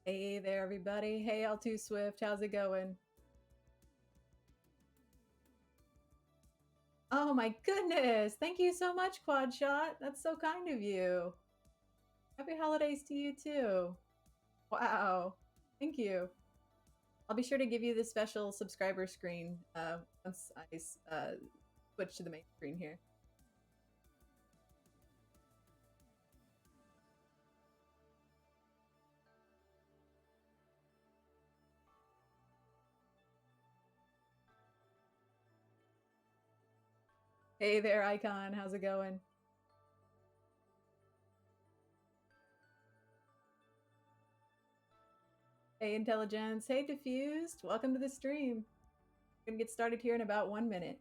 Hey there, everybody. Hey, L2 Swift. How's it going? Oh my goodness. Thank you so much, Quad Shot. That's so kind of you. Happy holidays to you too. Wow. Thank you. I'll be sure to give you the special subscriber screen once I switch to the main screen here. Hey there, Icon. How's it going? Hey, Intelligence. Hey, Diffused. Welcome to the stream. We're going to get started here in about 1 minute.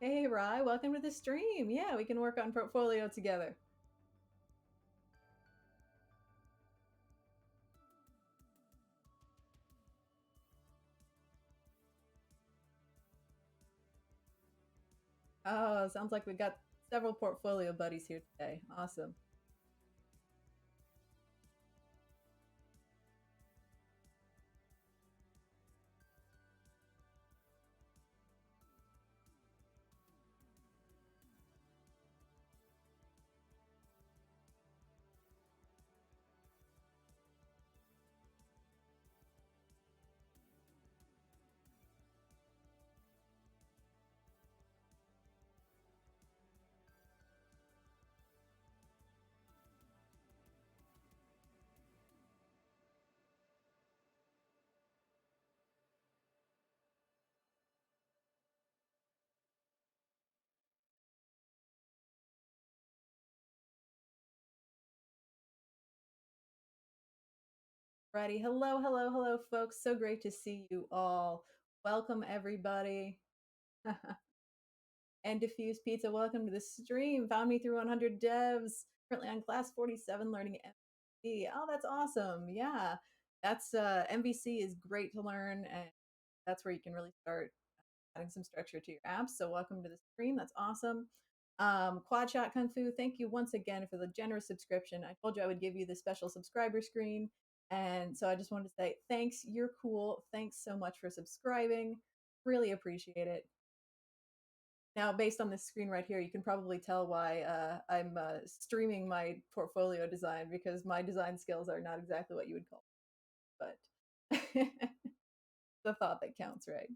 Hey, Rye. Welcome to the stream. Yeah, we can work on portfolio together. Oh, sounds like we got several portfolio buddies here today. Awesome. Righty. Hello, hello, hello, folks. So great to see you all. Welcome, everybody. And Diffuse Pizza, welcome to the stream. Found me through 100 Devs. Currently on class 47 learning MVC. Oh, that's awesome. Yeah. That's MVC is great to learn, and that's where you can really start adding some structure to your apps. So welcome to the stream. That's awesome. Quad Shot Kung Fu, thank you once again for the generous subscription. I told you I would give you the special subscriber screen. And so I just wanted to say thanks. You're cool. Thanks so much for subscribing. Really appreciate it. Now, based on this screen right here, you can probably tell why I'm streaming my portfolio design, because my design skills are not exactly what you would call, but the thought that counts, right?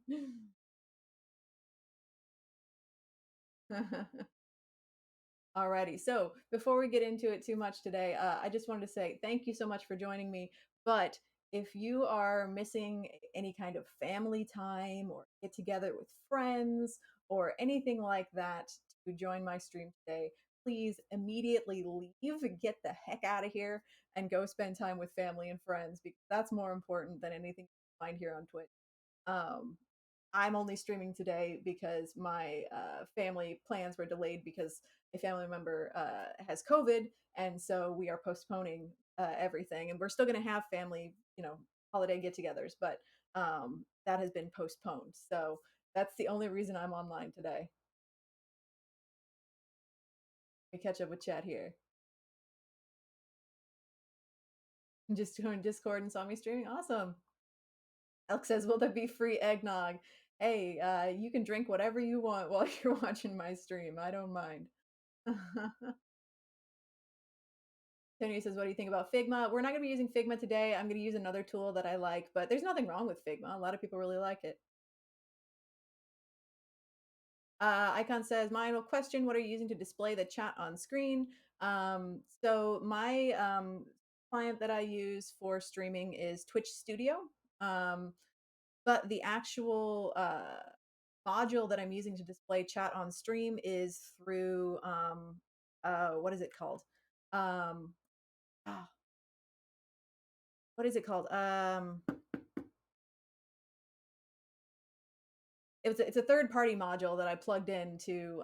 Alrighty. So before we get into it too much today, I just wanted to say thank you so much for joining me. But if you are missing any kind of family time or get together with friends or anything like that to join my stream today, please immediately leave, get the heck out of here, and go spend time with family and friends, because that's more important than anything you find here on Twitch. Um, I'm only streaming today because my family plans were delayed because a family member has COVID, and so we are postponing everything. And we're still going to have family, holiday get-togethers, but that has been postponed. So that's the only reason I'm online today. We catch up with chat here. Just doing Discord and saw me streaming. Awesome. Elk says, "Will there be free eggnog?" Hey, you can drink whatever you want while you're watching my stream. I don't mind. Tony says, "What do you think about Figma?" We're not going to be using Figma today. I'm going to use another tool that I like, but there's nothing wrong with Figma. A lot of people really like it. Icon says, "My question: What are you using to display the chat on screen?" So my client that I use for streaming is Twitch Studio, um, but the actual module that I'm using to display chat on stream is through what is it called? Um, ah, what is it called? It's a third party module that I plugged into.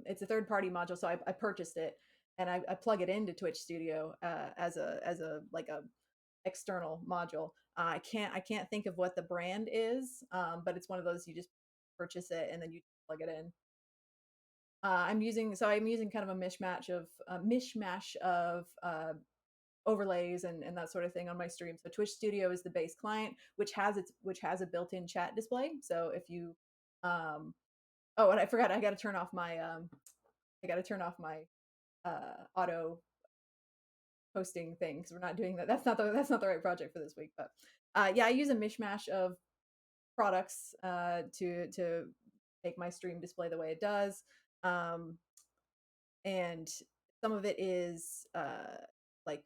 It's a third party module, so I purchased it and I plug it into Twitch Studio as a like a external module. I can't think of what the brand is, but it's one of those you just purchase it and then you plug it in. I'm using kind of a mishmash of overlays and that sort of thing on my stream. So Twitch Studio is the base client, which has a built-in chat display. So if you oh, and I forgot, I got to turn off my auto posting thing because we're not doing that. That's not the right project for this week. But yeah, I use a mishmash of products to make my stream display the way it does. Um, and some of it is like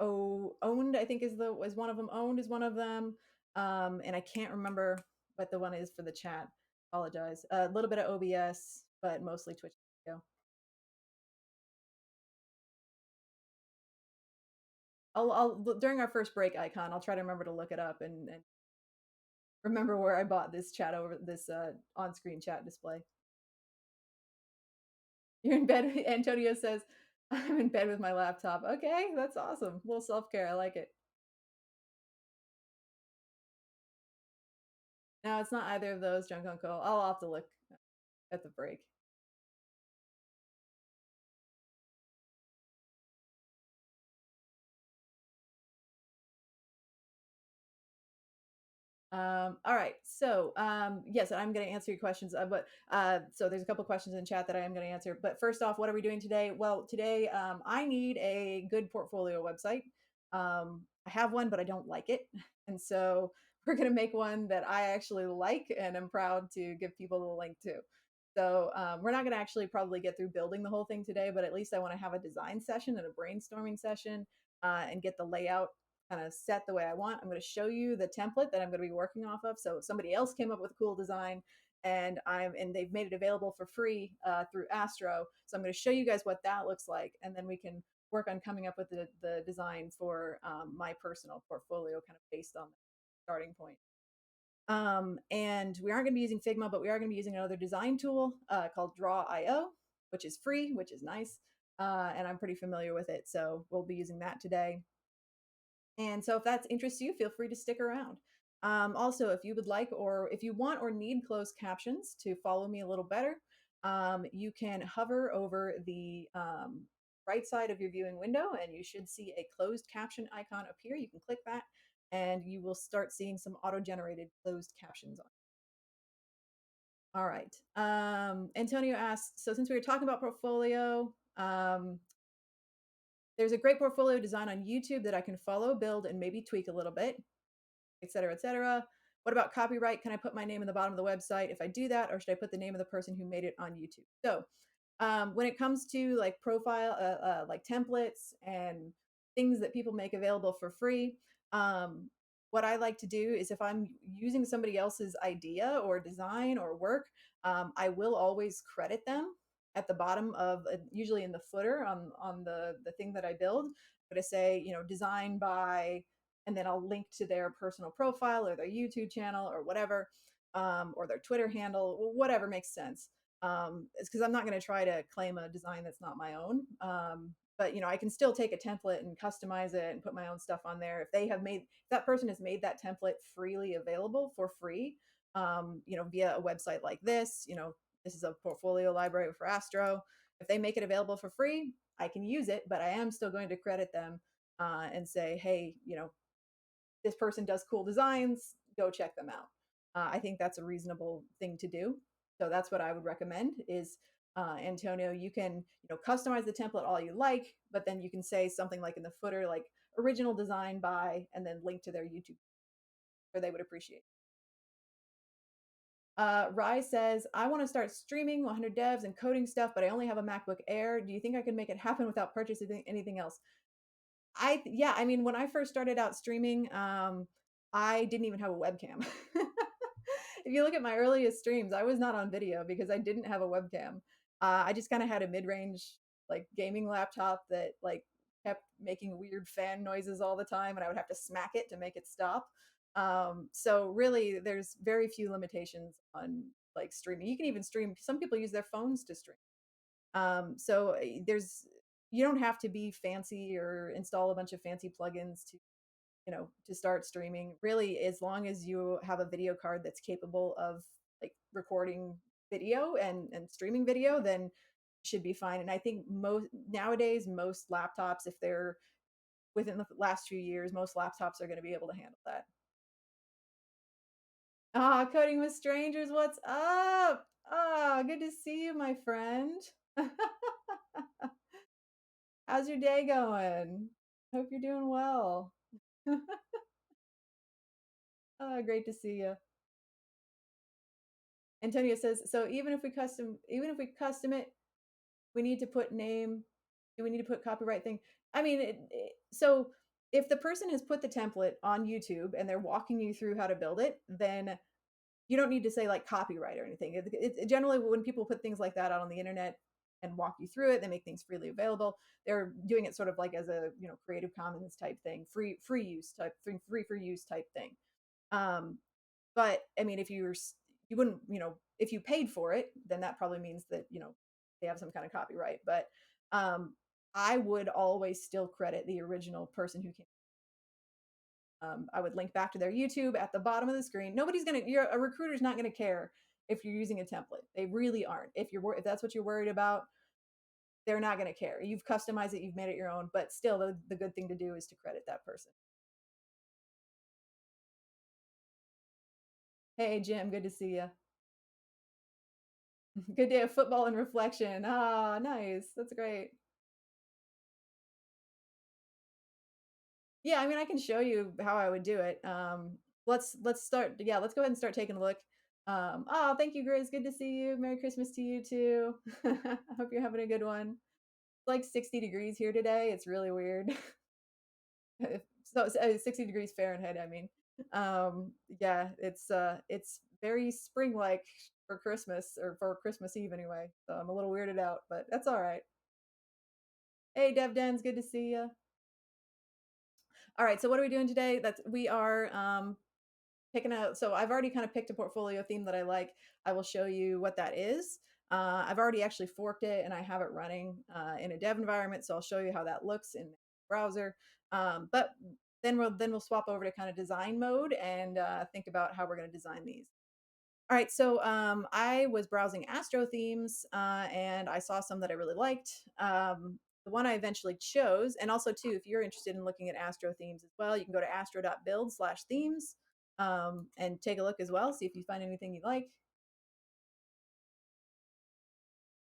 owned, I think is one of them. Owned is one of them. And I can't remember what the one is for the chat. Apologize. A little bit of OBS, but mostly Twitch video. I'll during our first break icon, I'll try to remember to look it up and remember where I bought this chat over this on-screen chat display. You're in bed. Antonio says, "I'm in bed with my laptop." Okay, that's awesome. A little self-care. I like it. No, it's not either of those, Junk Uncle. I'll have to look at the break. All right. So, yes, I'm going to answer your questions. So there's a couple questions in chat that I am going to answer. But first off, what are we doing today? Well, today I need a good portfolio website. I have one, but I don't like it, and so we're going to make one that I actually like and am proud to give people the link to. So we're not going to actually probably get through building the whole thing today, but at least I want to have a design session and a brainstorming session and get the layout kind of set the way I want. I'm going to show you the template that I'm going to be working off of. So somebody else came up with a cool design, and they've made it available for free through Astro. So I'm going to show you guys what that looks like, and then we can work on coming up with the design for my personal portfolio, kind of based on the starting point. And we aren't going to be using Figma, but we are going to be using another design tool called Draw.io, which is free, which is nice. And I'm pretty familiar with it. So we'll be using that today. And so if that interests you, feel free to stick around. Also, if you would like, or if you want or need closed captions to follow me a little better, you can hover over the right side of your viewing window and you should see a closed caption icon appear. You can click that and you will start seeing some auto-generated closed captions on. All right. Antonio asked, so since we were talking about portfolio, there's a great portfolio design on YouTube that I can follow, build, and maybe tweak a little bit, et cetera, et cetera. What about copyright? Can I put my name in the bottom of the website if I do that, or should I put the name of the person who made it on YouTube? So when it comes to like profile, like templates and things that people make available for free, what I like to do is if I'm using somebody else's idea or design or work, I will always credit them at the bottom of usually in the footer on the thing that I build. I'm going to say, you know, designed by, and then I'll link to their personal profile or their YouTube channel or whatever, or their Twitter handle, whatever makes sense. It's because I'm not going to try to claim a design that's not my own. But you know, I can still take a template and customize it and put my own stuff on there. If that person has made that template freely available for free, you know, via a website like this, you know, this is a portfolio library for Astro. If they make it available for free, I can use it, but I am still going to credit them and say, hey, you know, this person does cool designs, go check them out. I think that's a reasonable thing to do. So that's what I would recommend is Antonio, you can, you know, customize the template all you like, but then you can say something like in the footer, like original design by, and then link to their YouTube, or they would appreciate. Rye says, I want to start streaming 100 devs and coding stuff, but I only have a MacBook Air. Do you think I can make it happen without purchasing anything else? Yeah, I mean, when I first started out streaming, I didn't even have a webcam. If you look at my earliest streams, I was not on video because I didn't have a webcam. I just kind of had a mid-range like gaming laptop that like kept making weird fan noises all the time, and I would have to smack it to make it stop. So really, there's very few limitations on like streaming. You can even stream. Some people use their phones to stream. So there's you don't have to be fancy or install a bunch of fancy plugins to, you know, to start streaming. Really, as long as you have a video card that's capable of like recording video and streaming video, then should be fine. And I think most nowadays, most laptops, if they're within the last few years, most laptops are going to be able to handle that. Ah, coding with strangers, what's up? Ah, good to see you, my friend. How's your day going? Hope you're doing well. Ah, great to see you. Antonio says, so even if we custom it, we need to put name. Do we need to put copyright thing? I mean, so if the person has put the template on YouTube and they're walking you through how to build it, then you don't need to say like copyright or anything. Generally, when people put things like that out on the internet and walk you through it, they make things freely available. They're doing it sort of like as a Creative Commons type thing, free use type, free for use type thing. Um, but I mean, if you wouldn't, if you paid for it, then that probably means that they have some kind of copyright. But um, I would always still credit the original person who came. I would link back to their YouTube at the bottom of the screen. A recruiter's not gonna care if you're using a template. They really aren't. If that's what you're worried about, they're not gonna care. You've customized it, you've made it your own, but still, the good thing to do is to credit that person. Hey, Jim, good to see you. Good day of football and reflection. Ah, nice. That's great. Yeah, I mean, I can show you how I would do it. Let's start. Yeah, let's go ahead and start taking a look. Oh, thank you, Grizz. Good to see you. Merry Christmas to you too. I hope you're having a good one. It's like 60 degrees here today. It's really weird. So 60 degrees Fahrenheit. I mean, yeah, it's very spring-like for Christmas or for Christmas Eve anyway. So I'm a little weirded out, but that's all right. Hey, Dev Dens, good to see you. All right, so what are we doing today? We are picking out. So I've already kind of picked a portfolio theme that I like. I will show you what that is. I've already actually forked it and I have it running in a dev environment. So I'll show you how that looks in the browser. But then we'll swap over to kind of design mode and think about how we're going to design these. All right, so I was browsing Astro themes and I saw some that I really liked. The one I eventually chose, and also too, if you're interested in looking at Astro themes as well, you can go to astro.build/themes and take a look as well, see if you find anything you like.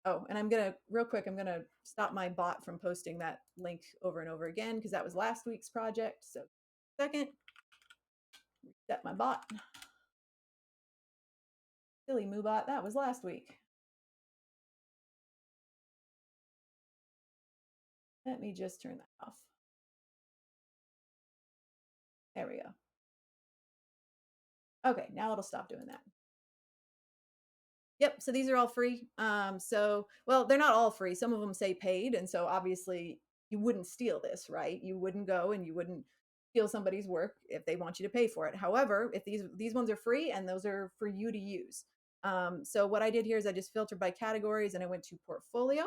Oh, and real quick, I'm gonna stop my bot from posting that link over and over again because that was last week's project. So, second, reset my bot. Silly Moobot, that was last week. Let me just turn that off. There we go. Okay, now it'll stop doing that. Yep. So these are all free. Well, they're not all free. Some of them say paid, and so obviously you wouldn't steal this, right? You wouldn't go and you wouldn't steal somebody's work if they want you to pay for it. However, if these ones are free and those are for you to use. So what I did here is I just filtered by categories and I went to portfolio,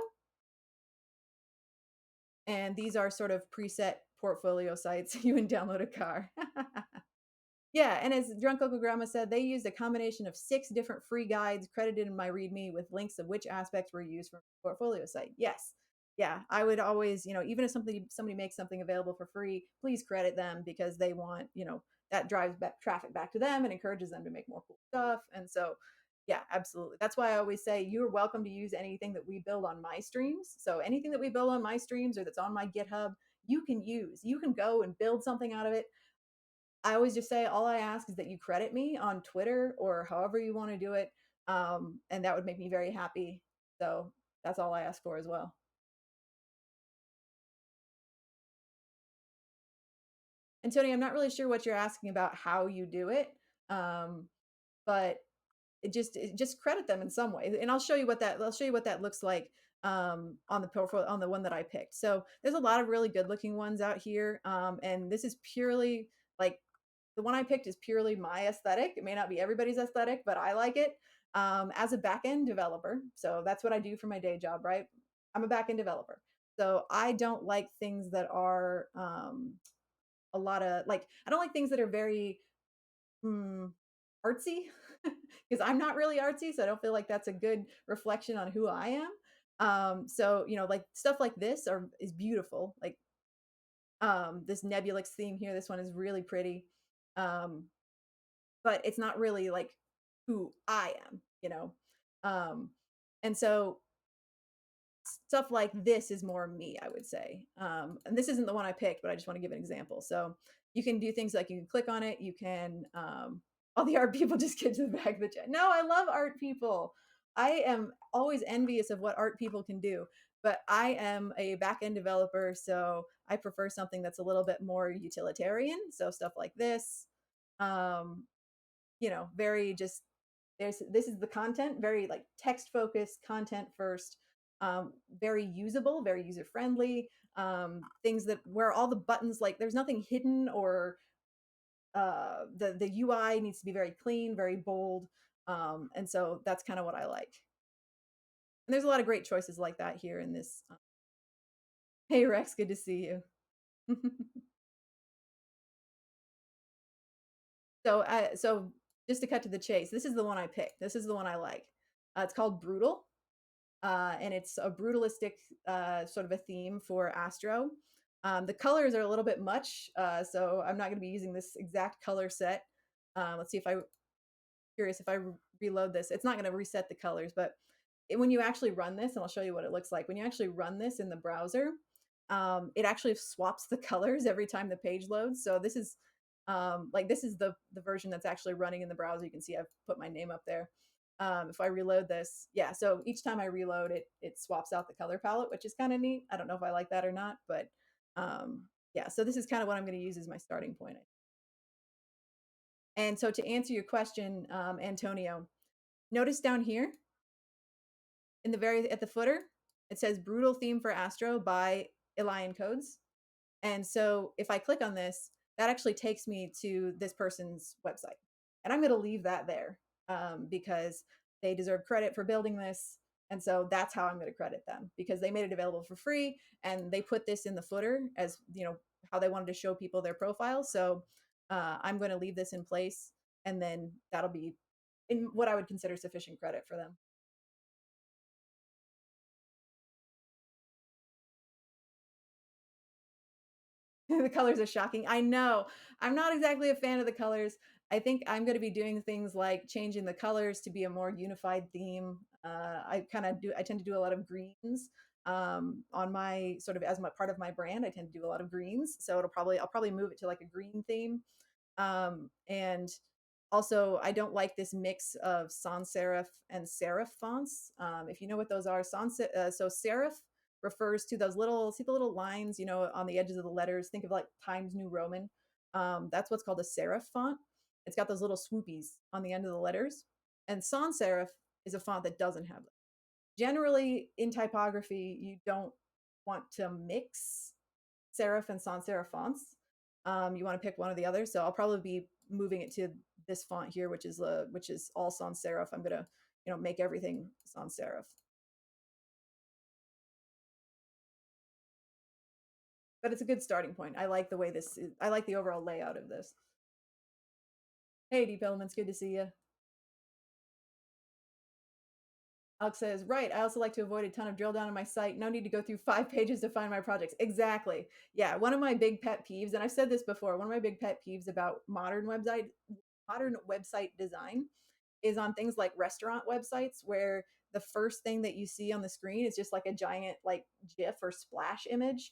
and these are sort of preset portfolio sites. You can download a car. Yeah, and as Drunk Uncle Grandma said, they used a combination of 6 different free guides credited in my README with links of which aspects were used for the portfolio site. Yes. Yeah, I would always, even if somebody makes something available for free, please credit them because they want, that drives back traffic back to them and encourages them to make more cool stuff. And so, yeah, absolutely. That's why I always say you're welcome to use anything that we build on my streams. So anything that we build on my streams or that's on my GitHub, you can use. You can go and build something out of it. I always just say all I ask is that you credit me on Twitter or however you want to do it, and that would make me very happy. So that's all I ask for as well. And Tony, I'm not really sure what you're asking about how you do it, um, but it just credit them in some way, and I'll show you what that looks like on the profile on the one that I picked. So there's a lot of really good looking ones out here, and this is purely like the one I picked is purely my aesthetic. It may not be everybody's aesthetic, but I like it as a backend developer. So that's what I do for my day job, right? I'm a backend developer. So I don't like things that are a lot of like, I don't like things that are very, artsy because I'm not really artsy, so I don't feel like that's a good reflection on who I am. So like stuff like this is beautiful. Like this Nebulix theme here, this one is really pretty. Um, but it's not really like who I am. Um, and so stuff like this is more me, I would say. And this isn't the one I picked, but I just want to give an example. So you can do things like you can click on it, you can all the art people just get to the back of the chat. No, I love art people. I am always envious of what art people can do, but I am a back-end developer, so I prefer something that's a little bit more utilitarian. So stuff like this, um, very just this is the content, very like text focused content first, very usable, very user friendly, things that where all the buttons, like there's nothing hidden, or the UI needs to be very clean, very bold, and so that's kind of what I like. And there's a lot of great choices like that here in this. Hey Rex, good to see you. So just to cut to the chase, this is the one I picked. This is the one I like. It's called Brutal, and it's a brutalistic sort of a theme for Astro. The colors are a little bit much, so I'm not going to be using this exact color set. Let's see if curious if I reload this. It's not going to reset the colors, but when you actually run this, and I'll show you what it looks like. When you actually run this in the browser, it actually swaps the colors every time the page loads. So this is like this is the version that's actually running in the browser. You can see I've put my name up there. If I reload this, yeah, so each time I reload it swaps out the color palette, which is kind of neat. I don't know if I like that or not, but yeah, so this is kind of what I'm going to use as my starting point. And so to answer your question, Antonio, notice down here in the very at the footer, it says Brutal Theme for Astro by Elian Codes. And so if I click on this, that actually takes me to this person's website. And I'm going to leave that there because they deserve credit for building this. And so that's how I'm going to credit them, because they made it available for free and they put this in the footer as, how they wanted to show people their profile. So I'm going to leave this in place, and then that'll be in what I would consider sufficient credit for them. The colors are shocking. I know. I'm not exactly a fan of the colors. I think I'm going to be doing things like changing the colors to be a more unified theme. I tend to do a lot of greens on my sort of as my part of my brand. I tend to do a lot of greens. So I'll probably move it to like a green theme. And also, I don't like this mix of sans serif and serif fonts. If you know what those are, so serif refers to those little, see the little lines, on the edges of the letters. Think of like Times New Roman. That's what's called a serif font. It's got those little swoopies on the end of the letters. And sans serif is a font that doesn't have them. Generally, in typography, you don't want to mix serif and sans serif fonts. You want to pick one or the other. So I'll probably be moving it to this font here, which is all sans serif. I'm gonna make everything sans serif. But it's a good starting point. I like the way this is. I like the overall layout of this. Hey, Deep Elements, good to see you. Alex says, right, I also like to avoid a ton of drill down on my site. No need to go through 5 pages to find my projects. Exactly. Yeah, one of my big pet peeves, and I've said this before, one of my big pet peeves about modern website design is on things like restaurant websites, where the first thing that you see on the screen is just like a giant like GIF or splash image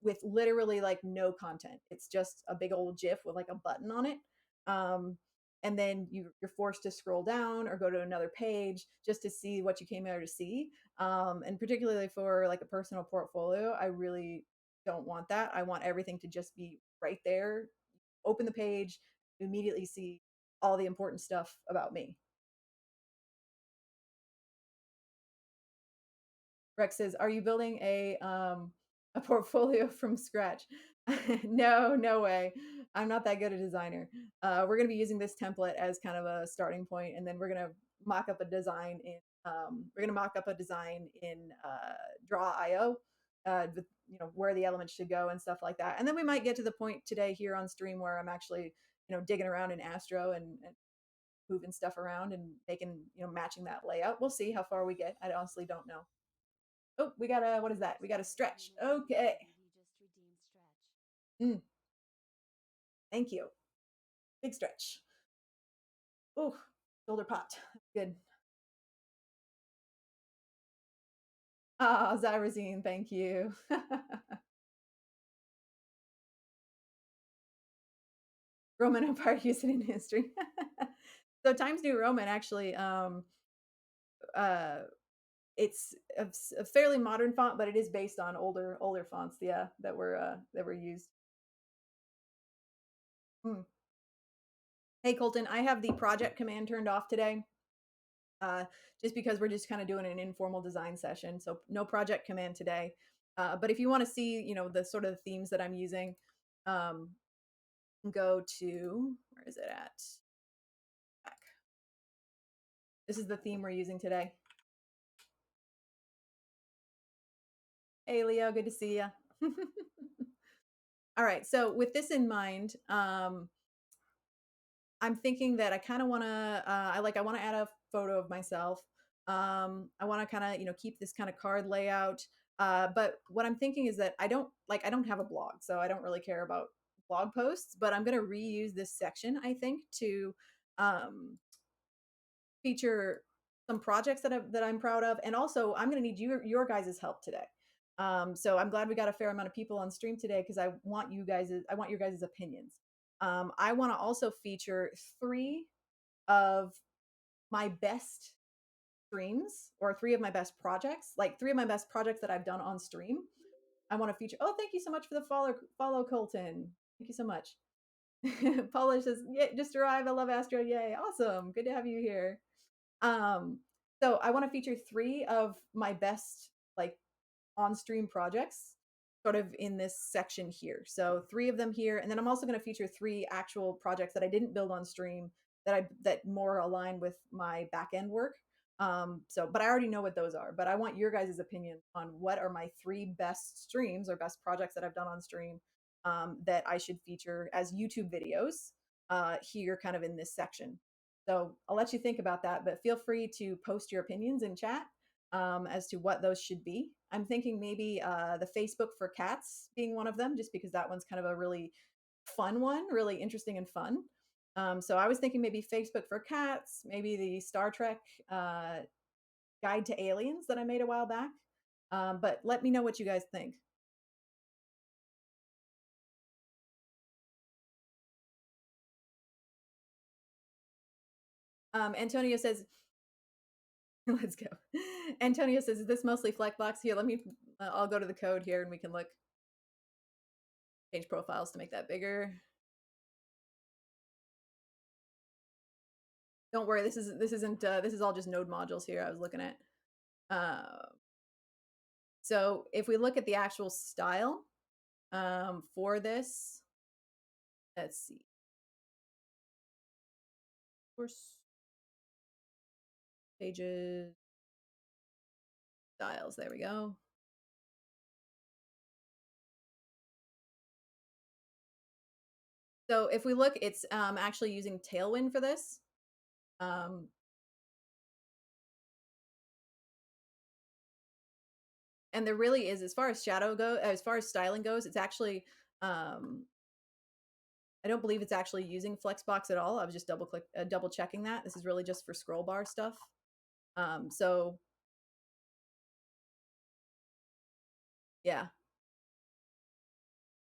with literally like no content. It's just a big old GIF with like a button on it. Um, and then you're forced to scroll down or go to another page just to see what you came there to see. And particularly for like a personal portfolio, I really don't want that. I want everything to just be right there. Open the page, immediately see all the important stuff about me. Rex says, "Are you building a portfolio from scratch?" No, no way. I'm not that good a designer. We're going to be using this template as kind of a starting point, and then we're going to mock up a design in Draw.io, with where the elements should go and stuff like that. And then we might get to the point today here on stream where I'm actually digging around in Astro and moving stuff around and making, matching that layout. We'll see how far we get. I honestly don't know. Oh, we got a, what is that? We got a stretch. Okay. Mm, thank you. Big stretch. Oh, shoulder popped. Good. Ah, Xyrosine, thank you. Roman Empire used it in history. So Times New Roman actually, uh, it's a fairly modern font, but it is based on older fonts, yeah, that were used. Hmm. Hey Colton, I have the project command turned off today, uh, just because we're just kind of doing an informal design session, so no project command today. But if you want to see, the sort of themes that I'm using, um, go to, where is it at? Back. This is the theme we're using today. Hey Leo, good to see you. All right, so with this in mind, I'm thinking that I kind of want to, I want to add a photo of myself. I want to kind of, keep this kind of card layout. But what I'm thinking is that I don't have a blog, so I don't really care about blog posts. But I'm going to reuse this section, I think, to um, feature some projects that I'm proud of, and also I'm going to need your guys' help today. So I'm glad we got a fair amount of people on stream today because I want your guys' opinions. I want to also feature three of my best streams, or three of my best projects, like three of my best projects that I've done on stream. I want to feature. Oh, thank you so much for the follow, Colton. Thank you so much. Paula says, "Yeah, just arrived. I love Astro. Yay, awesome. Good to have you here." Um, so I want to feature three of my best like on stream projects sort of in this section here. So three of them here, and then I'm also going to feature three actual projects that I didn't build on stream that more align with my back end work. But I already know what those are. But I want your guys' opinion on what are my three best streams or best projects that I've done on stream, that I should feature as YouTube videos here, kind of in this section. So I'll let you think about that, but feel free to post your opinions in chat as to what those should be. I'm thinking maybe the Facebook for cats being one of them, just because that one's kind of a really fun one, really interesting and fun. So I was thinking maybe Facebook for cats, maybe the Star Trek Guide to Aliens that I made a while back. But let me know what you guys think. Antonio says, let's go. Antonio says, is this mostly Flexbox? Here, I'll go to the code here and we can look. Change profiles to make that bigger. Don't worry, this is all just node modules here I was looking at. So if we look at the actual style for this, let's see. Course pages, styles, there we go. So if we look, it's actually using Tailwind for this. And there really is, as far as as far as styling goes, it's actually, I don't believe it's actually using Flexbox at all. I was just double checking that. This is really just for scroll bar stuff. So yeah,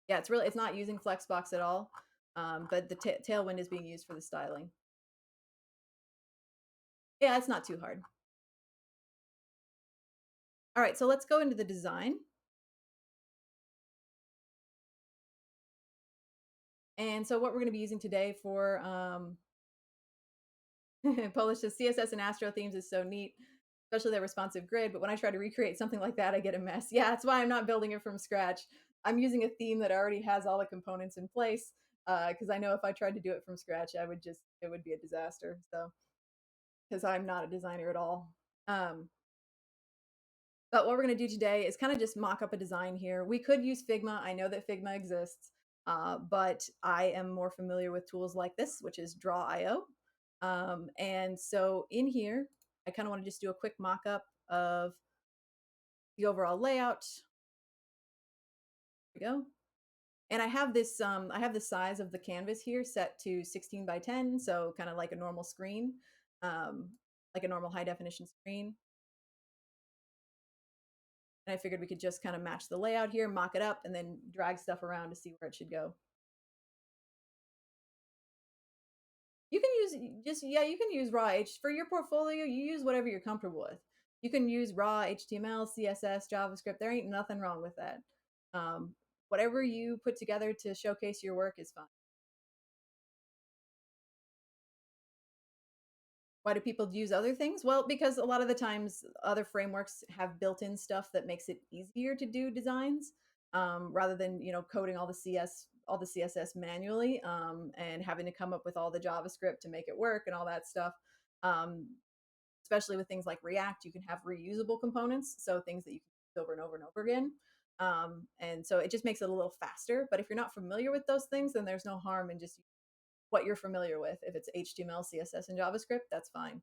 it's not using Flexbox at all. But the Tailwind is being used for the styling. Yeah, it's not too hard. All right, so let's go into the design. And so what we're going to be using today for Polish says CSS and Astro themes is so neat, especially the responsive grid. But when I try to recreate something like that, I get a mess. Yeah, that's why I'm not building it from scratch. I'm using a theme that already has all the components in place, because I know if I tried to do it from scratch, it would be a disaster. So, because I'm not a designer at all. But what we're going to do today is kind of just mock up a design here. We could use Figma. I know that Figma exists, but I am more familiar with tools like this, which is Draw.io. And so in here, I kind of want to just do a quick mock-up of the overall layout. There we go. And I have the size of the canvas here set to 16 by 10, so kind of like a normal screen, um, like a normal high definition screen. And I figured we could just kind of match the layout here, mock it up, and then drag stuff around to see where it should go. You can use you can use raw H for your portfolio. You use whatever you're comfortable with. You can use raw HTML, CSS, JavaScript. There ain't nothing wrong with that. Um, Whatever you put together to showcase your work is fine. Why do people use other things? Well, because a lot of the times other frameworks have built-in stuff that makes it easier to do designs, rather than coding all the CSS manually, and having to come up with all the JavaScript to make it work and all that stuff. Um, Especially with things like React, you can have reusable components, so things that you can use over and over and over again. And so it just makes it a little faster. But if you're not familiar with those things, then there's no harm in just what you're familiar with. If it's HTML, CSS, and JavaScript, that's fine.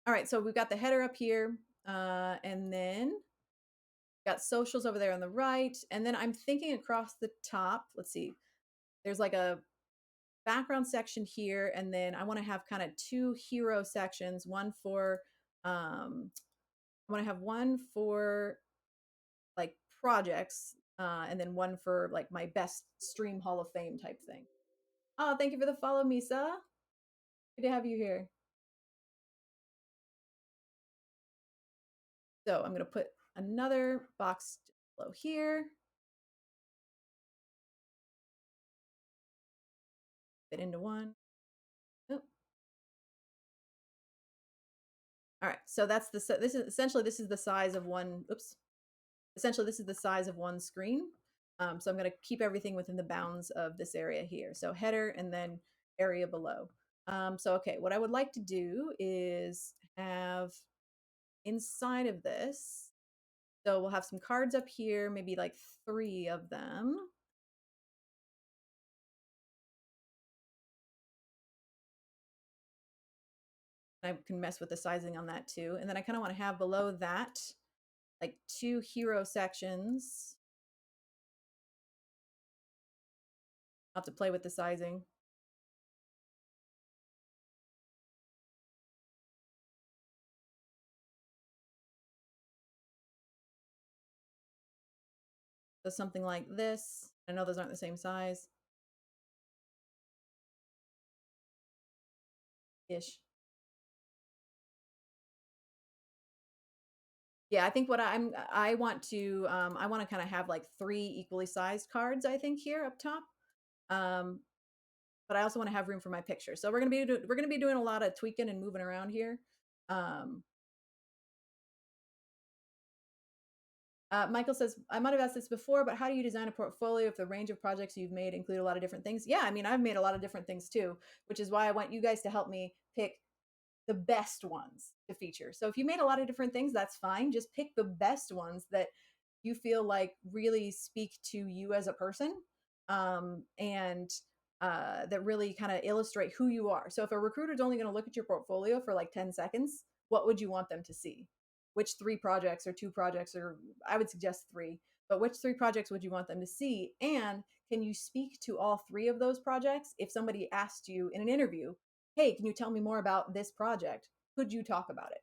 All right, so we've got the header up here, and then got socials over there on the right. And then I'm thinking across the top, let's see, there's like a background section here, and then I want to have kind of two hero sections, one for I want to have one for like projects, and then one for like my best stream Hall of Fame type thing. Oh, thank you for the follow, Misa. Good to have you here. So I'm going to put another box below here. Fit into one. Oh. All right, so this is essentially the size of one. Oops. Essentially, this is the size of one screen. So I'm going to keep everything within the bounds of this area here. So header and then area below. So okay, what I would like to do is have inside of this. So we'll have some cards up here, maybe like 3 of them. I can mess with the sizing on that too. And then I kind of want to have below that like 2 hero sections. I'll have to play with the sizing. So something like this. I know those aren't the same size. Ish. Yeah, I think what I want to kind of have like 3 equally sized cards, I think, here up top. But I also want to have room for my picture. So we're gonna be doing a lot of tweaking and moving around here. Um, Michael says, I might have asked this before, but how do you design a portfolio if the range of projects you've made include a lot of different things? Yeah, I mean, I've made a lot of different things too, which is why I want you guys to help me pick the best ones to feature. So if you made a lot of different things, that's fine. Just pick the best ones that you feel like really speak to you as a person, and that really kind of illustrate who you are. So if a recruiter's only going to look at your portfolio for like 10 seconds, what would you want them to see? Which 3 projects or 2 projects, or I would suggest 3, but which 3 projects would you want them to see? And can you speak to all 3 of those projects? If somebody asked you in an interview, hey, can you tell me more about this project? Could you talk about it?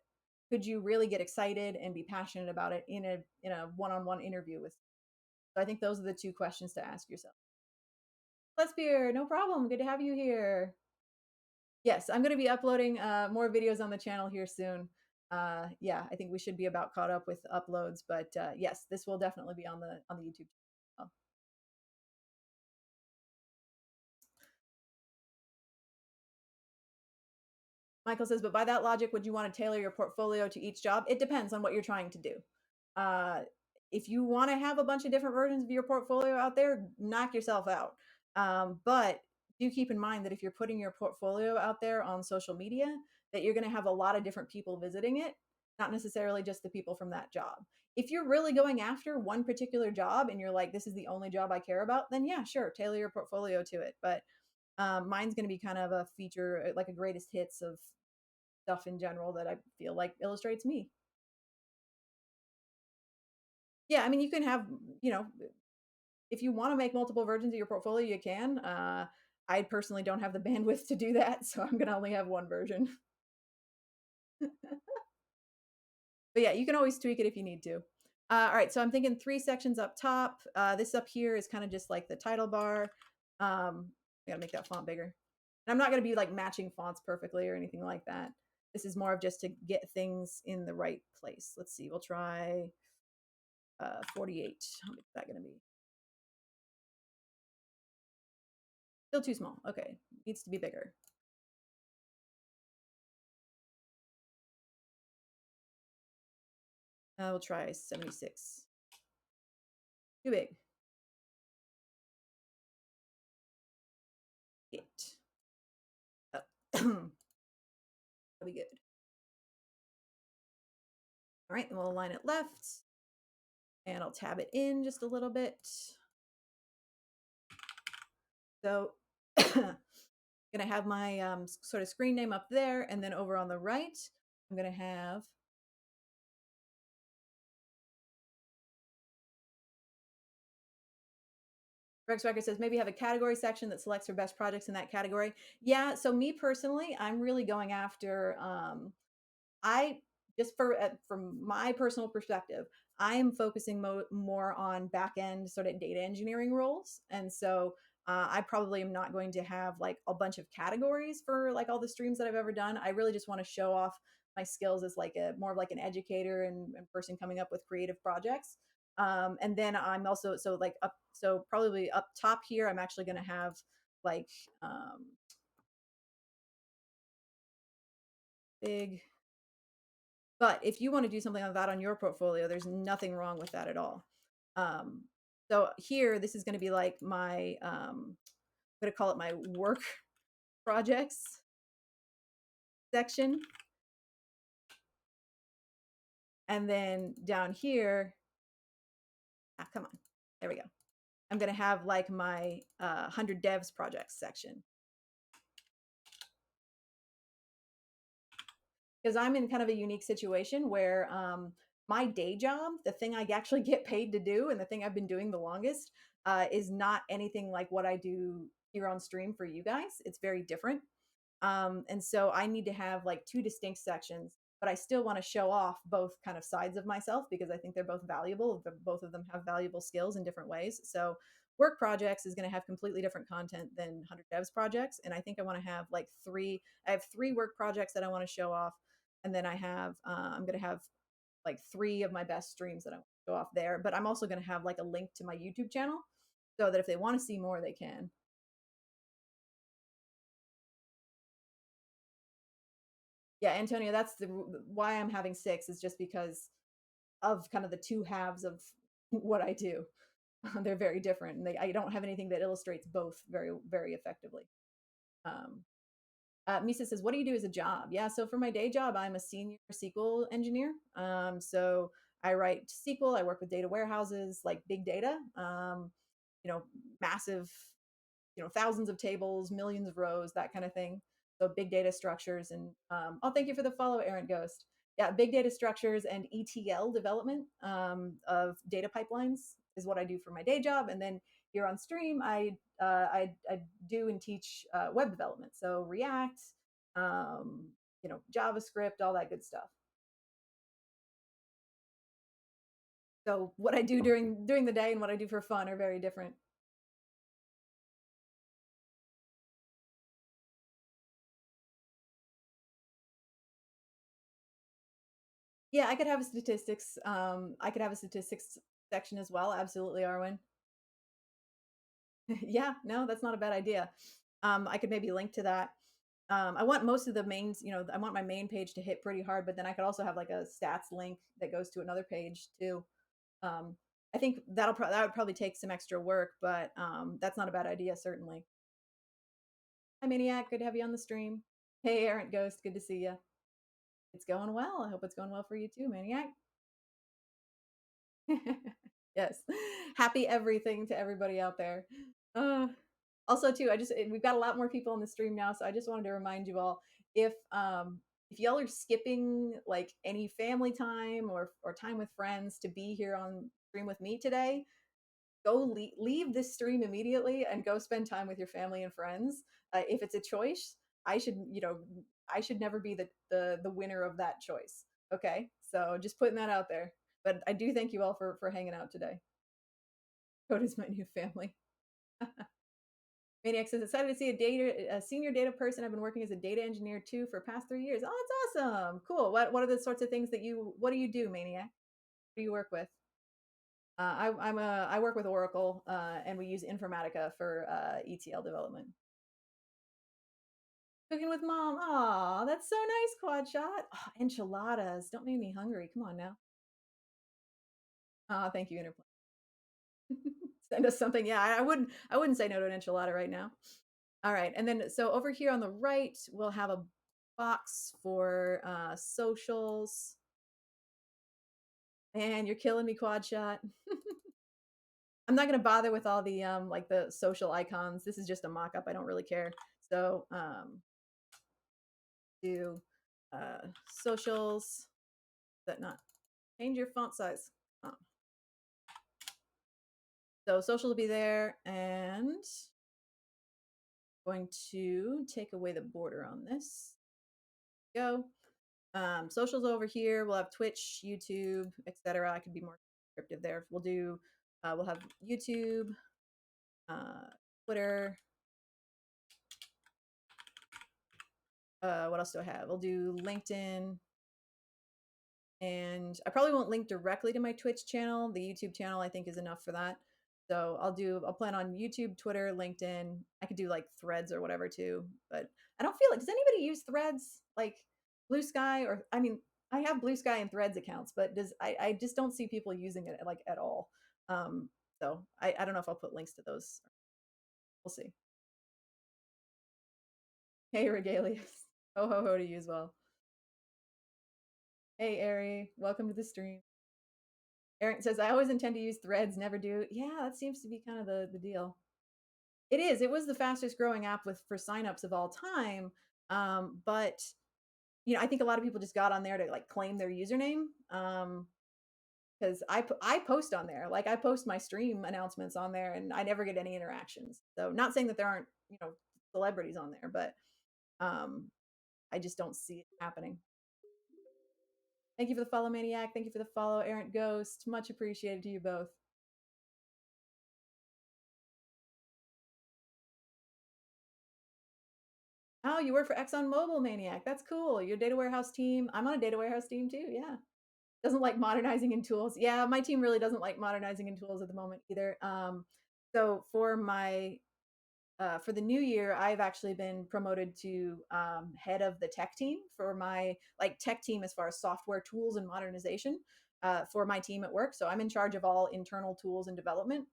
Could you really get excited and be passionate about it in a one-on-one interview with? So I think those are the 2 questions to ask yourself. Let's Beer, no problem. Good to have you here. Yes, I'm going to be uploading more videos on the channel here soon. Yeah, I think we should be about caught up with uploads, but yes, this will definitely be on the YouTube channel. Michael says, but by that logic, would you want to tailor your portfolio to each job? It depends on what you're trying to do. Uh, if you want to have a bunch of different versions of your portfolio out there, knock yourself out. But do keep in mind that if you're putting your portfolio out there on social media, that you're going to have a lot of different people visiting it, not necessarily just the people from that job. If you're really going after one particular job and you're like, this is the only job I care about, then yeah, sure, tailor your portfolio to it. But Mine's going to be kind of a feature, like a greatest hits of stuff in general that I feel like illustrates me. Yeah, I mean, you can have, you know, if you want to make multiple versions of your portfolio, you can. I personally don't have the bandwidth to do that, so I'm going to only have one version. But yeah, you can always tweak it if you need to. All right, so I'm thinking 3 sections up top. This up here is kind of just like the title bar. I gotta make that font bigger. And I'm not gonna be like matching fonts perfectly or anything like that. This is more of just to get things in the right place. Let's see, we'll try 48. How big is that gonna be? Still too small. Okay, needs to be bigger. We'll try 76. Too big. 8. Oh. That'll be good. All right, and we'll align it left. And I'll tab it in just a little bit. So gonna have my sort of screen name up there, and then over on the right, I'm gonna have Rex Record says maybe have a category section that selects your best projects in that category. Yeah, so me personally, I'm really going after I just from my personal perspective, I am focusing more on back end sort of data engineering roles, and so I probably am not going to have like a bunch of categories for like all the streams that I've ever done. I really just want to show off my skills as like a more of like an educator and person coming up with creative projects. And then I'm also so like up so probably up top here, I'm actually going to have like big But if you want to do something like that on your portfolio, there's nothing wrong with that at all. Um, so here, this is going to be like my, I'm going to call it my work projects section. And then down here, come on, there we go. I'm going to have like my 100 devs projects section. Because I'm in kind of a unique situation where my day job, the thing I actually get paid to do and the thing I've been doing the longest, is not anything like what I do here on stream for you guys. It's very different. And so I need to have like 2 distinct sections, but I still want to show off both kind of sides of myself because I think they're both valuable. Both of them have valuable skills in different ways. So work projects is going to have completely different content than 100 devs projects. And I think I want to have like I have 3 work projects that I want to show off. And then I'm going to have like 3 of my best streams that I want to show off there. But I'm also going to have like a link to my YouTube channel so that if they want to see more, they can. Yeah, Antonio, that's why I'm having 6 is just because of kind of the 2 halves of what I do. They're very different, and I don't have anything that illustrates both very effectively. Um, Misa says, "What do you do as a job?" Yeah, so for my day job, I'm a senior SQL engineer. So I write SQL. I work with data warehouses like big data. You know, massive, thousands of tables, millions of rows, that kind of thing. So big data structures and oh, thank you for the follow, Errant Ghost. Yeah, big data structures and ETL development of data pipelines is what I do for my day job. And then here on stream, I do and teach web development, so React, JavaScript, all that good stuff. So what I do during the day and what I do for fun are very different. Yeah, I could have a statistics. I could have a statistics section as well. Absolutely, Arwen. Yeah, no, that's not a bad idea. I could maybe link to that. I want most of the mains, I want my main page to hit pretty hard, but then I could also have like a stats link that goes to another page too. Um, I think that would probably take some extra work, but that's not a bad idea, certainly. Hi, Maniac. Good to have you on the stream. Hey, Errant Ghost. Good to see you. It's going well. I hope it's going well for you too, Maniac. Yes. Happy everything to everybody out there. Uh, Also, too, we've got a lot more people on the stream now, so I just wanted to remind you all if y'all are skipping like any family time or time with friends to be here on stream with me today, leave this stream immediately and go spend time with your family and friends. If it's a choice, I should I should never be the winner of that choice. Okay, so just putting that out there. But I do thank you all for hanging out today. Code is my new family. Maniac says, excited to see a senior data person. I've been working as a data engineer too for past 3 years. Oh, that's awesome. Cool. What are the sorts of things what do you do, Maniac? What do you work with? I work with Oracle, and we use Informatica for ETL development. Cooking with mom. Aw, that's so nice, Quad Shot. Oh, enchiladas. Don't make me hungry. Come on now. Thank you, Interplay. Send us something. Yeah, I wouldn't say no to an enchilada right now. All right, and then so over here on the right, we'll have a box for socials. Man, you're killing me, Quad Shot. I'm not gonna bother with all the like the social icons. This is just a mock-up. I don't really care. So do socials. That not change your font size. Oh. So social will be there, and going to take away the border on this. Go. Socials over here. We'll have Twitch, YouTube, etc. I could be more descriptive there. We'll have YouTube, Twitter. What else do I have? We'll do LinkedIn, and I probably won't link directly to my Twitch channel. The YouTube channel I think is enough for that. So I'll plan on YouTube, Twitter, LinkedIn. I could do like Threads or whatever too, but I don't feel like, does anybody use Threads? Like Blue Sky, or I mean, I have Blue Sky and Threads accounts, but I just don't see people using it like at all. So I don't know if I'll put links to those. We'll see. Hey Regalius. Ho ho ho to you as well. Hey Ari, welcome to the stream. Eric says, I always intend to use Threads, never do. Yeah, that seems to be kind of the deal. It is. It was the fastest growing app for signups of all time. But I think a lot of people just got on there to like claim their username. Because I post on there, like I post my stream announcements on there, and I never get any interactions. So not saying that there aren't celebrities on there, but I just don't see it happening. Thank you for the follow, Maniac. Thank you for the follow, Errant Ghost. Much appreciated to you both. Oh, you work for ExxonMobil, Maniac. That's cool. Your data warehouse team. I'm on a data warehouse team too. Yeah. Doesn't like modernizing in tools. Yeah, my team really doesn't like modernizing in tools at the moment either. So for the new year, I've actually been promoted to head of the tech team for my tech team as far as software tools and modernization for my team at work. So I'm in charge of all internal tools and development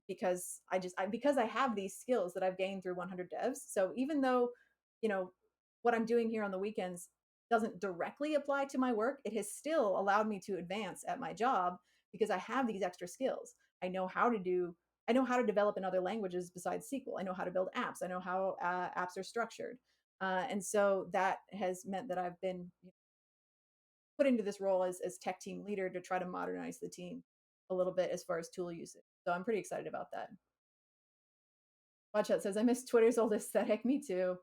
because I have these skills that I've gained through 100 devs. So even though what I'm doing here on the weekends doesn't directly apply to my work, it has still allowed me to advance at my job because I have these extra skills. I know how to develop in other languages besides SQL. I know how to build apps. I know how apps are structured. And so that has meant that I've been put into this role as tech team leader to try to modernize the team a little bit as far as tool usage. So I'm pretty excited about that. Watchout says, I miss Twitter's old aesthetic. Me too.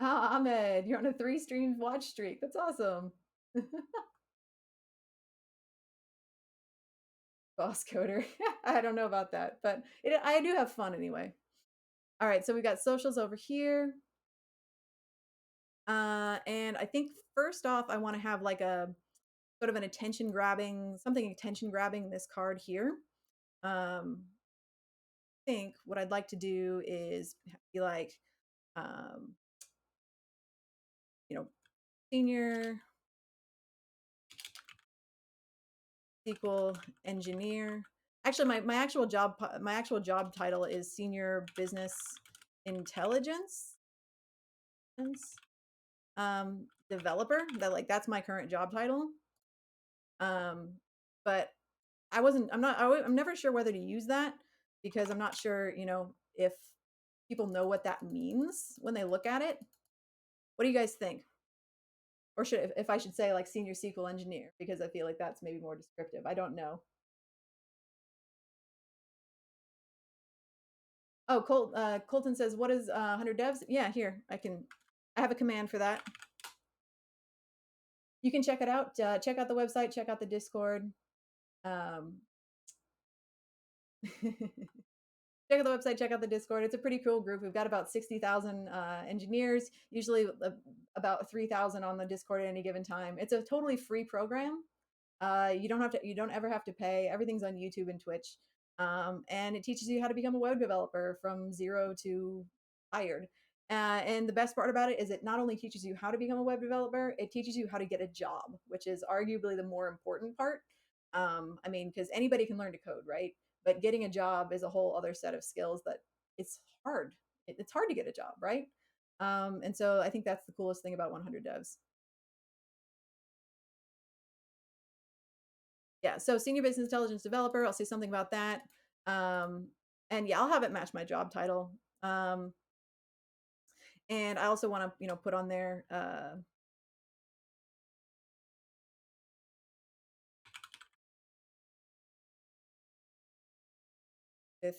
Ah, Ahmed, you're on a 3 stream watch streak. That's awesome. Boss coder. I don't know about that, but I do have fun anyway. All right, so we got socials over here. And I think first off, I want to have like a sort of an attention grabbing this card here. I think what I'd like to do is be like, um, senior SQL engineer. Actually, my actual job title is senior business intelligence developer. That's my current job title. But I'm never sure whether to use that because I'm not sure, if people know what that means when they look at it. What do you guys think? Or if I should say like senior SQL engineer, because I feel like that's maybe more descriptive. I don't know. Oh, Colton says, what is 100 devs? Yeah, here, I have a command for that. You can check it out. Check out the website, check out the Discord. Um, check out the website, check out the Discord. It's a pretty cool group. We've got about 60,000 engineers, usually about 3,000 on the Discord at any given time. It's a totally free program. You don't ever have to pay. Everything's on YouTube and Twitch. And it teaches you how to become a web developer from zero to hired. And the best part about it is it not only teaches you how to become a web developer, it teaches you how to get a job, which is arguably the more important part. I mean, because anybody can learn to code, right? But getting a job is a whole other set of skills that it's hard. It's hard to get a job, right? And so I think that's the coolest thing about 100 devs. Yeah, so senior business intelligence developer, I'll say something about that. Um, and yeah, I'll have it match my job title. And I also want to, put on there with,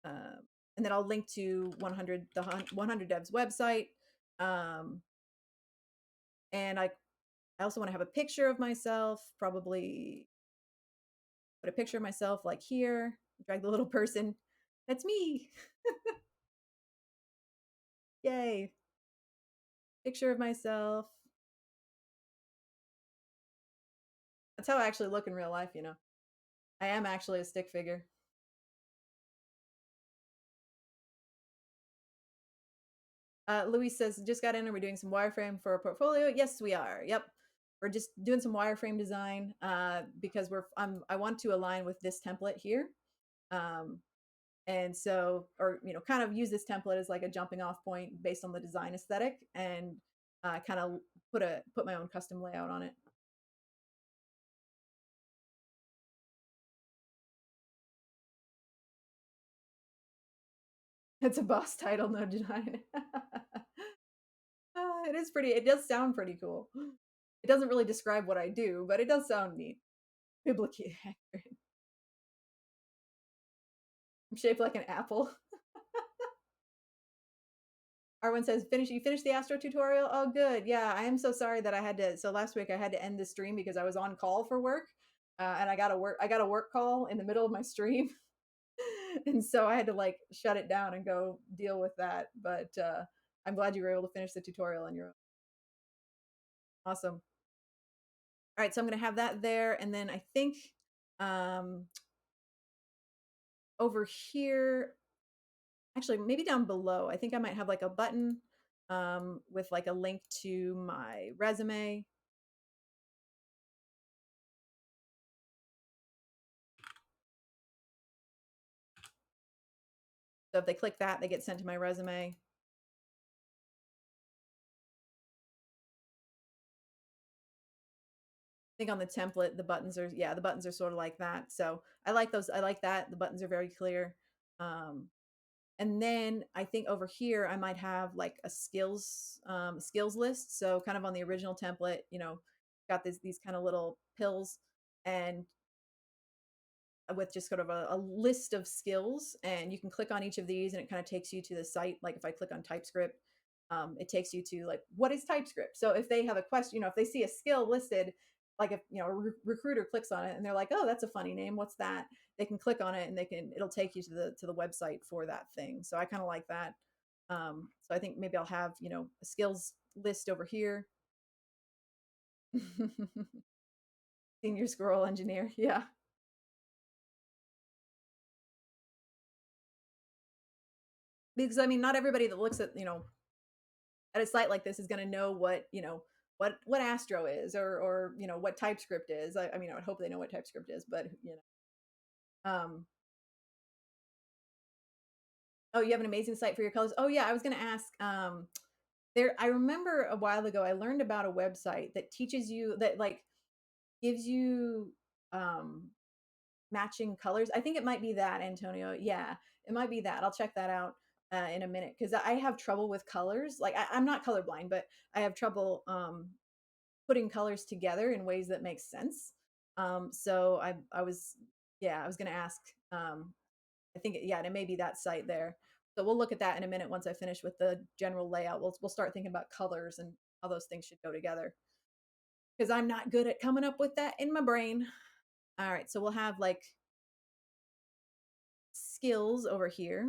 and then I'll link to 100 devs website. Um, and I also want to have a picture of myself, probably put a picture of myself like here, drag the little person. That's me. Yay. Picture of myself. That's how I actually look in real life. I am actually a stick figure. Luis says, just got in and we're doing some wireframe for a portfolio. Yes, we are. Yep. We're just doing some wireframe design because I want to align with this template here. And so, or, kind of use this template as like a jumping off point based on the design aesthetic and kind of put my own custom layout on it. It's a boss title, no design. It is pretty, it does sound pretty cool. It doesn't really describe what I do, but it does sound neat. Biblically accurate. I'm shaped like an apple. Arwen says, you finished the Astro tutorial? Oh, good. Yeah, I am so sorry that I had to. So last week I had to end the stream because I was on call for work, and I got a work call in the middle of my stream, and so I had to like shut it down and go deal with that. But I'm glad you were able to finish the tutorial on your own. Awesome. All right, so I'm gonna have that there, and then I think um, over here, actually maybe down below, I think I might have like a button with like a link to my resume. So if they click that, they get sent to my resume. I think on the template, the buttons are sort of like that. So I like those. I like that. The buttons are very clear. Um, and then I think over here, I might have like a skills list. So kind of on the original template, got these kind of little pills and with just sort of a list of skills, and you can click on each of these and it kind of takes you to the site. Like if I click on TypeScript, it takes you to like, what is TypeScript? So if they have a question, if they see a skill listed, like if a recruiter clicks on it and they're like, oh, that's a funny name, what's that? They can click on it and it'll take you to the website for that thing. So I kind of like that. So I think maybe I'll have a skills list over here. Senior squirrel engineer, yeah. Because I mean, not everybody that looks at a site like this is going to know what Astro is or what TypeScript is. I mean, I would hope they know what TypeScript is, but oh, you have an amazing site for your colors. Oh yeah, I was going to ask. I remember a while ago I learned about a website that teaches you that like gives you matching colors. I think it might be that, Antonio. Yeah, it might be that. I'll check that out in a minute because I have trouble with colors. Like I'm not colorblind, but I have trouble putting colors together in ways that make sense. So I was yeah I was gonna ask. I think yeah, and it may be that site there. So we'll look at that in a minute once I finish with the general layout. We'll start thinking about colors and how those things should go together because I'm not good at coming up with that in my brain. All right, so we'll have like skills over here.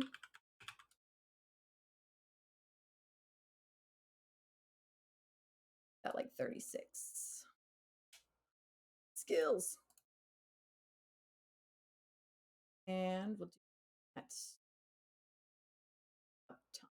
Got like 36 skills. And we'll do that up top.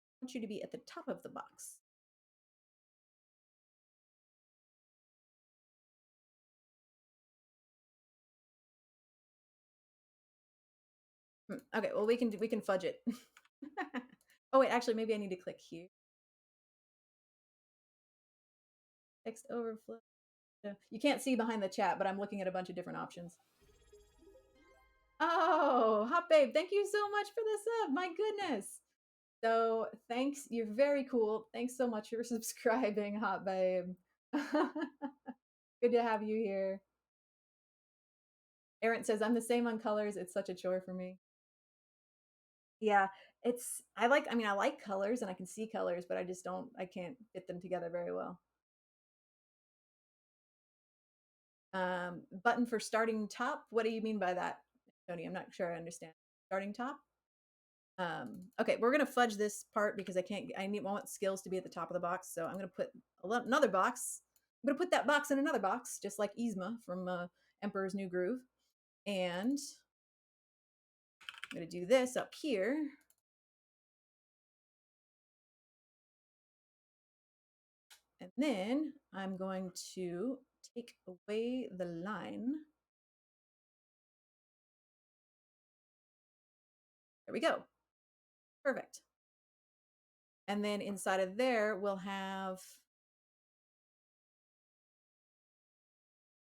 I want you to be at the top of the box. Okay, well we can fudge it. Oh wait, actually maybe I need to click here. Text overflow. You can't see behind the chat, but I'm looking at a bunch of different options. Oh, Hot Babe, thank you so much for the sub. My goodness. So thanks. You're very cool. Thanks so much for subscribing, Hot Babe. Good to have you here. Aaron says, I'm the same on colors. It's such a chore for me. Yeah, I mean, I like colors and I can see colors, but I can't fit them together very well. Button for starting top. What do you mean by that, Tony? I'm not sure I understand. Starting top? Okay, we're gonna fudge this part because I want skills to be at the top of the box. So I'm gonna put another box. I'm gonna put that box in another box, just like Yzma from Emperor's New Groove. And I'm gonna do this up here. And then I'm going to take away the line. There we go. Perfect. And then inside of there, we'll have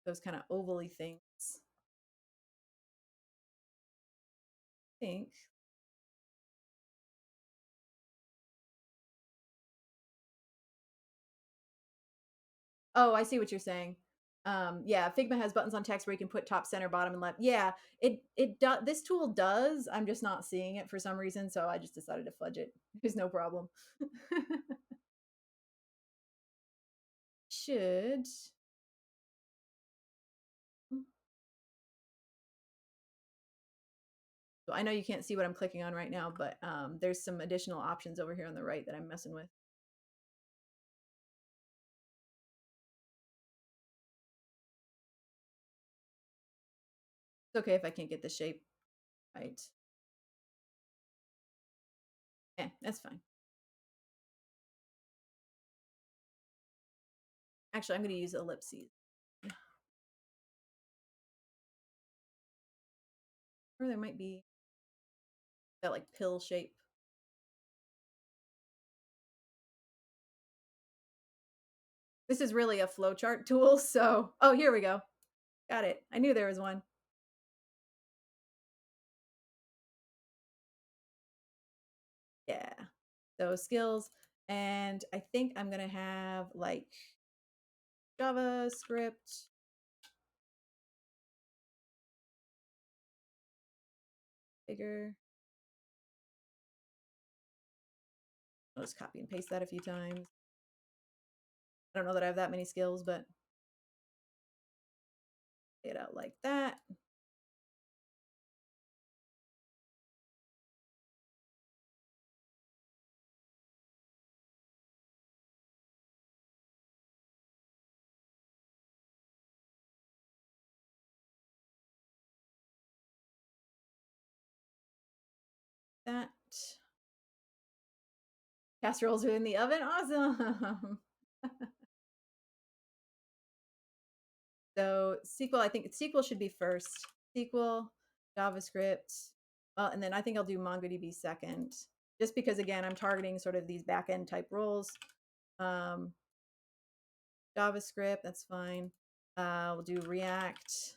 those kind of ovally things. I think. Oh, I see what you're saying. Yeah, Figma has buttons on text where you can put top, center, bottom, and left. Yeah, it does. This tool does. I'm just not seeing it for some reason, so I just decided to fudge it. There's no problem. Should. So I know you can't see what I'm clicking on right now, but there's some additional options over here on the right that I'm messing with. It's okay if I can't get the shape right. Yeah, that's fine. Actually, I'm going to use ellipses. Or there might be that like pill shape. This is really a flowchart tool, so oh, here we go. Got it. I knew there was one. Yeah. So skills, and I think I'm gonna have like JavaScript. Bigger. I'll just copy and paste that a few times. I don't know that I have that many skills, but lay it out like that. That. Casseroles are in the oven. Awesome. So SQL, I think SQL should be first. SQL, JavaScript. Well, and then I think I'll do MongoDB second, just because again, I'm targeting sort of these backend type roles. Um, JavaScript, that's fine. We'll do React.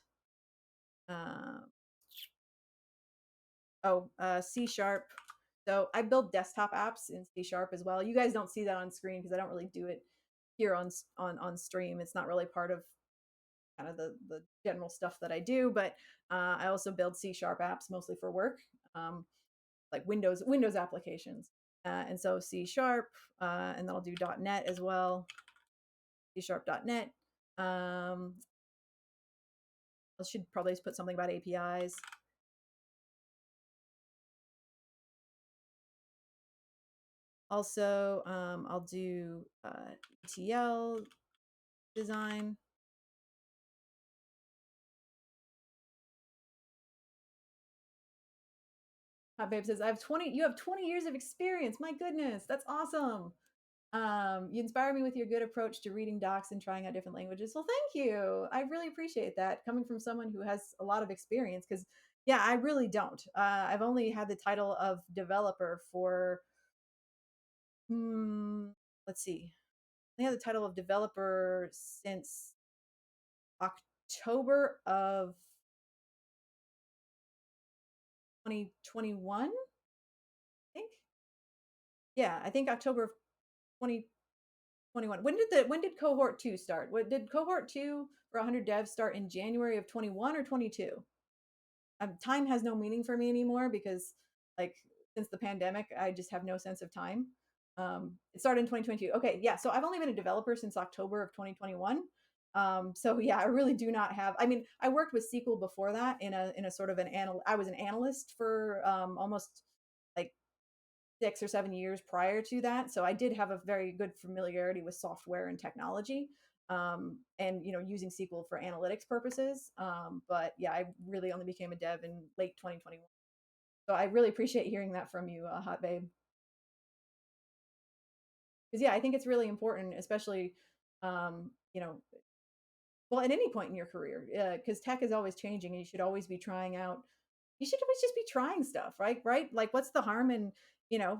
Uh, C Sharp. So I build desktop apps in C Sharp as well. You guys don't see that on screen because I don't really do it here on stream. It's not really part of kind of the general stuff that I do, but I also build C Sharp apps mostly for work, like Windows applications. And so C Sharp, and then I'll do .NET as well, C Sharp .NET. I should probably put something about APIs. Also, I'll do ETL design. Hot Babe says, you have 20 years of experience. My goodness, that's awesome. You inspire me with your good approach to reading docs and trying out different languages. Well, thank you. I really appreciate that coming from someone who has a lot of experience because, yeah, I really don't. I've only had the title of developer for, let's see, I had the title of developer since October of 2021, I think. Yeah, I think October of 2021. When did cohort 2 start? What did cohort 2 for 100 devs start in January of 21 or 22? Time has no meaning for me anymore because like since the pandemic, I just have no sense of time. It started in 2022. Okay, yeah. So I've only been a developer since October of 2021. So yeah, I really do not have. I mean, I worked with SQL before that in a sort of I was an analyst for almost like 6 or 7 years prior to that. So I did have a very good familiarity with software and technology, and using SQL for analytics purposes. But yeah, I really only became a dev in late 2021. So I really appreciate hearing that from you, Hot Babe. Because yeah, I think it's really important, especially um, you know, well, at any point in your career, because tech is always changing, and you should always be trying out. You should always just be trying stuff, right? Right? Like, what's the harm in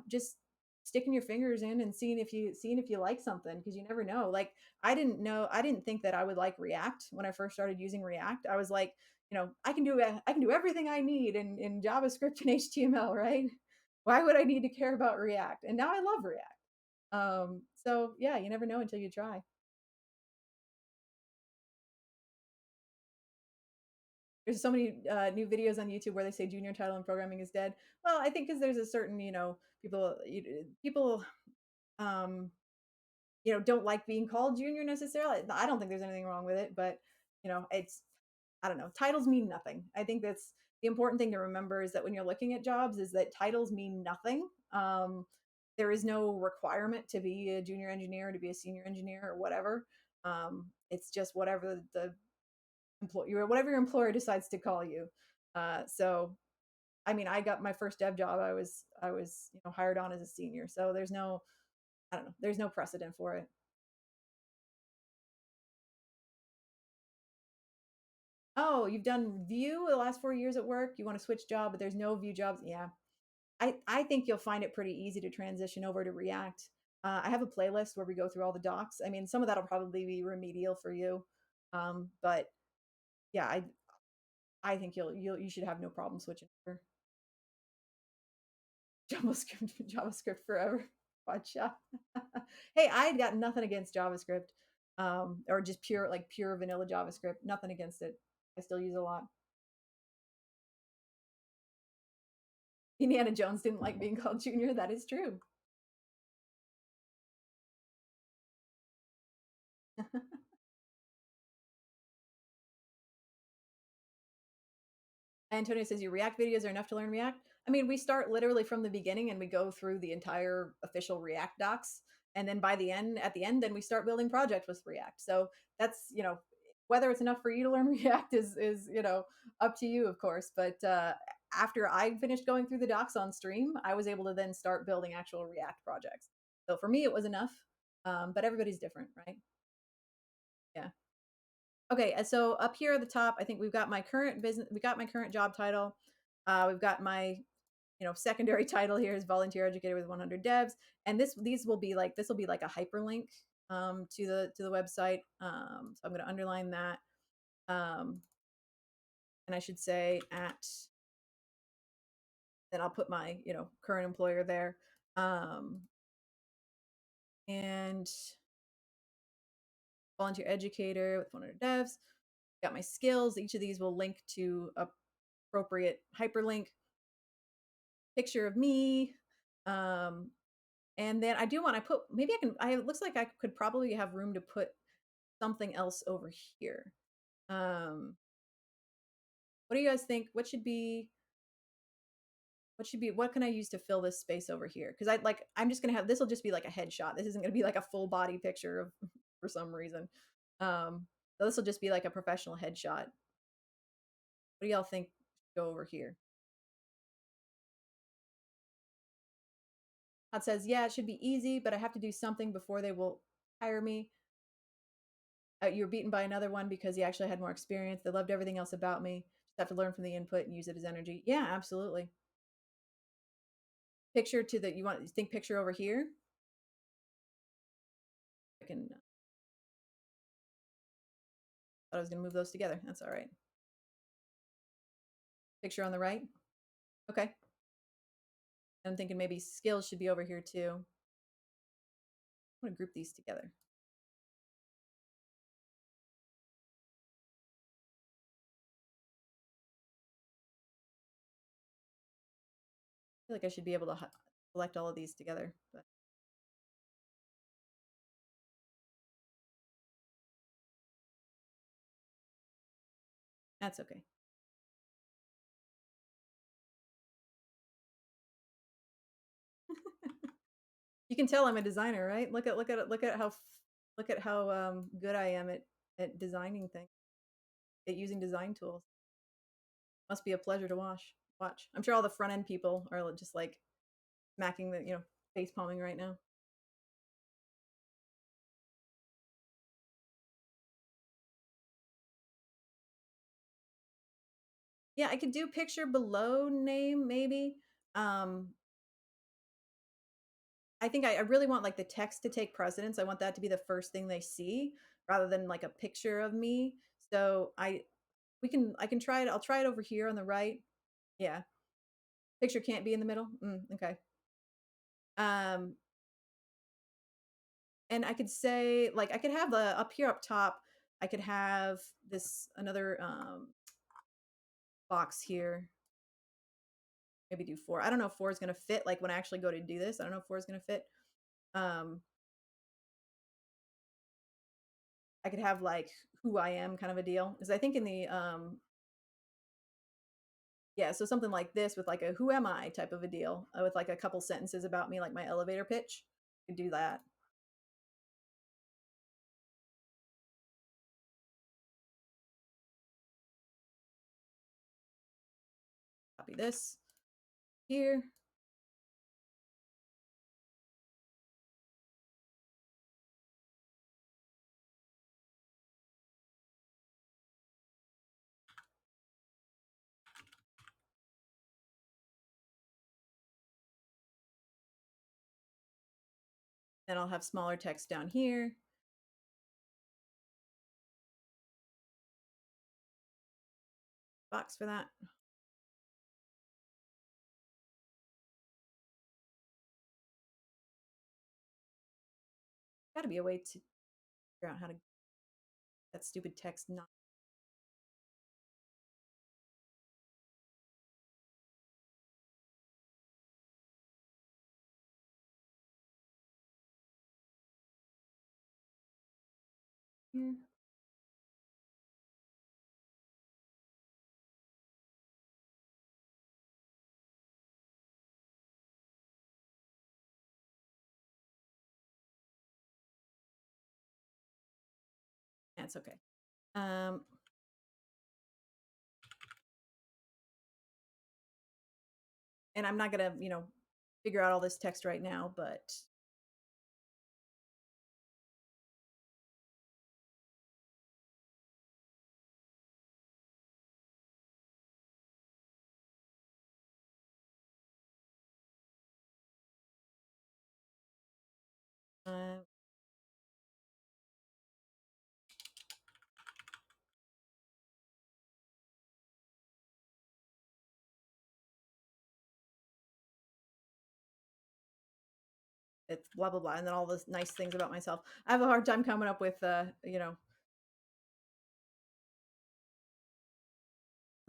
just sticking your fingers in and seeing if you like something? Because you never know. Like, I didn't think that I would like React when I first started using React. I was like, I can do everything I need in JavaScript and HTML, right? Why would I need to care about React? And now I love React. So yeah, you never know until you try. There's so many new videos on YouTube where they say junior title in programming is dead. Well, I think because there's a certain, people, um, don't like being called junior necessarily. I don't think there's anything wrong with it, but it's, I don't know. Titles mean nothing. I think that's the important thing to remember is that when you're looking at jobs, is that titles mean nothing. There is no requirement to be a junior engineer, to be a senior engineer, or whatever. It's just whatever your employer decides to call you. So I mean, I got my first dev job. I was hired on as a senior. So there's no, I don't know, there's no precedent for it. Oh, you've done Vue the last 4 years at work. You want to switch job, but there's no Vue jobs. Yeah, I think you'll find it pretty easy to transition over to React. I have a playlist where we go through all the docs. I mean, some of that'll probably be remedial for you, but yeah, I think you should have no problem switching over. JavaScript forever. Gotcha. Hey, I had got nothing against JavaScript, or just pure vanilla JavaScript. Nothing against it. I still use a lot. Indiana Jones didn't like being called Junior. That is true. Antonio says your React videos are enough to learn React. I mean, we start literally from the beginning and we go through the entire official React docs. And then at the end, then we start building projects with React. So that's, whether it's enough for you to learn React is up to you, of course. But after I finished going through the docs on stream, I was able to then start building actual React projects. So for me, it was enough. But everybody's different, right? Yeah. Okay, so up here at the top, I think we've got my current business, we got my current job title. We've got my, secondary title here is volunteer educator with 100 devs, and these will be like, this will be like a hyperlink to the website. So I'm going to underline that, and I should say at, then I'll put my current employer there, um, and volunteer educator with 100 devs. Got my skills. Each of these will link to appropriate hyperlink picture of me. Um, and then I do want, I put, maybe I can, it looks like I could probably have room to put something else over here. What do you guys think? What can I use to fill this space over here? Because I'm just going to have, this will just be like a headshot. This isn't going to be like a full body picture of, for some reason. So this will just be like a professional headshot. What do y'all think should go over here? Todd says, yeah, it should be easy, but I have to do something before they will hire me. You were beaten by another one because he actually had more experience. They loved everything else about me. Just have to learn from the input and use it as energy. Yeah, absolutely. Picture to the, you think picture over here? I can, thought I was going to move those together. That's all right. Picture on the right. Okay. I'm thinking maybe skills should be over here too. I'm going to group these together. I feel like I should be able to select all of these together, but that's okay. You can tell I'm a designer, right? Look at how good I am at designing things, at using design tools. Must be a pleasure to watch. I'm sure all the front end people are just like smacking the, face palming right now. Yeah, I could do picture below name maybe. Um, I think I really want like the text to take precedence. I want that to be the first thing they see rather than like a picture of me. So I can try it. I'll try it over here on the right. Yeah. Picture can't be in the middle. Okay. Um, and I could say like I could have the up here up top, I could have this another box here. Maybe do 4. I don't know if 4 is going to fit like when I actually go to do this. I don't know if 4 is going to fit. Um I could have like who I am kind of a deal. Because I think in the yeah, so something like this with like a who am I type of a deal, with like a couple sentences about me, like my elevator pitch. You could do that. Copy this here. Then I'll have smaller text down here. Box for that. Got to be a way to figure out how to that stupid text not. Here. That's okay. Um, and I'm not gonna, figure out all this text right now, but Uh, it's blah blah blah, and then all those nice things about myself. I have a hard time coming up with, with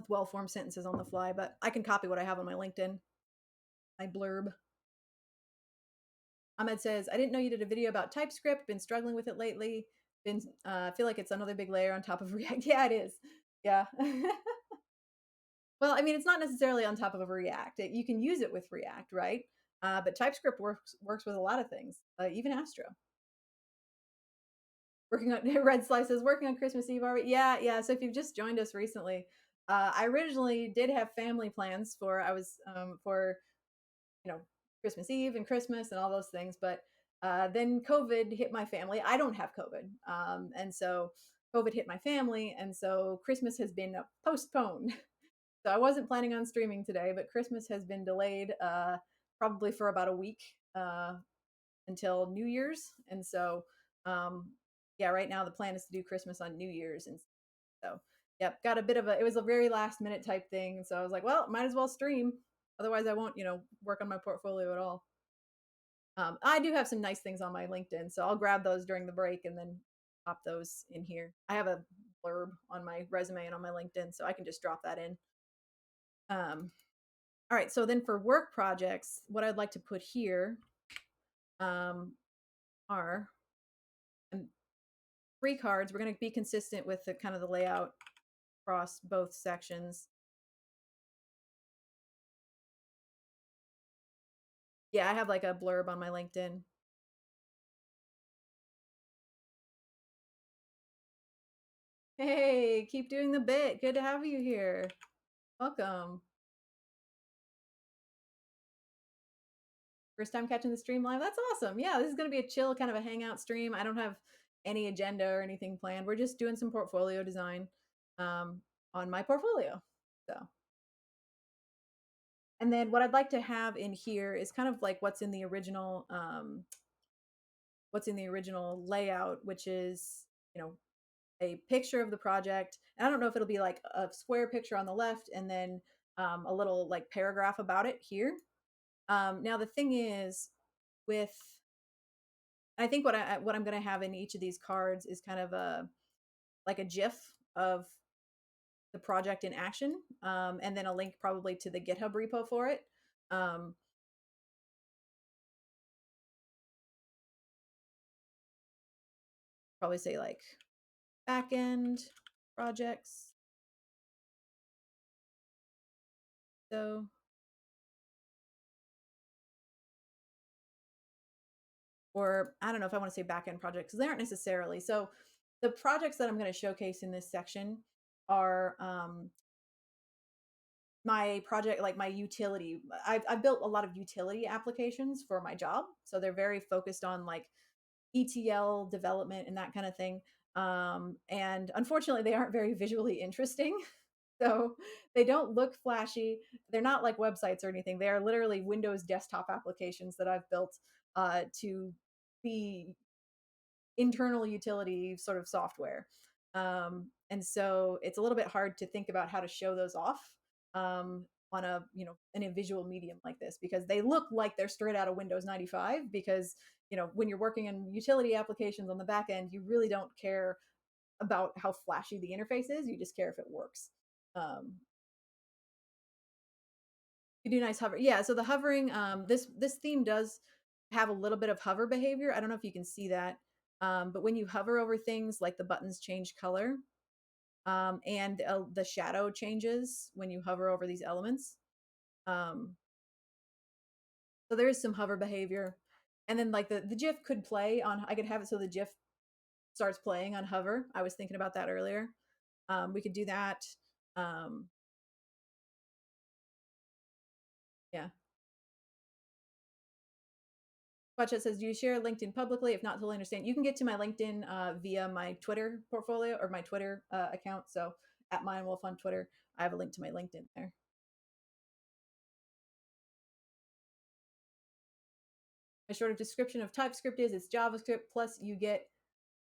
well formed sentences on the fly, but I can copy what I have on my LinkedIn, my blurb. Ahmed says, I didn't know you did a video about TypeScript. Been struggling with it lately. Been feel like it's another big layer on top of React. Yeah, it is. Yeah. Well, I mean, it's not necessarily on top of a React. You can use it with React, right? But TypeScript works with a lot of things, even Astro. Working on Red Slices, working on Christmas Eve already. Yeah, yeah. So if you've just joined us recently, I originally did have family plans for for you know Christmas Eve and Christmas and all those things, but then COVID hit my family. I don't have COVID, and so COVID hit my family, and so Christmas has been postponed. So I wasn't planning on streaming today, but Christmas has been delayed probably for about a week until New Year's. And so, um, yeah, right now the plan is to do Christmas on New Year's. And so, yep, got a bit of it was a very last minute type thing. And so I was like, well, might as well stream. Otherwise, I won't, work on my portfolio at all. I do have some nice things on my LinkedIn, so I'll grab those during the break and then pop those in here. I have a blurb on my resume and on my LinkedIn, so I can just drop that in. All right, so then for work projects, what I'd like to put here um, are 3 cards. We're going to be consistent with the kind of the layout across both sections. Yeah, I have like a blurb on my LinkedIn. Hey, keep doing the bit. Good to have you here. Welcome. First time catching the stream live. That's awesome. Yeah, this is going to be a chill kind of a hangout stream. I don't have any agenda or anything planned. We're just doing some portfolio design on my portfolio. So, and then what I'd like to have in here is kind of like what's in the original layout, which is, you know, a picture of the project. And I don't know if it'll be like a square picture on the left and then a little like paragraph about it here. Now the thing is, with I think what I'm going to have in each of these cards is kind of a like a GIF of the project in action, and then a link probably to the GitHub repo for it. Um, Probably say like backend projects. So, or I don't know if I want to say backend projects because they aren't necessarily. So the projects that I'm going to showcase in this section are my project, like my utility. I've built a lot of utility applications for my job. So they're very focused on like ETL development and that kind of thing. And unfortunately, they aren't very visually interesting. So they don't look flashy. They're not like websites or anything. They are literally Windows desktop applications that I've built to be internal utility sort of software. And so it's a little bit hard to think about how to show those off on a in a visual medium like this because they look like they're straight out of Windows 95 because when you're working on utility applications on the back end, you really don't care about how flashy the interface is. You just care if it works. Um, you do nice hover. Yeah, so the hovering, this theme does have a little bit of hover behavior. I don't know if you can see that. But when you hover over things, like the buttons change color, and the shadow changes when you hover over these elements. Um, so there is some hover behavior. And then like the GIF could play on, I could have it so the GIF starts playing on hover. I was thinking about that earlier. We could do that. Um, yeah. Watchet says, do you share LinkedIn publicly? If not, totally understand. You can get to my LinkedIn via my Twitter portfolio or my Twitter account. So at MindWolf on Twitter, I have a link to my LinkedIn there. A short description of TypeScript is it's JavaScript plus you get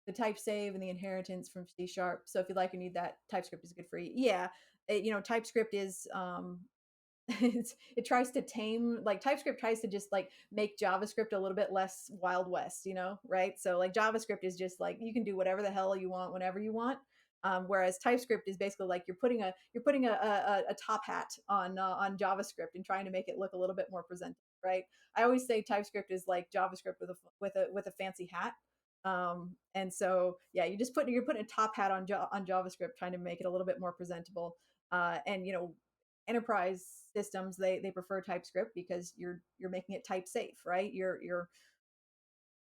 the type save and the inheritance from C sharp. So if you like or need that, TypeScript is good for you. Yeah, TypeScript is it tries to tame, like TypeScript tries to just like make JavaScript a little bit less Wild West, right? So like JavaScript is just like you can do whatever the hell you want whenever you want. Whereas TypeScript is basically like you're putting a top hat on JavaScript and trying to make it look a little bit more presentable, right? I always say TypeScript is like JavaScript with a fancy hat. And so yeah, you're putting a top hat on JavaScript, trying to make it a little bit more presentable. And enterprise systems, they prefer TypeScript because you're making it type safe, right? You're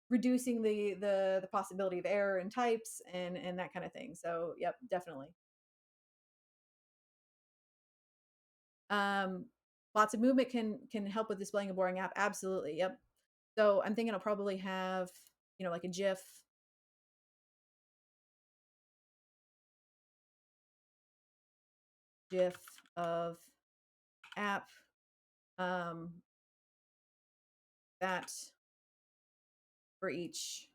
reducing the possibility of error in types and that kind of thing. So yep, definitely. Um, Lots of movement can help with displaying a boring app. Absolutely, yep. So I'm thinking I'll probably have like a GIF of app um, that for each,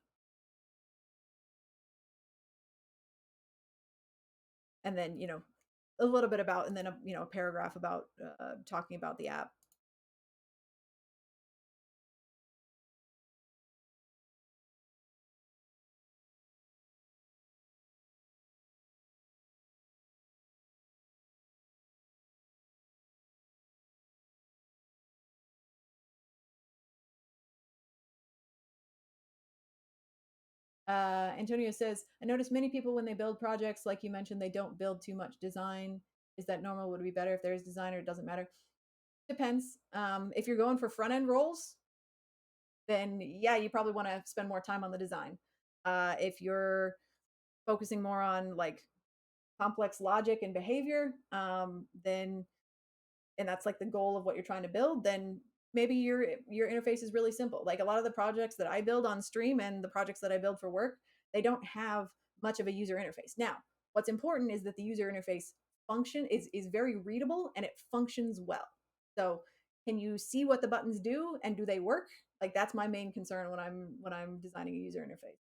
and then a little bit about, and then a paragraph about talking about the app. Antonio says, I notice many people when they build projects, like you mentioned, they don't build too much design. Is that normal? Would it be better if there's design, or it doesn't matter? Depends. If you're going for front end roles, then yeah, you probably want to spend more time on the design. If you're focusing more on like complex logic and behavior, then and that's like the goal of what you're trying to build, then maybe your interface is really simple. Like a lot of the projects that I build on stream and the projects that I build for work, they don't have much of a user interface. Now, what's important is that the user interface function is very readable and it functions well. So can you see what the buttons do and do they work? Like that's my main concern when I'm designing a user interface.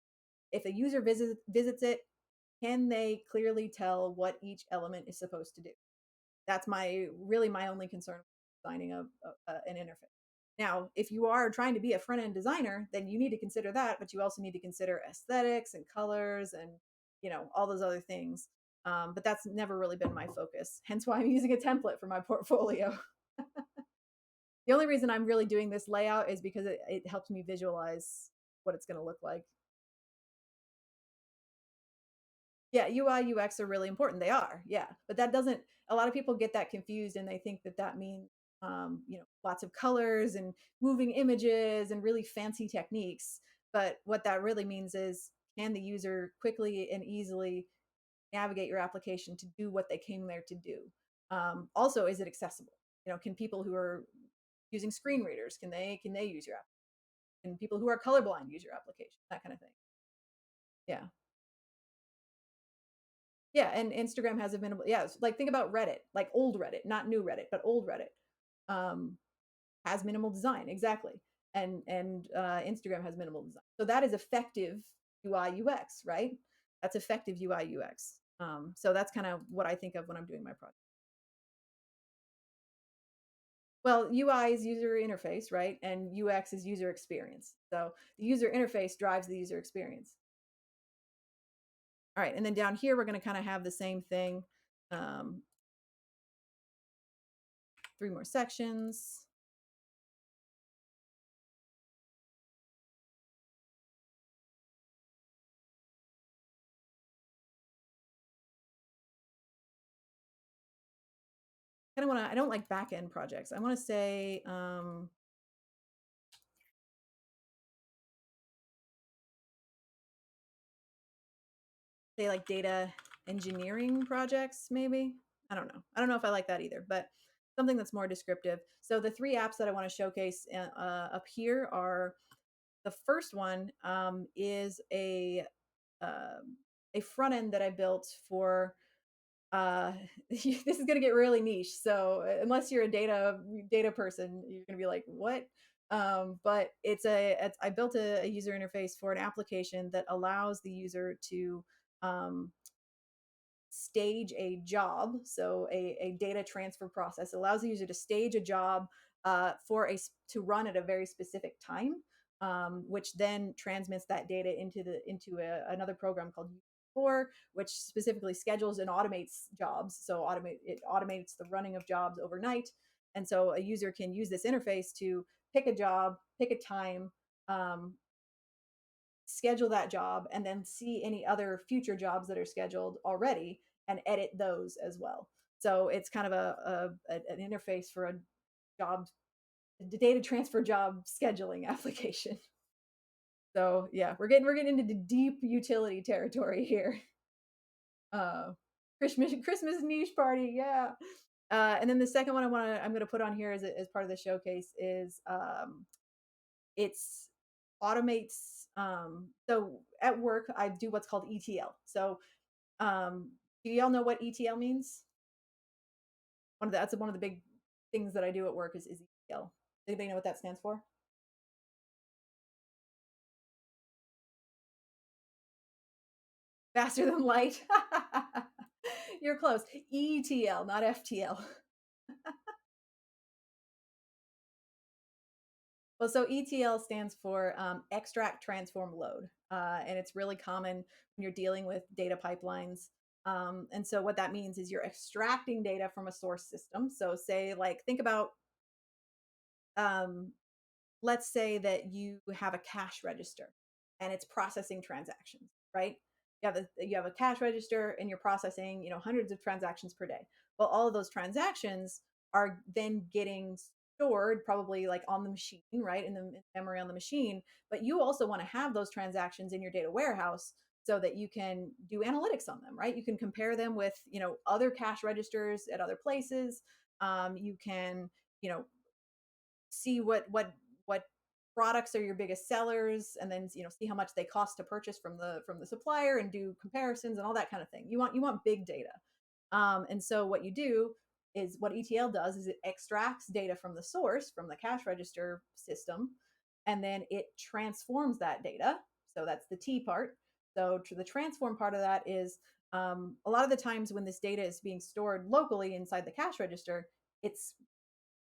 If a user visits it, can they clearly tell what each element is supposed to do? That's my only concern with designing an interface. Now, if you are trying to be a front end designer, then you need to consider that, but you also need to consider aesthetics and colors and all those other things. But that's never really been my focus. Hence why I'm using a template for my portfolio. The only reason I'm really doing this layout is because it helps me visualize what it's going to look like. Yeah, UI, UX are really important. They are, yeah. But that doesn't, a lot of people get that confused and they think that that means, lots of colors and moving images and really fancy techniques. But what that really means is, can the user quickly and easily navigate your application to do what they came there to do? Also, is it accessible? Can people who are using screen readers, can they use your app? Can people who are colorblind use your application? That kind of thing. Yeah. Yeah, and Instagram has a minimal. Yeah, like think about Reddit, like old Reddit, not new Reddit, but old Reddit, um, has minimal design exactly, and Instagram has minimal design. So that is effective UI UX, right? That's effective UI UX. So that's kind of what I think of when I'm doing my project. Well, UI is user interface, right? And UX is user experience. So the user interface drives the user experience. All right, and then down here we're going to kind of have the same thing. Um, 3 more sections. Kind of want to, I don't like back end projects. I want to say, like data engineering projects, maybe. I don't know. I don't know if I like that either, but something that's more descriptive. So the 3 apps that I want to showcase up here are, the first one is uh, a front end that I built for this is going to get really niche. So unless you're a data person, you're going to be like, what? But I built a user interface for an application that allows the user to um, stage a job, so a data transfer process. It allows the user to stage a job to run at a very specific time, which then transmits that data another program called 4, which specifically schedules and automates jobs. So it automates the running of jobs overnight, and so a user can use this interface to pick a job, pick a time, um, schedule that job, and then see any other future jobs that are scheduled already and edit those as well. So it's kind of an interface for a job, data transfer job scheduling application. So yeah, we're getting into deep utility territory here. Uh, Christmas niche party, yeah. And then the second one I'm going to put on here as part of the showcase is it's automates. So at work I do what's called ETL. So do y'all know what ETL means? That's one of the big things that I do at work is ETL. Anybody know what that stands for? Faster than light. You're close. ETL, not FTL. Well, so ETL stands for extract, transform, load. And it's really common when you're dealing with data pipelines. And so what that means is you're extracting data from a source system. So say like think about um, let's say that you have a cash register and it's processing transactions, right? You have a cash register and you're processing, hundreds of transactions per day. Well, all of those transactions are then getting stored probably like on the machine, right? In memory on the machine. But you also want to have those transactions in your data warehouse so that you can do analytics on them, right? You can compare them with, other cash registers at other places. You can, you know, see what products are your biggest sellers, and then see how much they cost to purchase from the supplier, and do comparisons and all that kind of thing. You want big data. And so what you do is what ETL does is it extracts data from the source, from the cash register system, and then it transforms that data. So that's the T part. So to the transform part of that is a lot of the times when this data is being stored locally inside the cash register, it's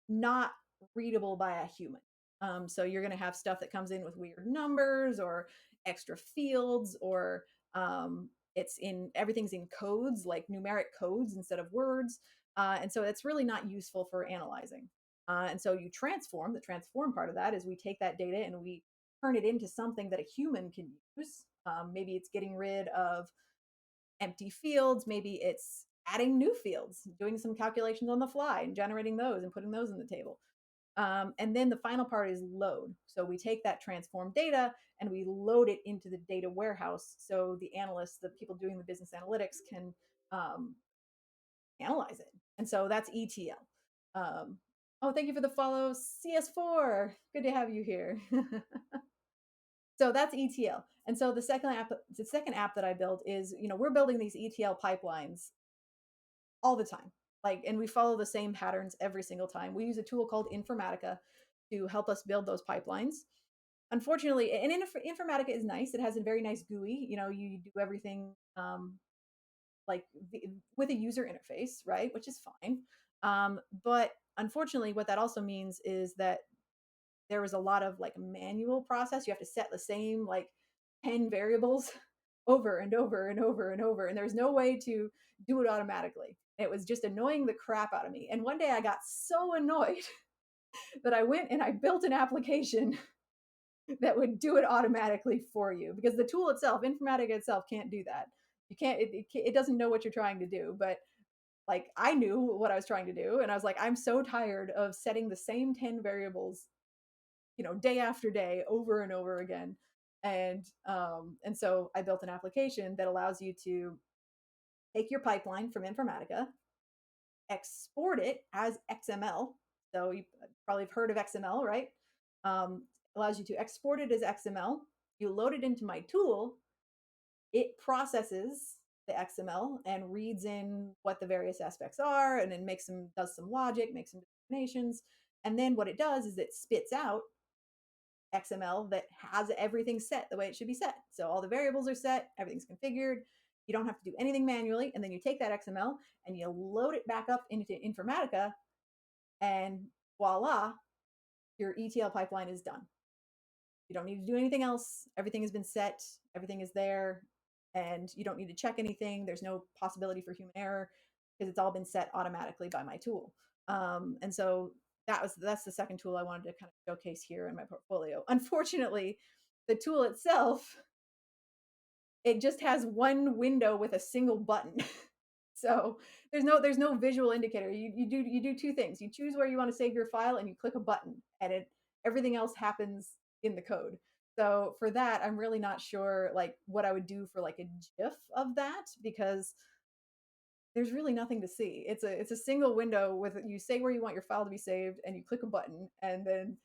not readable by a human. So you're going to have stuff that comes in with weird numbers or extra fields, or everything's in codes, like numeric codes instead of words. And so it's really not useful for analyzing. And so the transform part of that is we take that data and we turn it into something that a human can use. Maybe it's getting rid of empty fields. Maybe it's adding new fields, doing some calculations on the fly and generating those and putting those in the table. And then the final part is load. So we take that transformed data and we load it into the data warehouse so the analysts, the people doing the business analytics, can um, analyze it. And so that's ETL. Oh, thank you for the follow, CS4. Good to have you here. So that's ETL. And so the second app that I built is, we're building these ETL pipelines all the time. And we follow the same patterns every single time. We use a tool called Informatica to help us build those pipelines. Unfortunately, and Informatica is nice. It has a very nice GUI. You do everything like with a user interface, right? Which is fine. But unfortunately, what that also means is that there was a lot of like manual process. You have to set the same like 10 variables over and over and over and over. And there's no way to do it automatically. It was just annoying the crap out of me. And one day I got so annoyed that I went and I built an application that would do it automatically for you, because the tool itself, Informatica itself, can't do that. You can't, it doesn't know what you're trying to do. But like I knew what I was trying to do. And I was like, I'm so tired of setting the same 10 variables day after day over and over again. And so I built an application that allows you to take your pipeline from Informatica, export it as XML. So you probably have heard of XML, right? Allows you to export it as XML. You load it into my tool. It processes the XML and reads in what the various aspects are, and then does some logic, makes some determinations. And then what it does is it spits out XML that has everything set the way it should be set. So all the variables are set, everything's configured. You don't have to do anything manually. And then you take that XML and you load it back up into Informatica, and voila, your ETL pipeline is done. You don't need to do anything else. Everything has been set, everything is there, and you don't need to check anything. There's no possibility for human error because it's all been set automatically by my tool. And so that's the second tool I wanted to kind of showcase here in my portfolio. Unfortunately, the tool itself, it just has one window with a single button. So there's no visual indicator. You do two things. You choose where you want to save your file and you click a button, and everything else happens in the code. So for that, I'm really not sure like what I would do for like a GIF of that, because there's really nothing to see. It's a single window with, you say where you want your file to be saved and you click a button and then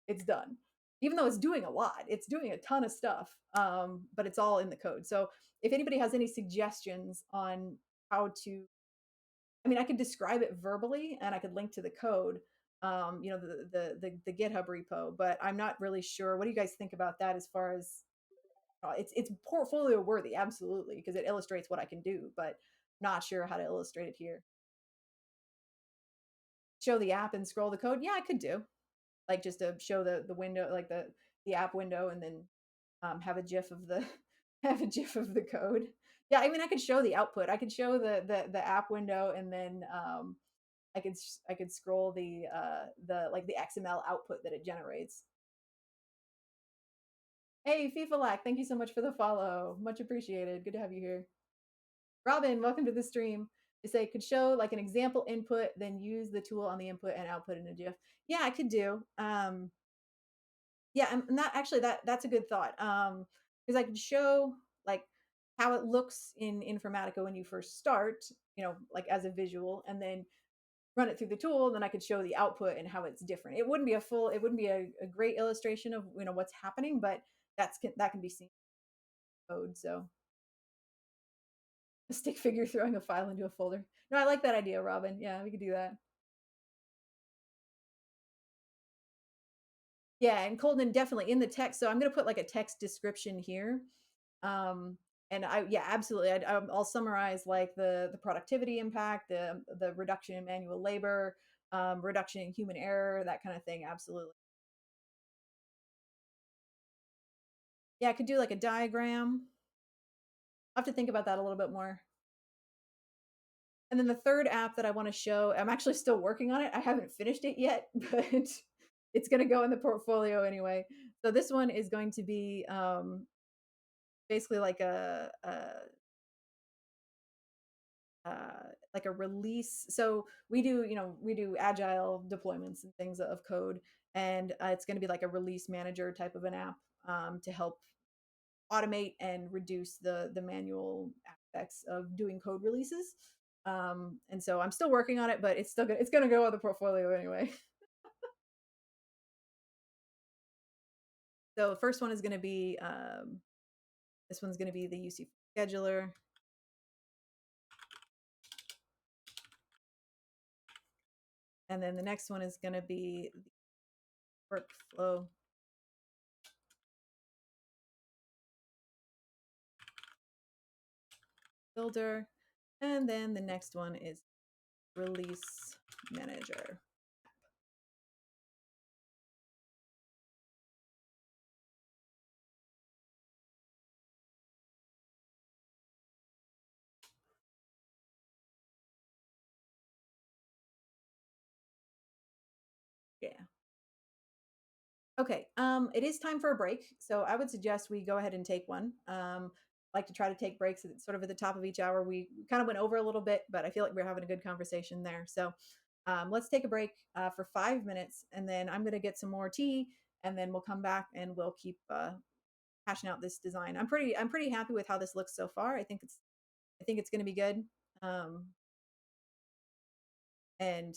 it's done. Even though it's doing a lot, it's doing a ton of stuff, but it's all in the code. So if anybody has any suggestions on how to, I mean, I could describe it verbally and I could link to the code, the GitHub repo, but I'm not really sure. What do you guys think about that as far as it's portfolio worthy, absolutely, because it illustrates what I can do, but not sure how to illustrate it here. Show the app and scroll the code. Yeah, I could do like just to show the window, like the app window, and then have a GIF of the have a GIF of the code. Yeah, I mean, I could show the output. I could show the app window, and then I could scroll the like the XML output that it generates. Hey, FIFA Lack, thank you so much for the follow. Much appreciated. Good to have you here. Robin, welcome to the stream. They say could show like an example input, then use the tool on the input and output in a GIF. Yeah, I could do. Yeah, and that actually that's a good thought. Because I could show like how it looks in Informatica when you first start, like as a visual, and then run it through the tool. Then I could show the output and how it's different. It wouldn't be a great illustration of what's happening, but that can be seen in code. So a stick figure throwing a file into a folder. No, I like that idea, Robin. Yeah, we could do that. Yeah, and Colden, definitely in the text. So I'm going to put like a text description here. Um, and yeah, absolutely. I'll summarize like the productivity impact, the reduction in manual labor, reduction in human error, that kind of thing. Absolutely. Yeah, I could do like a diagram. I'll have to think about that a little bit more. And then the third app that I want to show, I'm actually still working on it. I haven't finished it yet, but it's going to go in the portfolio anyway. So this one is going to be basically like a release. So we do agile deployments and things of code, and it's going to be like a release manager type of an app, to help automate and reduce the manual aspects of doing code releases. And so I'm still working on it, but it's gonna go on the portfolio anyway. So the first one is going to be this one's going to be the UC scheduler. And then the next one is going to be the workflow builder. And then the next one is release manager. Yeah. Okay. It is time for a break. So I would suggest we go ahead and take one. Like to try to take breaks sort of at the top of each hour. We kind of went over a little bit, but I feel like we're having a good conversation there. So let's take a break for 5 minutes, and then I'm going to get some more tea, and then we'll come back and we'll keep hashing out this design. I'm pretty happy with how this looks so far. I think it's going to be good. Um, and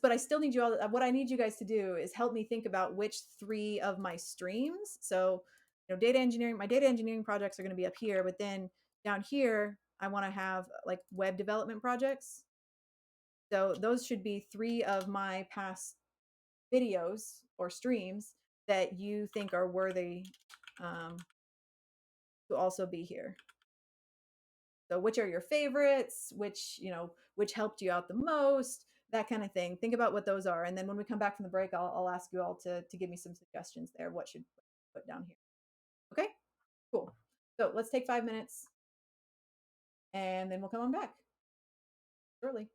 but I still need you all. What I need you guys to do is help me think about which three of my streams. So, data engineering. My data engineering projects are going to be up here, but then down here, I want to have like web development projects. So those should be three of my past videos or streams. that you think are worthy um, to also be here. So which are your favorites? Which helped you out the most? That kind of thing. Think about what those are. And then when we come back from the break, I'll ask you all to give me some suggestions there. What should I put down here? Okay, cool. So let's take 5 minutes and then we'll come on back shortly.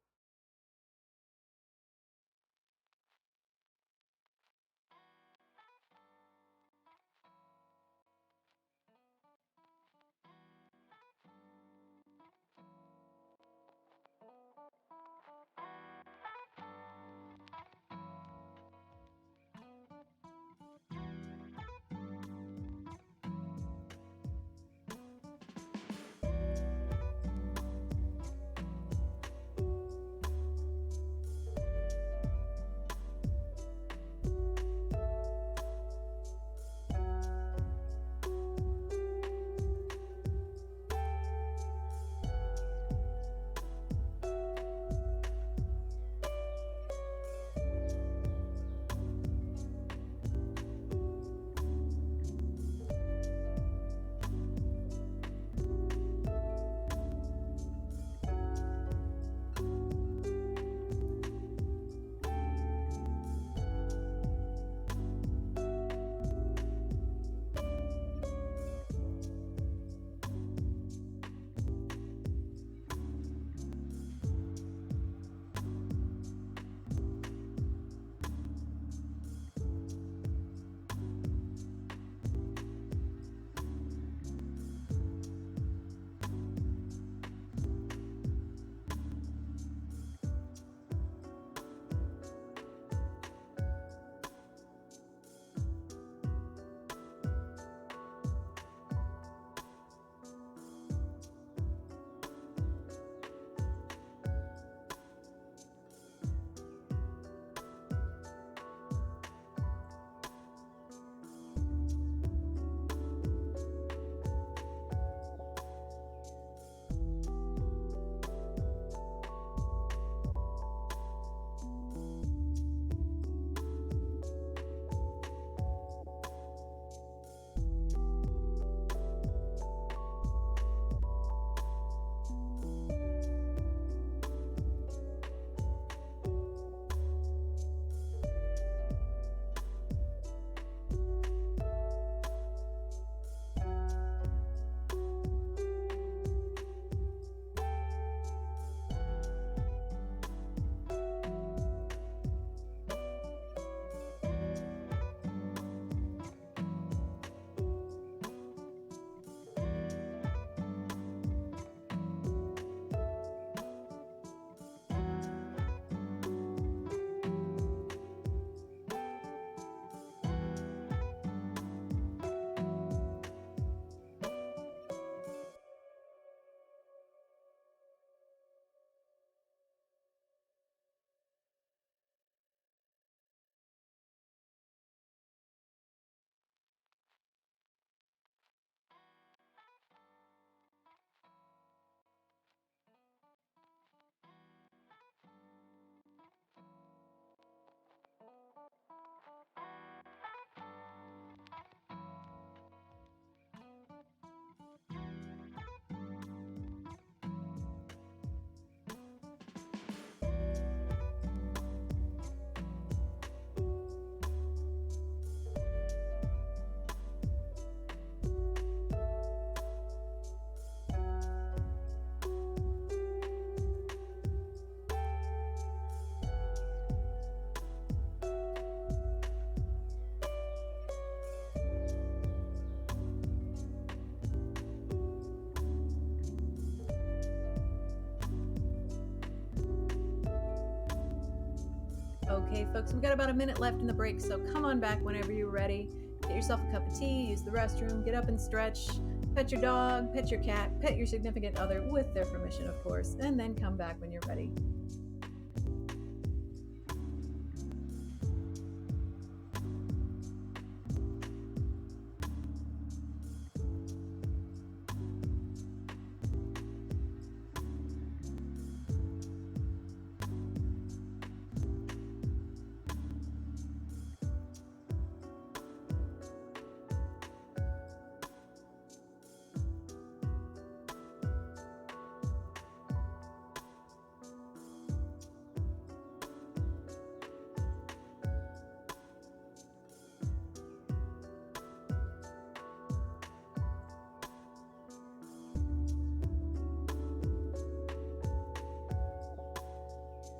Okay, folks, we've got about a minute left in the break, so come on back whenever you're ready. Get yourself a cup of tea, use the restroom, get up and stretch, pet your dog, pet your cat, pet your significant other with their permission, of course, and then come back when you're ready.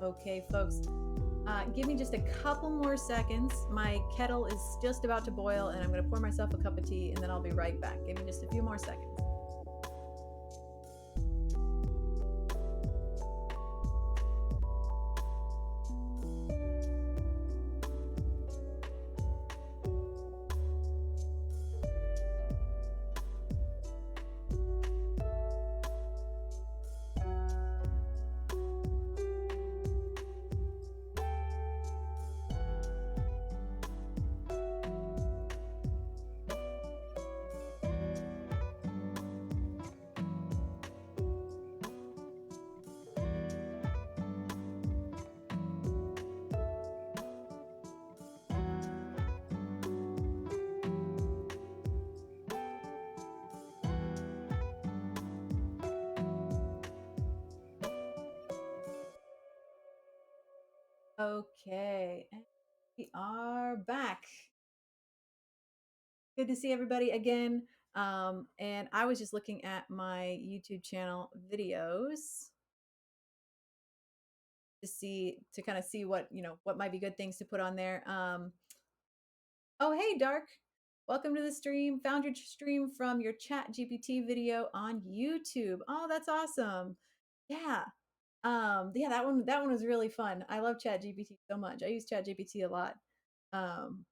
Okay, folks, give me just a couple more seconds. My kettle is just about to boil, and I'm going to pour myself a cup of tea, and then I'll be right back. Give me just a few more seconds. Okay, and we are back. Good to see everybody again. And I was just looking at my YouTube channel videos to kind of see what what might be good things to put on there. Oh, hey, Dark. Welcome to the stream. Found your stream from your Chat GPT video on YouTube. Oh, that's awesome. Yeah. Yeah, that one was really fun. I love Chat GPT so much. I use Chat GPT a lot. Um,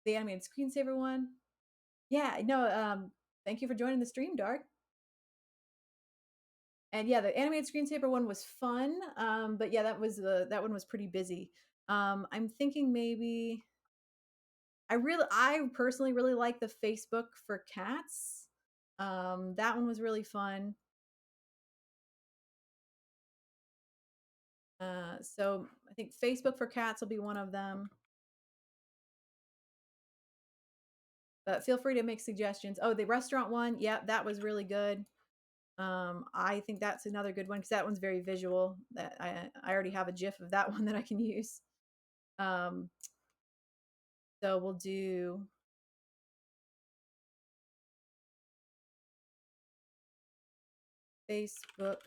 the animated screensaver one. Yeah, no, thank you for joining the stream, Dark. And yeah, the animated screensaver one was fun. But yeah, that one was pretty busy. I'm thinking maybe I personally really like the Facebook for cats. That one was really fun. So I think Facebook for cats will be one of them. But feel free to make suggestions. Oh, the restaurant one, yeah, that was really good. I think that's another good one because that one's very visual. That I already have a GIF of that one that I can use. Um, so we'll do Facebook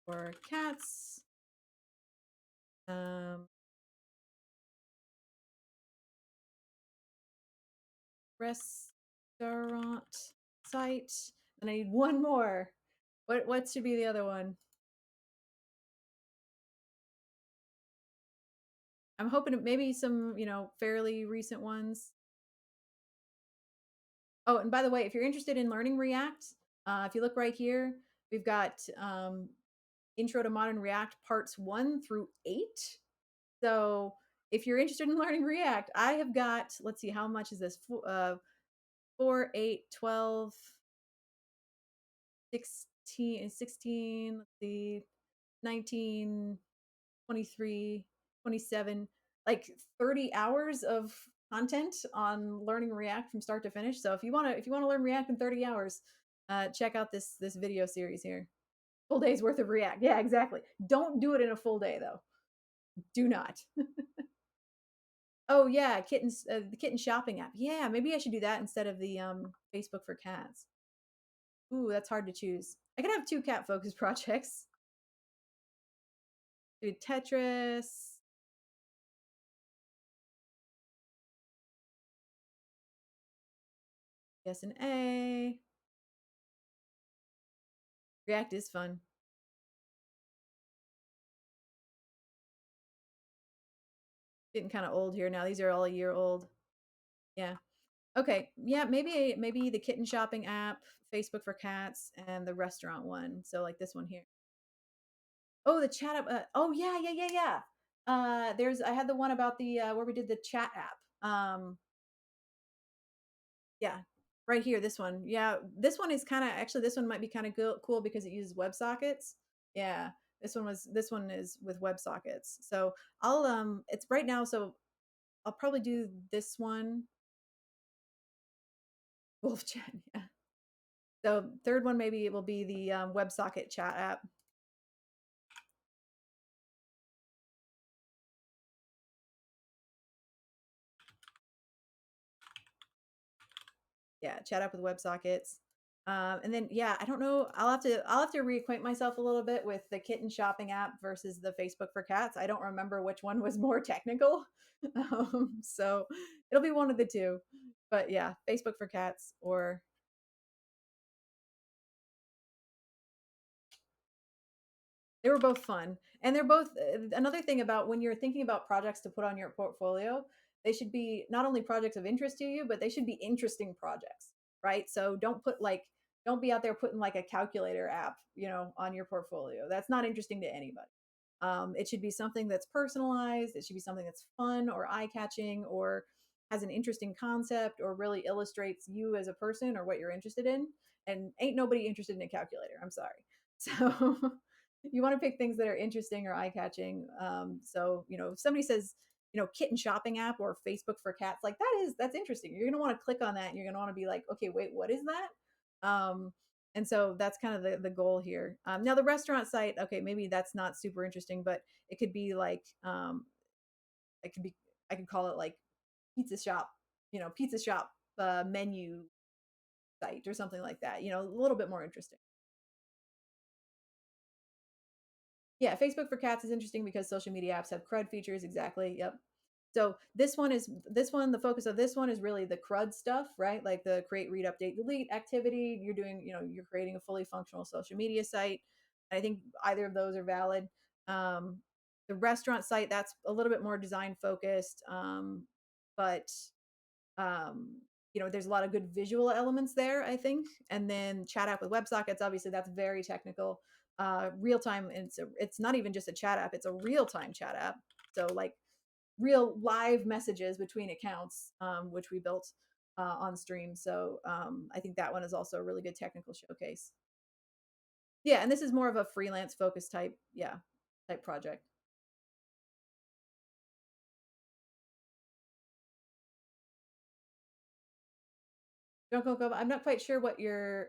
for cats. Restaurant site. And I need one more. What should be the other one? I'm hoping maybe some, fairly recent ones. Oh, and by the way, if you're interested in learning React, if you look right here, we've got Intro to Modern React parts 1 through 8. So if you're interested in learning React, I have got, let's see, how much is this? 4, 8, 12, 16, let's see, 19, 23, 27, like 30 hours of content on learning React from start to finish. So if you want to learn React in 30 hours, check out this video series here. Full day's worth of React. Yeah, exactly. Don't do it in a full day though. Do not. Oh yeah, the kitten shopping app. Yeah, maybe I should do that instead of the Facebook for cats. Ooh, that's hard to choose. I could have two cat focused projects. Do Tetris. Yes, an A. React is fun. Getting kind of old here now. These are all a year old. Yeah. Okay. Yeah, maybe the kitten shopping app, Facebook for cats, and the restaurant one. So like this one here. Oh, the chat app. Oh yeah, yeah, yeah, yeah. I had the one about the where we did the chat app. Yeah, right here. This one. Yeah, this one is kind of actually this one might be kind of cool because it uses WebSockets. Yeah, this one is with WebSockets. So I'll it's right now. So I'll probably do this one. Wolf chat. Yeah. So third one maybe it will be the WebSocket chat app. Yeah, chat app with WebSockets. And then yeah, I don't know. I'll have to reacquaint myself a little bit with the kitten shopping app versus the Facebook for cats. I don't remember which one was more technical. So it'll be one of the two. But yeah, Facebook for cats or they were both fun. And they're both another thing about when you're thinking about projects to put on your portfolio, they should be not only projects of interest to you, but they should be interesting projects, right? So don't be out there putting like a calculator app, on your portfolio. That's not interesting to anybody. It should be something that's personalized. It should be something that's fun or eye catching or has an interesting concept or really illustrates you as a person or what you're interested in. And ain't nobody interested in a calculator. I'm sorry. So you want to pick things that are interesting or eye catching. So, if somebody says, kitten shopping app or Facebook for cats, like that's interesting. You're going to want to click on that and you're going to want to be like, okay, wait, what is that? And so that's kind of the goal here. Now the restaurant site, okay, maybe that's not super interesting, but it could be like, it could be, I could call it like pizza shop, pizza shop menu site or something like that, a little bit more interesting. Yeah, Facebook for cats is interesting because social media apps have CRUD features. Exactly. Yep. So the focus of this one is really the CRUD stuff, right? Like the create, read, update, delete activity. You're creating a fully functional social media site. I think either of those are valid. Um, the restaurant site, that's a little bit more design focused, but um, there's a lot of good visual elements there, I think. And then chat app with WebSockets, obviously that's very technical. Real time, and it's not even just a chat app; it's a real time chat app. So like real live messages between accounts, which we built on stream. So I think that one is also a really good technical showcase. Yeah, and this is more of a freelance focus type, yeah, type project. Don't go. I'm not quite sure what you're.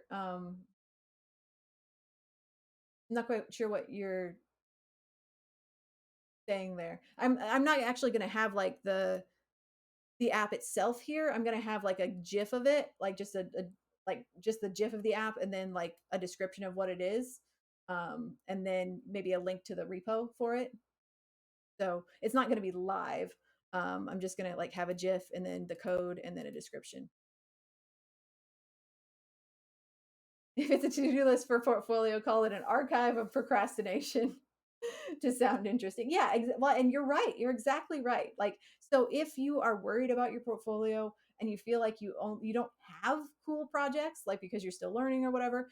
I'm not quite sure what you're saying there. I'm not actually going to have like the app itself here. I'm going to have like a GIF of it, like just a like just the GIF of the app, and then like a description of what it is, and then maybe a link to the repo for it. So it's not going to be live. I'm just going to like have a GIF and then the code and then a description. If it's a to-do list for portfolio, call it an archive of procrastination. To sound interesting. Yeah, well, and you're right. You're exactly right. Like, so if you are worried about your portfolio and you feel like you don't have cool projects, like because you're still learning or whatever,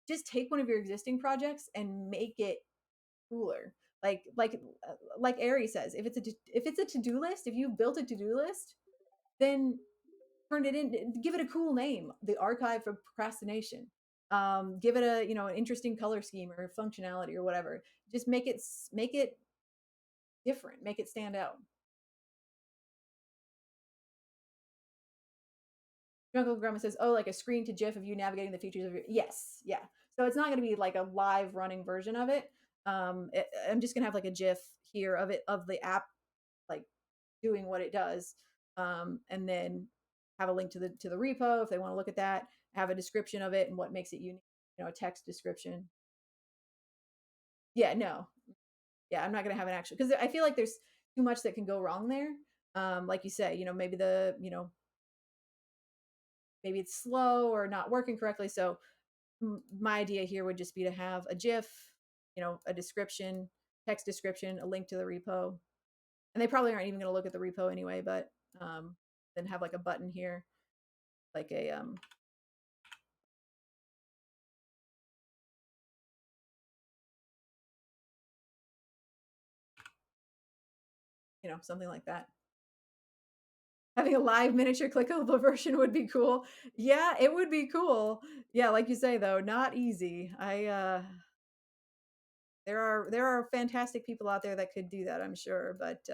just take one of your existing projects and make it cooler. Like Ari says, if it's a to-do list, if you've built a to-do list, then turn it in, give it a cool name, the archive for procrastination. Give it a an interesting color scheme or functionality or whatever. Just make it different, make it stand out. Uncle Grandma says, "Oh, like a screen to GIF of you navigating the features of your." Yes, yeah. So it's not going to be like a live running version of it. I'm just going to have like a GIF here of it of the app, like doing what it does, and then have a link to the repo if they want to look at that. Have a description of it and what makes it unique. A text description. Yeah, no, yeah, I'm not going to have an actual because I feel like there's too much that can go wrong there. Like you say, maybe it's slow or not working correctly. So my idea here would just be to have a GIF, a description, text description, a link to the repo, and they probably aren't even going to look at the repo anyway. But then have like a button here, like a something like that. Having a live miniature clickable version would be cool. Yeah, it would be cool. Yeah, like you say though, not easy. There are fantastic people out there that could do that, I'm sure, but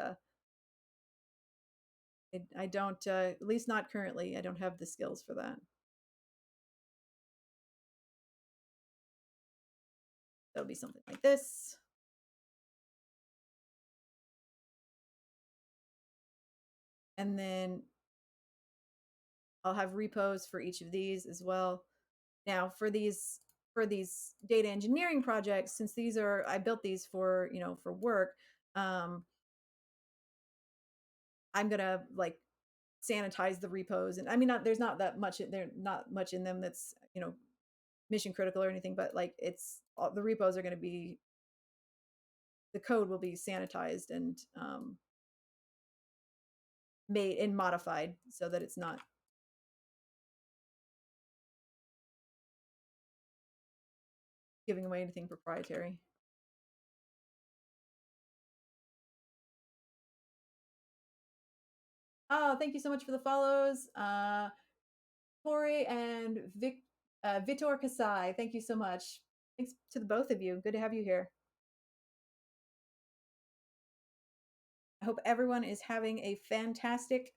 I don't, at least not currently. I don't have the skills for that. That'll be something like this. And then I'll have repos for each of these as well. Now for these data engineering projects, since these are I built these for for work, I'm gonna like sanitize the repos, and I mean, not there's not that much there not much in them that's mission critical or anything, but like it's all, the repos are going to be the code will be sanitized and made and modified so that it's not giving away anything proprietary. Oh, thank you so much for the follows, Tori and Vitor Kasai. Thank you so much. Thanks to the both of you. Good to have you here. I hope everyone is having a fantastic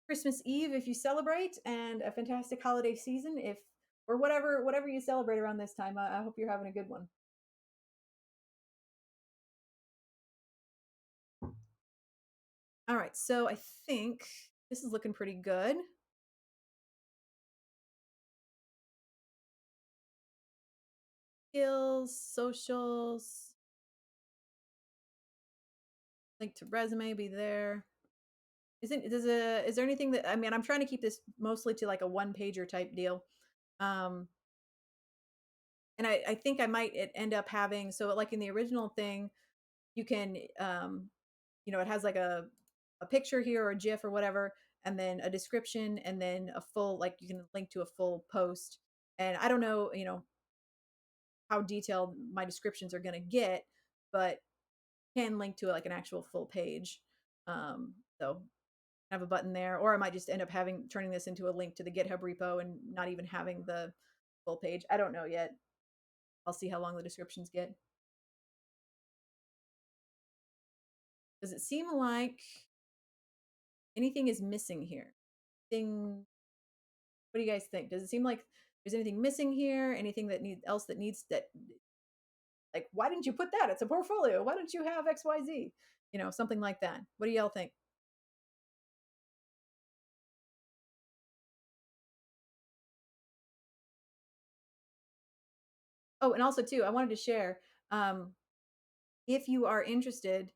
Christmas Eve if you celebrate, and a fantastic holiday season if or whatever you celebrate around this time. I hope you're having a good one. All right, so I think this is looking pretty good. Skills, socials, link to resume be there. Is there anything that I mean? I'm trying to keep this mostly to like a one pager type deal, um, and I think I might end up having so like in the original thing, you can it has like a picture here or a GIF or whatever, and then a description, and then a full like you can link to a full post. And I don't know, how detailed my descriptions are going to get, but can link to like an actual full page. So have a button there, or I might just end up turning this into a link to the GitHub repo and not even having the full page. I don't know yet. I'll see how long the descriptions get. Does it seem like anything is missing here? What do you guys think? Does it seem like there's anything missing here? Anything that needs that like why didn't you put that? It's a portfolio. Why don't you have XYZ? Something like that. What do y'all think? Oh, and also too, I wanted to share if you are interested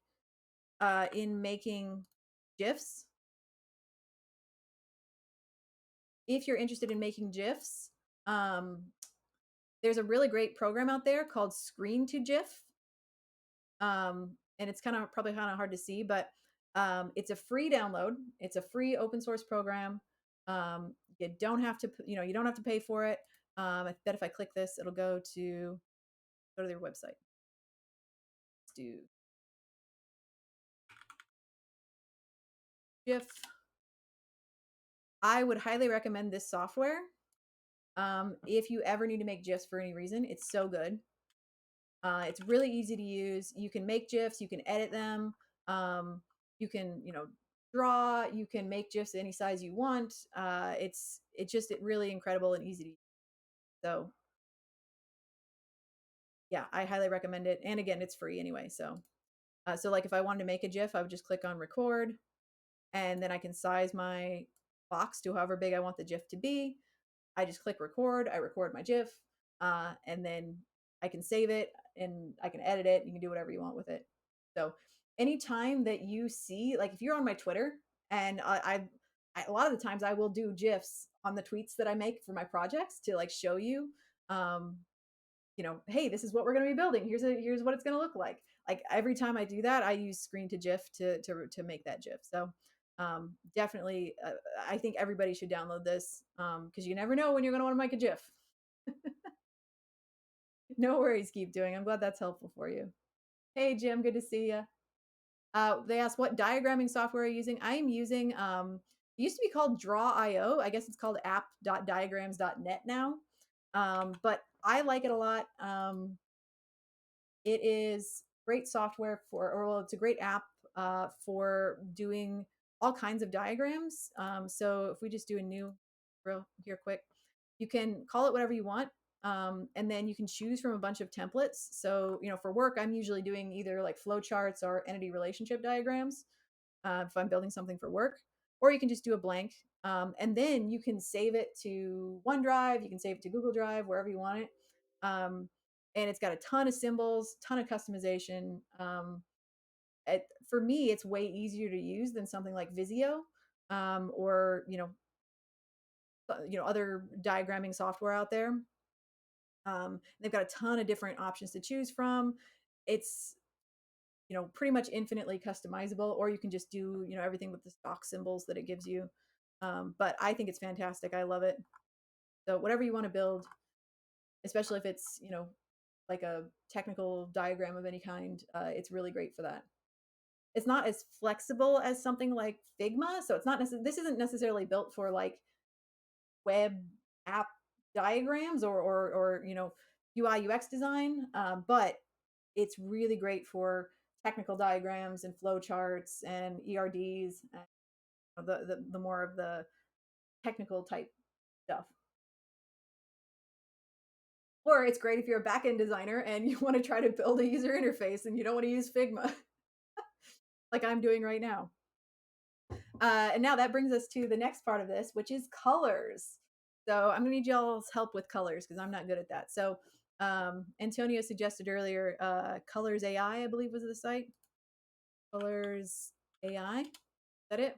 in making GIFs, if you're interested in making GIFs, um, there's a really great program out there called Screen to GIF. And it's probably kind of hard to see, but it's a free download. It's a free open source program. You don't have to, you don't have to pay for it. I bet if I click this, it'll go to their website. Let's do GIF. I would highly recommend this software. If you ever need to make GIFs for any reason, it's so good. It's really easy to use. You can make GIFs, you can edit them. You can, draw. You can make GIFs any size you want. It's really incredible and easy to use. So yeah, I highly recommend it. And again, it's free anyway. So like if I wanted to make a GIF, I would just click on record, and then I can size my box to however big I want the GIF to be. I just click record. I record my GIF, and then I can save it and I can edit it. You can do whatever you want with it. So anytime that you see, like if you're on my Twitter, and a lot of the times I will do GIFs on the tweets that I make for my projects to like show you, um, hey, this is what we're going to be building. Here's what it's going to look like. Like every time I do that, I use Screen to GIF to make that GIF. So definitely, I think everybody should download this because you never know when you're going to want to make a GIF. No worries, keep doing. I'm glad that's helpful for you. Hey, Jim, good to see you. They asked what diagramming software are you using. I am using, it used to be called Draw.io. I guess it's called app.diagrams.net now. But I like it a lot. It is great software it's a great app for doing all kinds of diagrams. So if we just do a new real here quick, you can call it whatever you want. And then you can choose from a bunch of templates. So, for work, I'm usually doing either like flowcharts or entity relationship diagrams if I'm building something for work, or you can just do a blank. And then you can save it to OneDrive, you can save it to Google Drive, wherever you want it. Um, and it's got a ton of symbols, ton of customization. For me, it's way easier to use than something like Visio, or other diagramming software out there. They've got a ton of different options to choose from. It's pretty much infinitely customizable, or you can just do everything with the stock symbols that it gives you. But I think it's fantastic. I love it. So whatever you want to build, especially if it's like a technical diagram of any kind, it's really great for that. It's not as flexible as something like Figma, so it's not this isn't necessarily built for like web app diagrams or UI UX design, but it's really great for technical diagrams and flow charts and ERDs and the more of the technical type stuff. Or it's great if you're a backend designer and you want to try to build a user interface and you don't want to use Figma, like I'm doing right now. And now that brings us to the next part of this, which is colors. So I'm gonna need y'all's help with colors because I'm not good at that. So Antonio suggested earlier, Colors AI, I believe was the site. Colors AI. Is that it?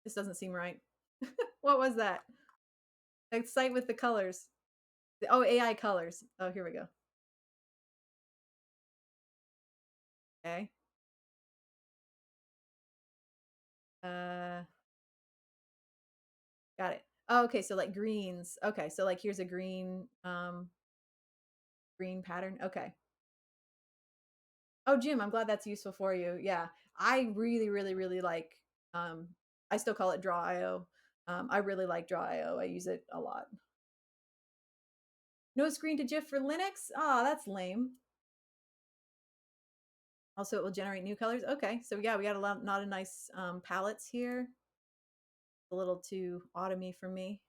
This doesn't seem right. What was that? The site with the colors. Oh, AI colors. Oh, here we go. Okay. Uh, got it. Oh, okay. So like greens. Okay. So like here's a green pattern. Okay. Oh, Jim, I'm glad that's useful for you. Yeah. I really, really, really like, um, I still call it Draw.io. I really like Draw.io. I use it a lot. No screen to GIF for Linux? Ah, oh, that's lame. Also, it will generate new colors. Okay, so yeah, we got a lot of nice palettes here. A little too autumny for me.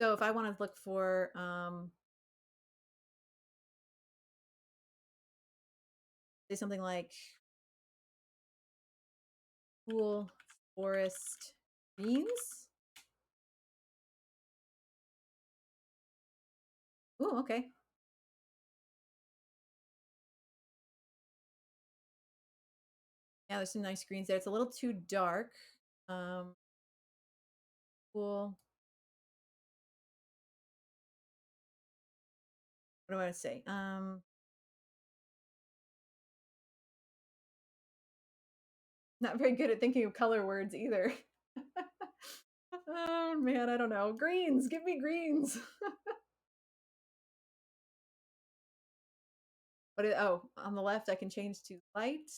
So if I want to look for say something like cool forest greens. Oh, okay. Yeah, there's some nice greens there. It's a little too dark. Um, cool. What do I want to say? Not very good at thinking of color words either. Oh man, I don't know. Greens, give me greens. Oh, on the left I can change to light.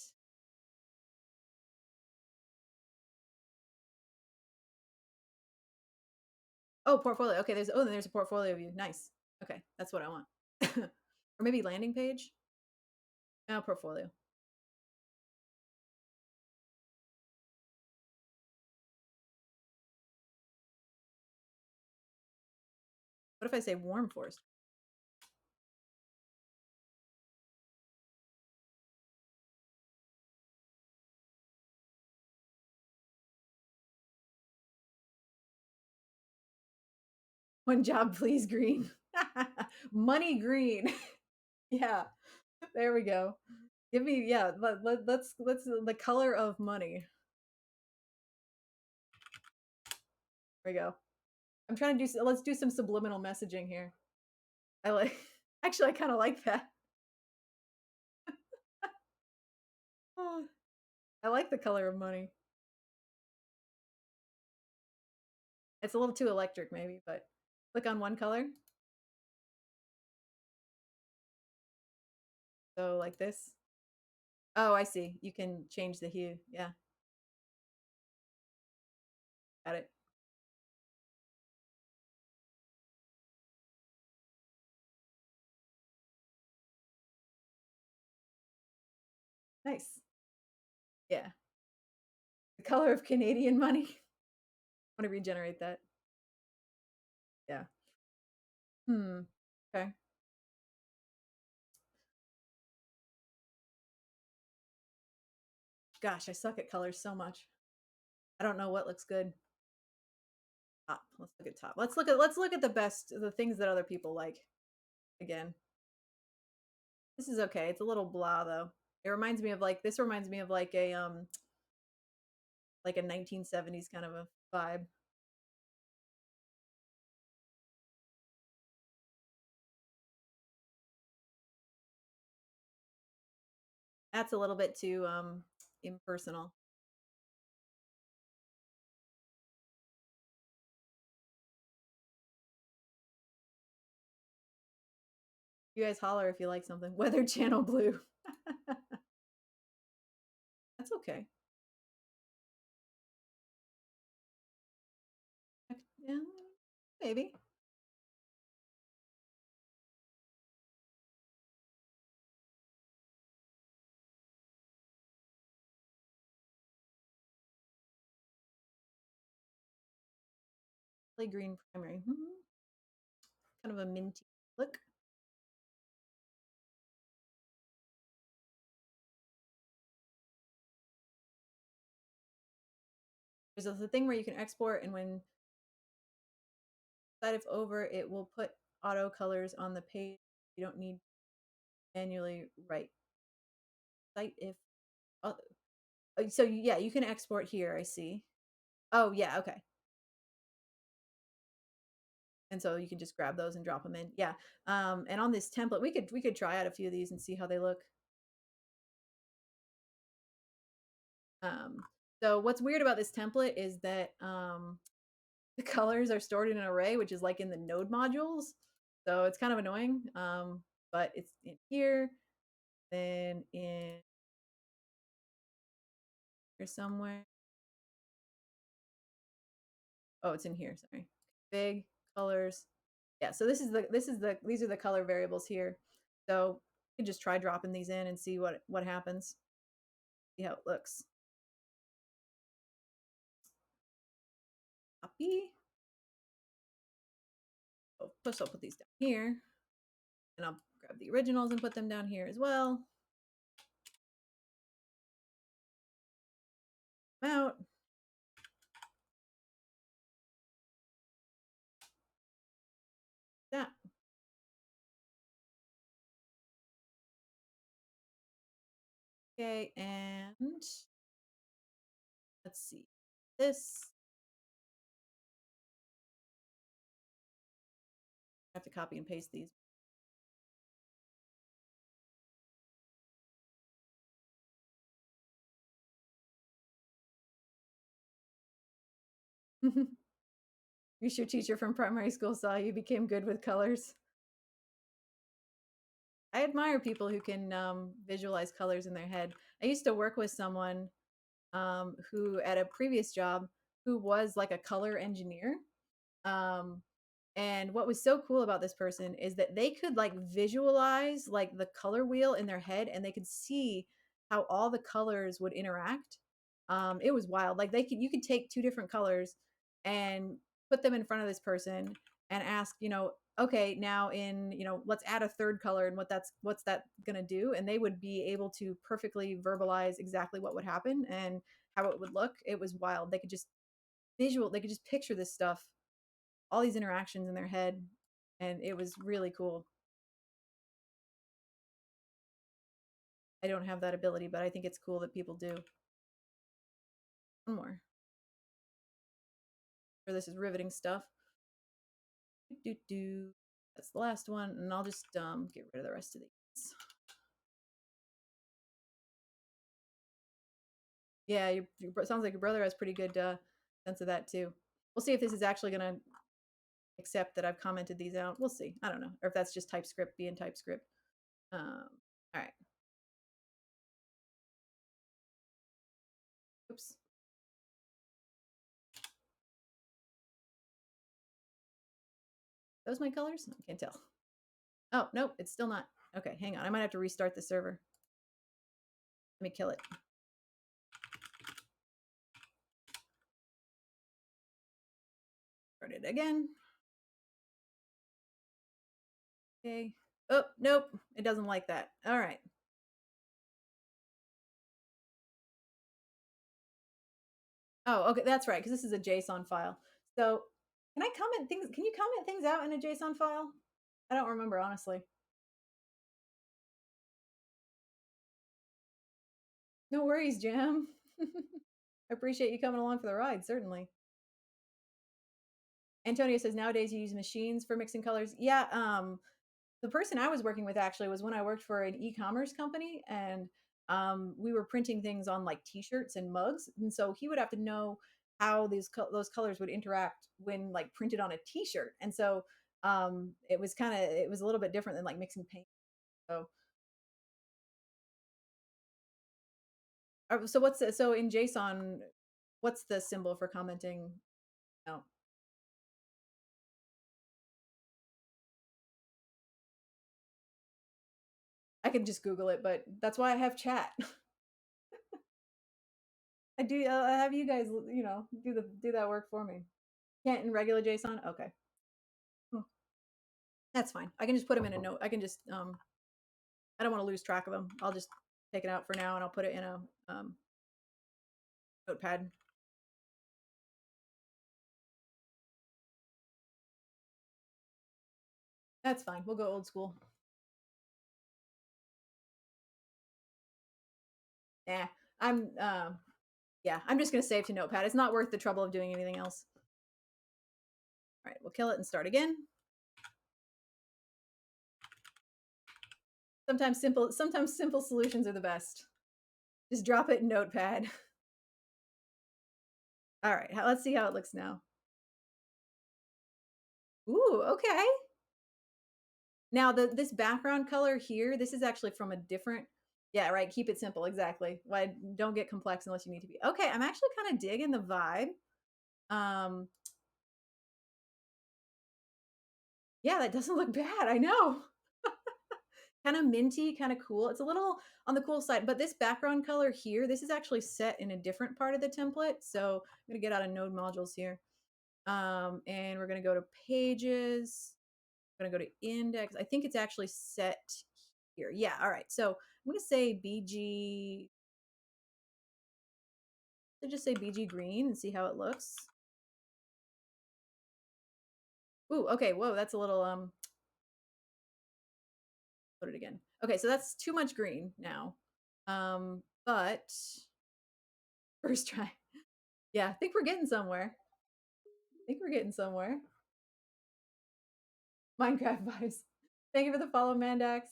Oh, portfolio. Okay, there's a portfolio view. Nice. Okay, that's what I want. Or maybe landing page. Oh, portfolio. What if I say warm forest? One job, please, green. Money green. Yeah, there we go. Give me, yeah. Let's the color of money. There we go. I'm trying to do. Let's do some subliminal messaging here. I like. Actually, I kind of like that. I like the color of money. It's a little too electric, maybe, but click on one color. So like this. Oh, I see. You can change the hue. Yeah, got it. Nice. Yeah. The color of Canadian money. I want to regenerate that. Yeah. Hmm. Okay. Gosh, I suck at colors so much. I don't know what looks good. Top. Let's look at top. Let's look at the things that other people like again. This is okay. It's a little blah though. It reminds me of like this reminds me of like a 1970s kind of a vibe. That's a little bit too impersonal. You guys holler if you like something. Weather Channel blue. That's okay. Yeah, maybe. Play green primary. Kind of a minty look. There's a thing where you can export, and when side if over, it will put auto colors on the page. You don't need manually write. Site if. So yeah, you can export here. I see. Oh yeah, okay. And so you can just grab those and drop them in. Yeah. And on this template, we could try out a few of these and see how they look. Um, so what's weird about this template is that the colors are stored in an array, which is like in the node modules. So it's kind of annoying. But it's in here, then in here somewhere. Oh, it's in here. Sorry. Big colors. Yeah. So these are the color variables here. So you can just try dropping these in and see what happens. See how it looks. Copy. Oh, plus I'll put these down here, and I'll grab the originals and put them down here as well. Out. That. Okay, and let's see. This. I have to copy and paste these. Your teacher from primary school saw you became good with colors. I admire people who can visualize colors in their head. I used to work with someone who, at a previous job, who was like a color engineer. Um, and what was so cool about this person is that they could like visualize like the color wheel in their head, and they could see how all the colors would interact. It was wild. Like you could take two different colors and put them in front of this person and ask, okay, now in, let's add a third color and what's that gonna do? And they would be able to perfectly verbalize exactly what would happen and how it would look. It was wild. They could just picture this stuff, all these interactions in their head, and it was really cool. I don't have that ability, but I think it's cool that people do. One more. Sure, this is riveting stuff. That's the last one, and I'll just get rid of the rest of these. Yeah, sounds like your brother has pretty good sense of that too. We'll see if this is actually gonna accept that I've commented these out. We'll see. I don't know, or if that's just TypeScript being TypeScript. All right. Oops. Those my colors? I can't tell. Oh, nope, it's still not. Okay, hang on. I might have to restart the server. Let me kill it. Start it again. Okay. Oh, nope. It doesn't like that. All right. Oh, okay, that's right, because this is a JSON file. So, can I comment things? Can you comment things out in a JSON file? I don't remember, honestly. No worries, Jam. I appreciate you coming along for the ride, certainly. Antonio says nowadays you use machines for mixing colors. Yeah, the person I was working with actually was when I worked for an e-commerce company, and we were printing things on like T-shirts and mugs, and so he would have to know how those colors would interact when like printed on a T-shirt, and so it was a little bit different than like mixing paint. So so in JSON, what's the symbol for commenting? No, I could just Google it, but that's why I have chat. I do. I have you guys, do that work for me. Can't in regular JSON. Okay. Hmm. That's fine. I can just put them in a note. I can just I don't want to lose track of them. I'll just take it out for now and I'll put it in a notepad. That's fine. We'll go old school. Yeah, I'm yeah, I'm just gonna save to notepad. It's not worth the trouble of doing anything else. All right, we'll kill it and start again. Sometimes simple solutions are the best. Just drop it in notepad. All right, let's see how it looks now. Ooh, okay. Now this background color here, this is actually from a different. Yeah, right. Keep it simple. Exactly. Why don't get complex unless you need to be. Okay, I'm actually kind of digging the vibe. Um, yeah, that doesn't look bad. I know. Kind of minty, kind of cool. It's a little on the cool side, but this background color here, this is actually set in a different part of the template. So I'm gonna get out of node modules here. And we're gonna go to pages. I'm gonna go to index. I think it's actually set here. Yeah, all right. So I'm gonna say BG, so just say BG green and see how it looks. Ooh, okay, whoa, that's a little, put it again. Okay, so that's too much green now. But first try. Yeah, I think we're getting somewhere. I think we're getting somewhere. Minecraft vibes. Thank you for the follow, Mandax.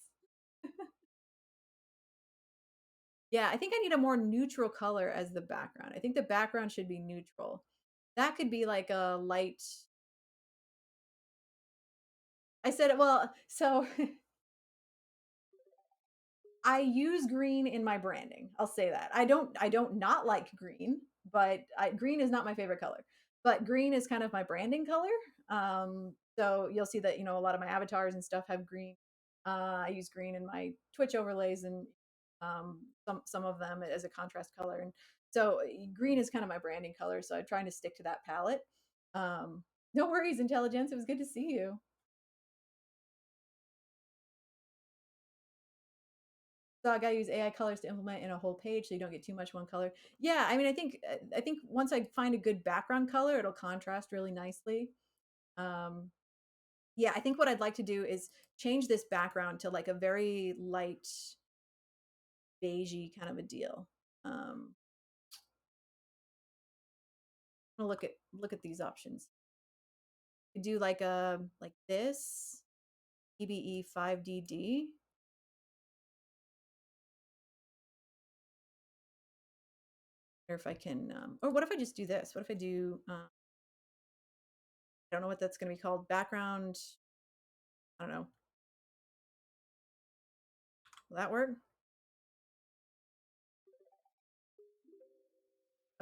Yeah, I think I need a more neutral color as the background. I think the background should be neutral. That could be like a light. I said, well, so I use green in my branding. I'll say that. I don't not like green, but green is not my favorite color. But green is kind of my branding color. So you'll see that a lot of my avatars and stuff have green. I use green in my Twitch overlays and some of them as a contrast color. And so green is kind of my branding color. So I'm trying to stick to that palette. No worries, intelligence. It was good to see you. So I gotta use AI colors to implement in a whole page so you don't get too much one color. Yeah, I mean, I think once I find a good background color, it'll contrast really nicely. Um, yeah, I think what I'd like to do is change this background to like a very light beigey kind of a deal. I'm gonna look at these options. You do like a like this EBE 5DD, or if I can, or what if I just do this? What if I do? I don't know what that's gonna be called. Background. I don't know. Will that work?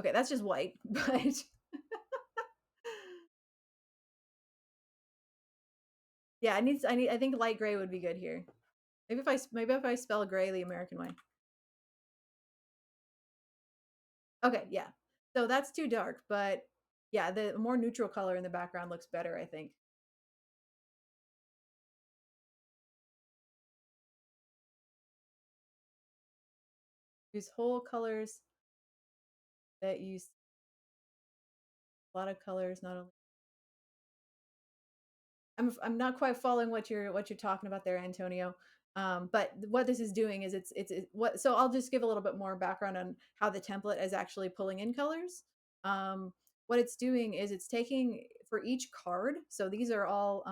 Okay, that's just white, but yeah, I think light gray would be good here. Maybe if I spell gray the American way. Okay, yeah. So that's too dark, but yeah, the more neutral color in the background looks better, I think. Use whole colors that you A lot of colors, not only I'm not quite following what you're talking about there, Antonio. But what this is doing is it's what so I'll just give a little bit more background on how the template is actually pulling in colors. Um, what it's doing is it's taking for each card. So these are all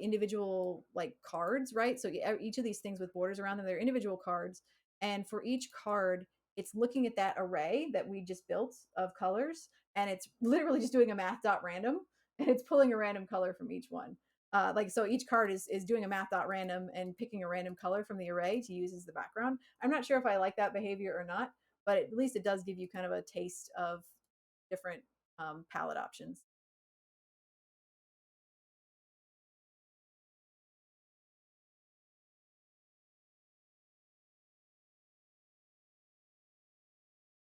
individual like cards, right? So each of these things with borders around them, they're individual cards. And for each card, it's looking at that array that we just built of colors, and it's literally just doing a math dot random, and it's pulling a random color from each one. Like so, each card is doing a math dot random and picking a random color from the array to use as the background. I'm not sure if I like that behavior or not, but at least it does give you kind of a taste of different palette options.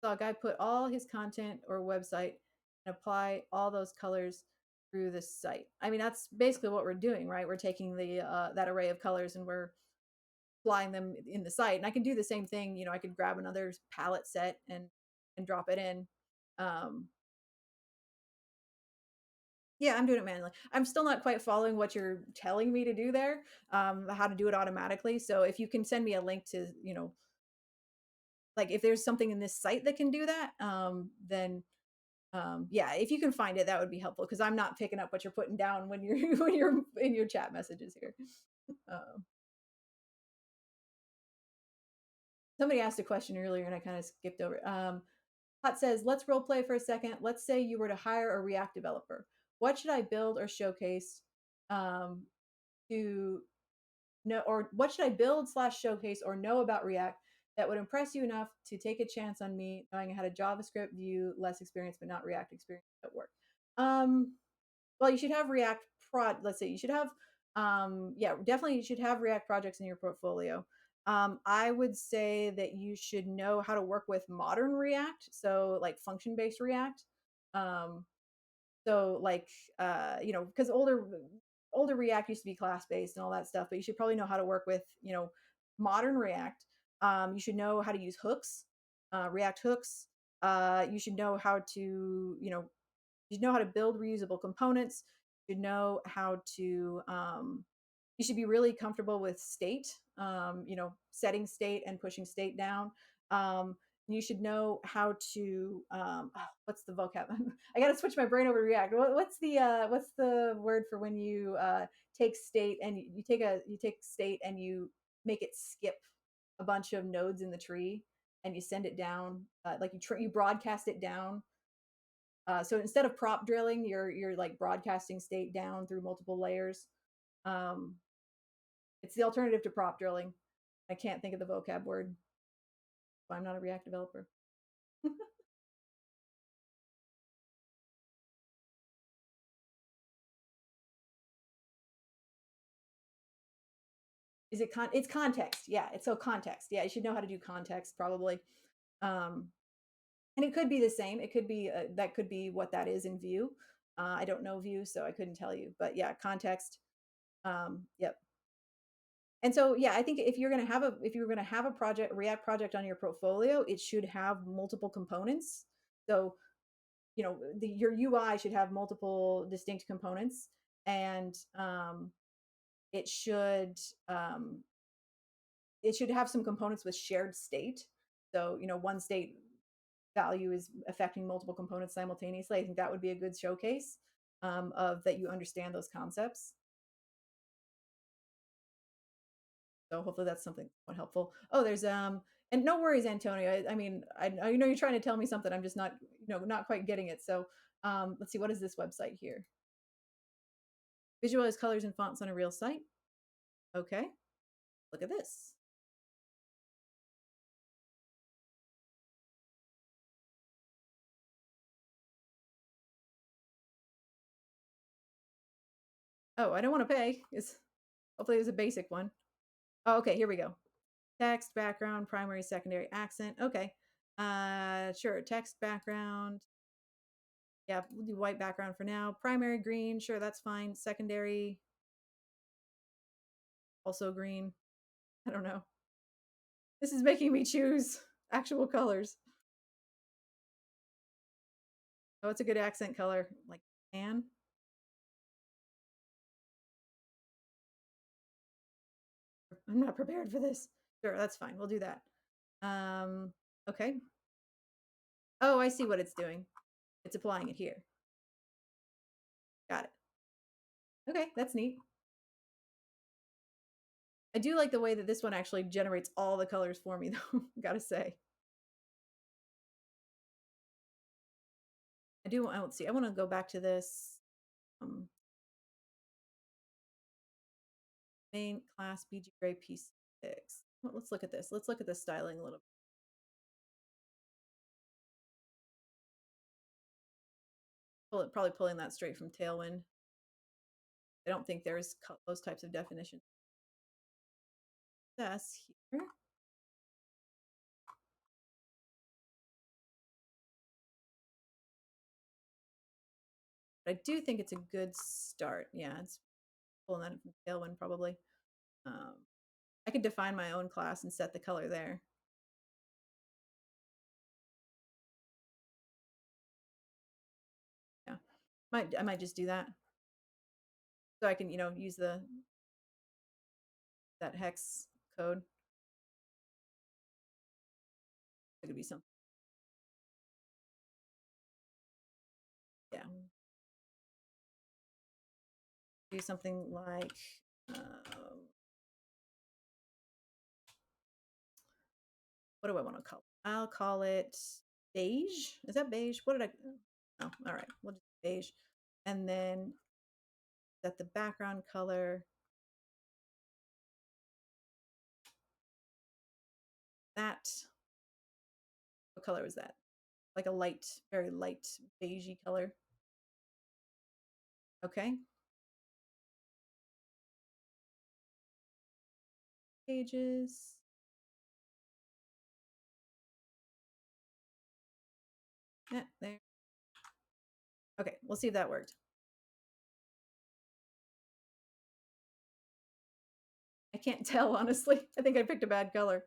So a guy put all his content or website and apply all those colors through the site. I mean, that's basically what we're doing, right? We're taking the that array of colors and we're applying them in the site. And I can do the same thing. I could grab another palette set and drop it in. Um, yeah, I'm doing it manually. I'm still not quite following what you're telling me to do there, how to do it automatically. So if you can send me a link to, like if there's something in this site that can do that, then yeah, if you can find it, that would be helpful because I'm not picking up what you're putting down when you're when you're in your chat messages here. Um, Somebody asked a question earlier and I kind of skipped over. Hot says, let's role play for a second. Let's say you were to hire a React developer. What should I build or showcase um, to know, or what should I build slash showcase or know about React that would impress you enough to take a chance on me knowing I had a JavaScript, Vue, less experience, but not React experience at work? Um, well, you should have React prod. Let's say you should have, yeah, definitely you should have React projects in your portfolio. I would say that you should know how to work with modern React, so like function based React. Um, so like because older React used to be class based and all that stuff, but you should probably know how to work with modern React. You should know how to use hooks, React hooks. You should know how to you know how to build reusable components. You know how to you should be really comfortable with state, setting state and pushing state down. You should know how to what's the vocab? I got to switch my brain over to React. What's the word for when you take state and you take state and you make it skip a bunch of nodes in the tree and you send it down, like you broadcast it down. So instead of prop drilling, you're like broadcasting state down through multiple layers. Um, it's the alternative to prop drilling. I can't think of the vocab word. So I'm not a React developer. It's context. Yeah, it's so context. Yeah, you should know how to do context probably. Um, and it could be the same. It could be that could be what that is in Vue. I don't know Vue, so I couldn't tell you. But yeah, context. Yep. And so yeah, I think if you're gonna have a project React project on your portfolio, it should have multiple components. So your UI should have multiple distinct components, and it should um, it should have some components with shared state. So one state value is affecting multiple components simultaneously. I think that would be a good showcase of that you understand those concepts. So hopefully that's something somewhat helpful. Oh, there's and no worries, Antonio. I mean, I know you're trying to tell me something. I'm just not not quite getting it. So let's see, what is this website here? Visualize colors and fonts on a real site. Okay, look at this. Oh, I don't want to pay. It's hopefully there's a basic one. Oh, okay, here we go. Text, background, primary, secondary, accent. Okay. Sure. Text background. Yeah, we'll do white background for now. Primary green, sure, that's fine. Secondary, also green. I don't know. This is making me choose actual colors. Oh, it's a good accent color, like tan. I'm not prepared for this. Sure, that's fine. We'll do that. Okay. Oh, I see what it's doing. It's applying it here. Got it. Okay, that's neat. I do like the way that this one actually generates all the colors for me, though, gotta say. I don't see. I want to go back to this um, main class BG Gray P6. Well, let's look at this. Let's look at the styling a little bit. Probably pulling that straight from Tailwind. I don't think there's those types of definitions. This here. But I do think it's a good start. Yeah, it's pulling that from Tailwind probably. Um, I could define my own class and set the color there. Yeah, I might just do that so I can use that hex code. It could be something. Yeah, do something like. What do I want to call it? I'll call it beige. Is that beige? What did I? Oh, all right. We'll just beige, and then set the background color. That. What color is that? Like a light, very light beigey color. Okay. Pages. Yeah, there. Okay, we'll see if that worked. I can't tell, honestly. I think I picked a bad color.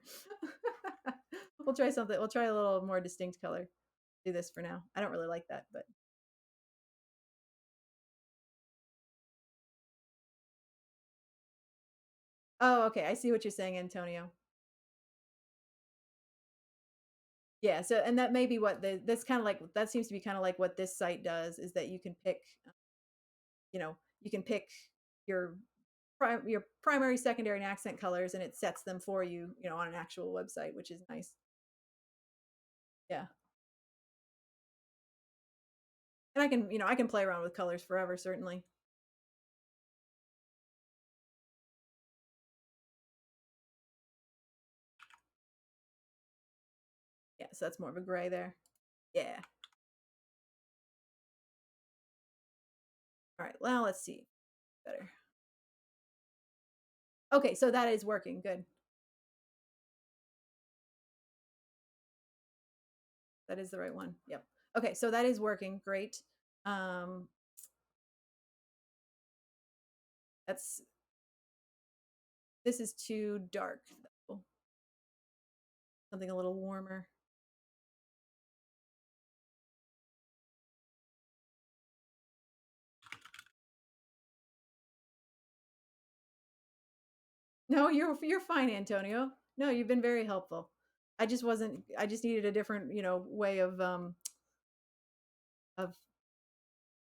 We'll try something. We'll try a little more distinct color. Do this for now. I don't really like that, but. Oh, okay. I see what you're saying, Antonio. Yeah, so and that may be what that's kind of like that seems to be kind of like what this site does is that you can pick you can pick your your primary, secondary, and accent colors, and it sets them for you, on an actual website, which is nice. Yeah, and I can play around with colors forever, certainly. Yeah, so that's more of a gray there. Yeah. All right. Well, let's see. Better. Okay, so that is working. Good. That is the right one. Yep. Okay, so that is working. Great. Um, that's this is too dark though. Something a little warmer. No, you're fine, Antonio. No, you've been very helpful. I just needed a different, way of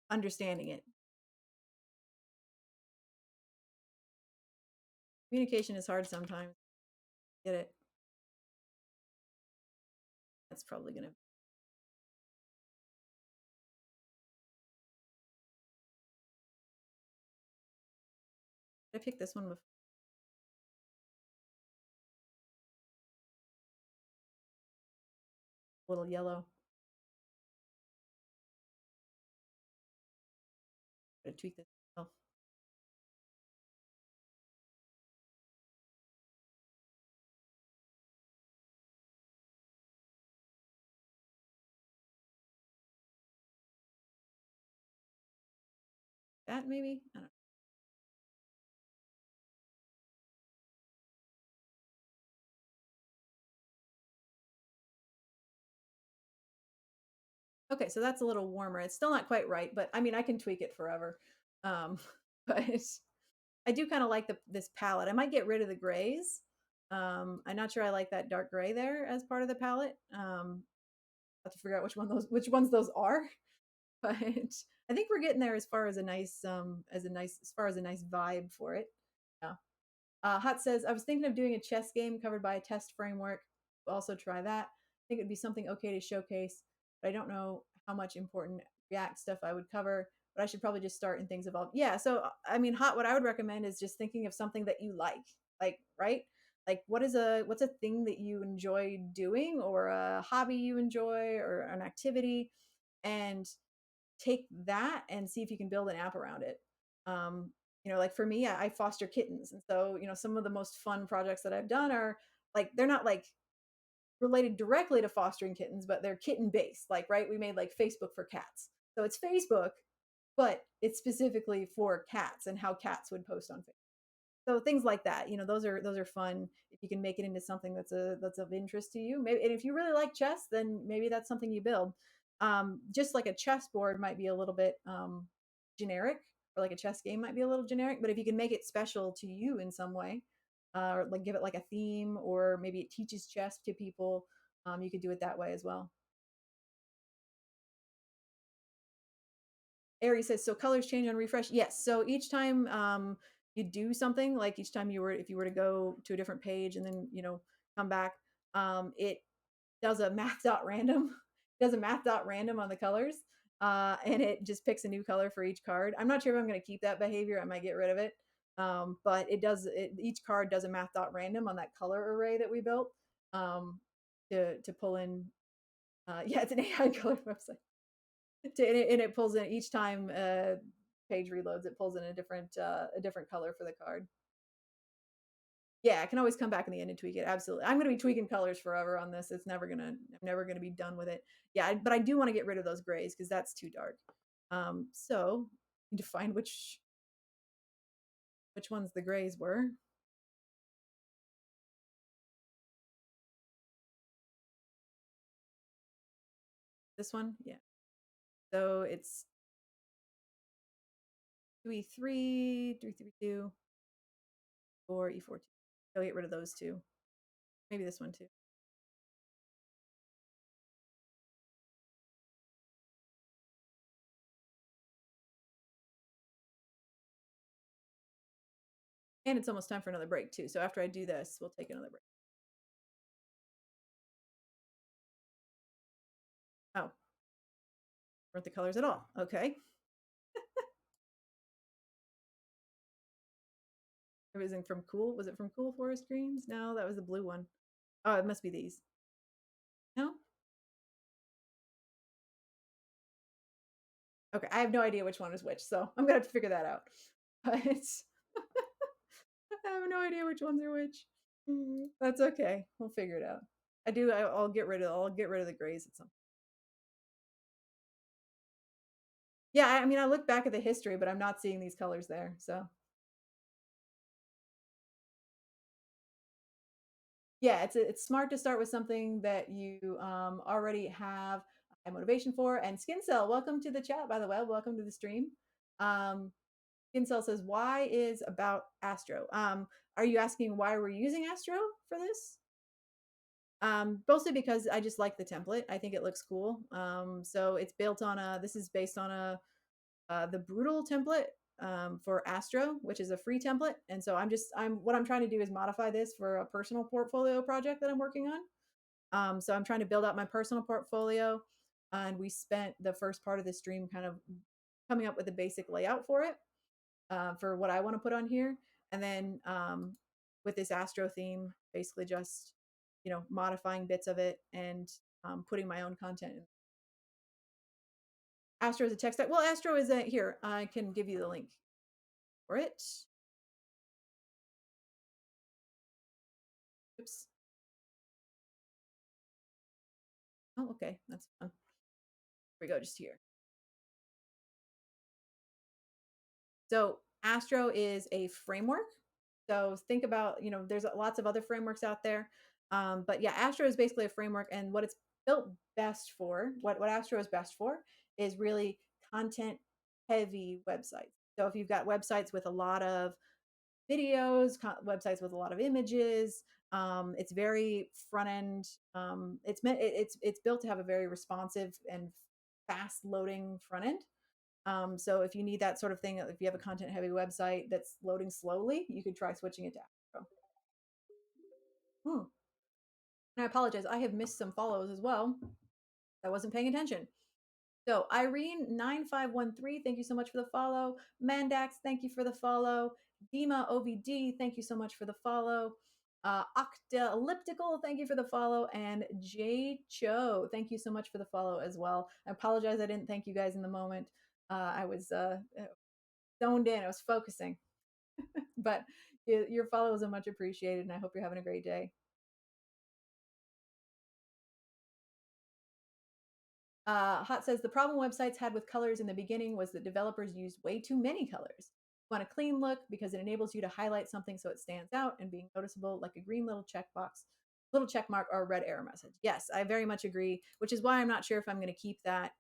understanding it. Communication is hard sometimes. Get it? That's probably gonna I picked this one before. A little yellow. Gotta tweak this myself. That maybe? I don't know. Okay, so that's a little warmer. It's still not quite right, but I mean, I can tweak it forever. Um, but I do kind of like this palette. I might get rid of the grays. I'm not sure I like that dark gray there as part of the palette. I have to figure out which ones those are. But I think we're getting there as far as a nice vibe for it. Yeah. Hot says, I was thinking of doing a chess game covered by a test framework. We'll also try that. I think it'd be something okay to showcase, but I don't know how much important React stuff I would cover. But I should probably just start and things evolve. Yeah. So I mean, Hot. What I would recommend is just thinking of something that you like, right? Like what's a thing that you enjoy doing, or a hobby you enjoy, or an activity, and take that and see if you can build an app around it. Like for me, I foster kittens, and so some of the most fun projects that I've done are like they're not like related directly to fostering kittens, but they're kitten based. Like, right, we made like Facebook for cats, so it's Facebook, but it's specifically for cats and how cats would post on Facebook. So things like that, those are fun if you can make it into something that's of interest to you. Maybe, and if you really like chess, then maybe that's something you build. Just like a chessboard might be a little bit generic, or like a chess game might be a little generic. But if you can make it special to you in some way, or like give it like a theme, or maybe it teaches chess to people, you could do it that way as well. Ari says, so colors change on refresh. Yes. So each time you do something, like each time if you were to go to a different page and then, come back, it does a math dot random, does a math dot random on the colors. And it just picks a new color for each card. I'm not sure if I'm going to keep that behavior. I might get rid of it. But each card does a math dot random on that color array that we built to pull in. Yeah, it's an AI color website. And it pulls in each time page reloads. It pulls in a different color for the card. Yeah, I can always come back in the end and tweak it. Absolutely, I'm going to be tweaking colors forever on this. I'm never gonna be done with it. Yeah, but I do want to get rid of those grays because that's too dark. So need to find which ones the grays were. This one, yeah. So it's 2E3, 332, or E14. So get rid of those two. Maybe this one too. And it's almost time for another break too. So after I do this, we'll take another break. Oh, weren't the colors at all. Okay. Everything from Cool. Was it from Cool Forest Greens? No, that was the blue one. Oh, it must be these. No? Okay, I have no idea which one is which, so I'm gonna have to figure that out. But I have no idea which ones are which. That's okay. We'll figure it out. I'll get rid of the grays at some. Yeah, I mean I look back at the history, but I'm not seeing these colors there. So yeah, it's smart to start with something that you already have a motivation for. And Skin Cell, welcome to the chat, by the way. Welcome to the stream. Um, Skin Cell says, "Why is about Astro?" Are you asking why we're using Astro for this? Mostly because I just like the template. I think it looks cool. So it's built on a. This is based on the Brutal template for Astro, which is a free template. And so I'm trying to do is modify this for a personal portfolio project that I'm working on. So I'm trying to build out my personal portfolio, and we spent the first part of the stream kind of coming up with a basic layout for it, for what I want to put on here, and then with this Astro theme, basically just modifying bits of it and putting my own content in. Astro is a text. Well, Astro is a here. I can give you the link for it. Oops. Oh, okay, that's fun. Here we go, just here. So Astro is a framework. So think about, there's lots of other frameworks out there. But yeah, Astro is basically a framework. And what it's built best for what Astro is best for is really content heavy websites. So if you've got websites with a lot of videos, websites with a lot of images, it's very front end. It's built to have a very responsive and fast loading front end. So if you need that sort of thing, if you have a content heavy website that's loading slowly, you could try switching it to Astro. Hmm. And I apologize, I have missed some follows as well. I wasn't paying attention. So Irene9513, thank you so much for the follow. Mandax, thank you for the follow. Dima OVD, thank you so much for the follow. Octa Elliptical, thank you for the follow. And J Cho, thank you so much for the follow as well. I apologize I didn't thank you guys in the moment. I was zoned in, I was focusing. But your follows are much appreciated, and I hope you're having a great day. Hot says the problem websites had with colors in the beginning was that developers used way too many colors. You want a clean look because it enables you to highlight something so it stands out and being noticeable, like a green little check mark, or a red error message. Yes, I very much agree. Which is why I'm not sure if I'm going to keep that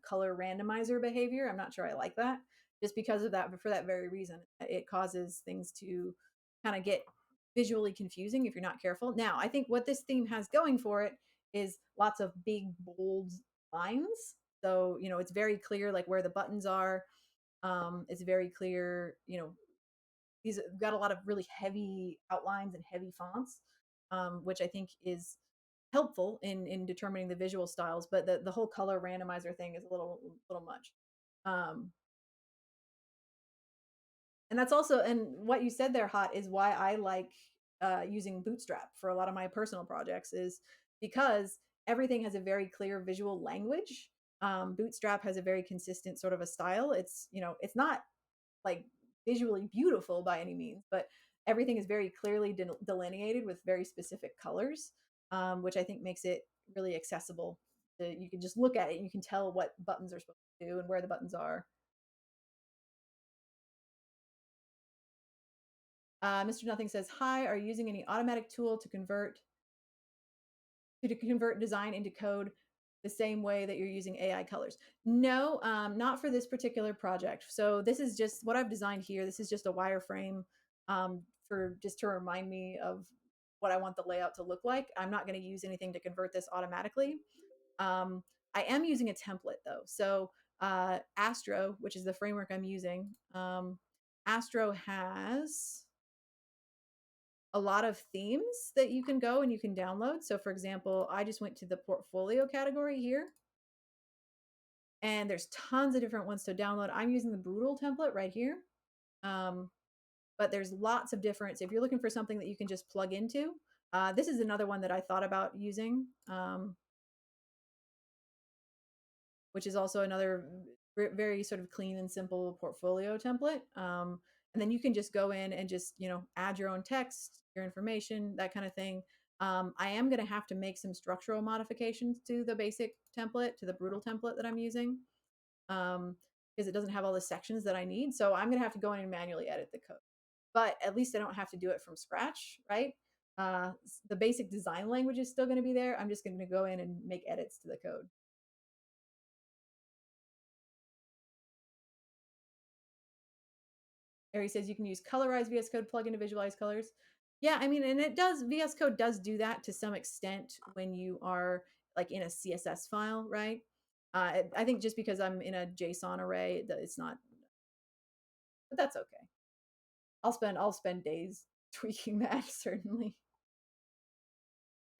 color randomizer behavior. I'm not sure I like that, just because of that. But for that very reason, it causes things to kind of get visually confusing if you're not careful. Now, I think what this theme has going for it is lots of big bold lines. So, it's very clear like where the buttons are. It's very clear, these got a lot of really heavy outlines and heavy fonts, which I think is helpful in determining the visual styles. But the whole color randomizer thing is a little much. Um, and that's also, and what you said there, Hot, is why I like using Bootstrap for a lot of my personal projects, is because everything has a very clear visual language. Bootstrap has a very consistent sort of a style. It's not like visually beautiful by any means, but everything is very clearly delineated with very specific colors, which I think makes it really accessible. You can just look at it and you can tell what buttons are supposed to do and where the buttons are. Mr. Nothing says, "Hi, are you using any automatic tool to convert design into code the same way that you're using AI colors?" No, not for this particular project. So this is just what I've designed here. This is just a wireframe, for just to remind me of what I want the layout to look like. I'm not going to use anything to convert this automatically. I am using a template though. So Astro, which is the framework I'm using, Astro has a lot of themes that you can go and you can download. So, for example, I just went to the portfolio category here, and there's tons of different ones to download. I'm using the Brutal template right here. Um, but there's lots of different. So if you're looking for something that you can just plug into, this is another one that I thought about using, which is also another very sort of clean and simple portfolio template. And then you can just go in and just, add your own text, your information, that kind of thing. I am going to have to make some structural modifications to the basic template, to the Brutal template that I'm using, because it doesn't have all the sections that I need. So I'm going to have to go in and manually edit the code. But at least I don't have to do it from scratch, right? The basic design language is still going to be there. I'm just going to go in and make edits to the code. Ari says you can use colorize VS Code plugin to visualize colors. Yeah, I mean, and VS Code does do that to some extent when you are like in a CSS file, right? I think just because I'm in a JSON array, it's not, but that's okay. I'll spend days tweaking that, certainly.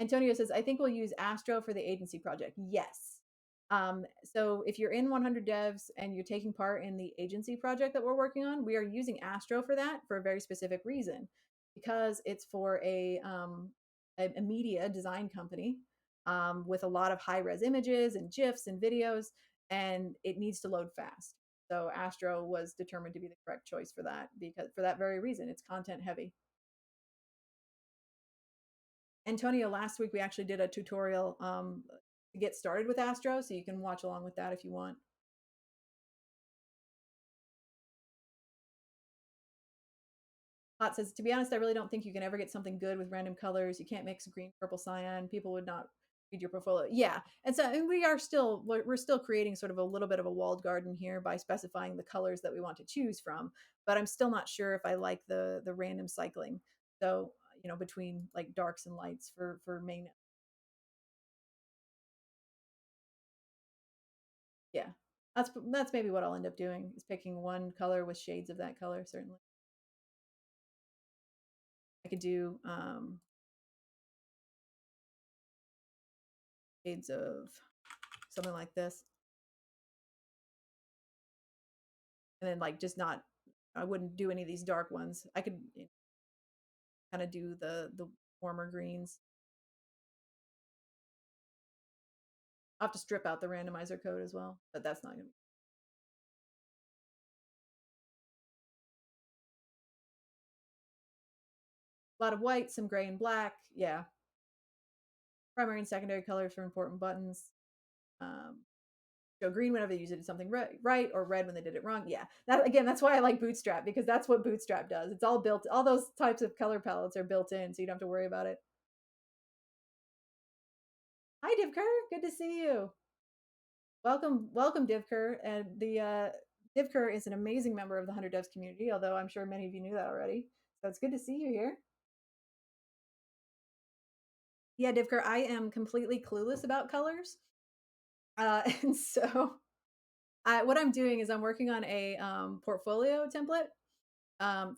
Antonio says, I think we'll use Astro for the agency project. Yes. So if you're in 100 devs and you're taking part in the agency project that we're working on, we are using Astro for that for a very specific reason, because it's for a media design company, with a lot of high res images and GIFs and videos, and it needs to load fast. So Astro was determined to be the correct choice for that, because for that very reason, it's content heavy. Antonio, last week we actually did a tutorial, to get started with Astro, so you can watch along with that if you want. Hot says, to be honest, I really don't think you can ever get something good with random colors. You can't mix green, purple, cyan. People would not read your portfolio. Yeah. And so and we're still creating sort of a little bit of a walled garden here by specifying the colors that we want to choose from, but I'm still not sure if I like the random cycling. So, between like darks and lights for main. Yeah. That's maybe what I'll end up doing is picking one color with shades of that color, certainly. I could do shades of something like this. And then like just not I wouldn't do any of these dark ones. I could kind of do the warmer greens. I'll have to strip out the randomizer code as well, but that's not gonna. A lot of white, some gray and black. Yeah, primary and secondary colors for important buttons. Um, Show green whenever they use it, something right, or red when they did it wrong. Yeah, that again, that's why I like Bootstrap because that's what Bootstrap does. It's all built. All those types of color palettes are built in, so you don't have to worry about it. Hi, Divker. Good to see you. Welcome, Divker. And the Divker is an amazing member of the 100 Devs community, although I'm sure many of you knew that already. So it's good to see you here. Yeah, Divker, I am completely clueless about colors. And so what I'm doing is I'm working on a portfolio template.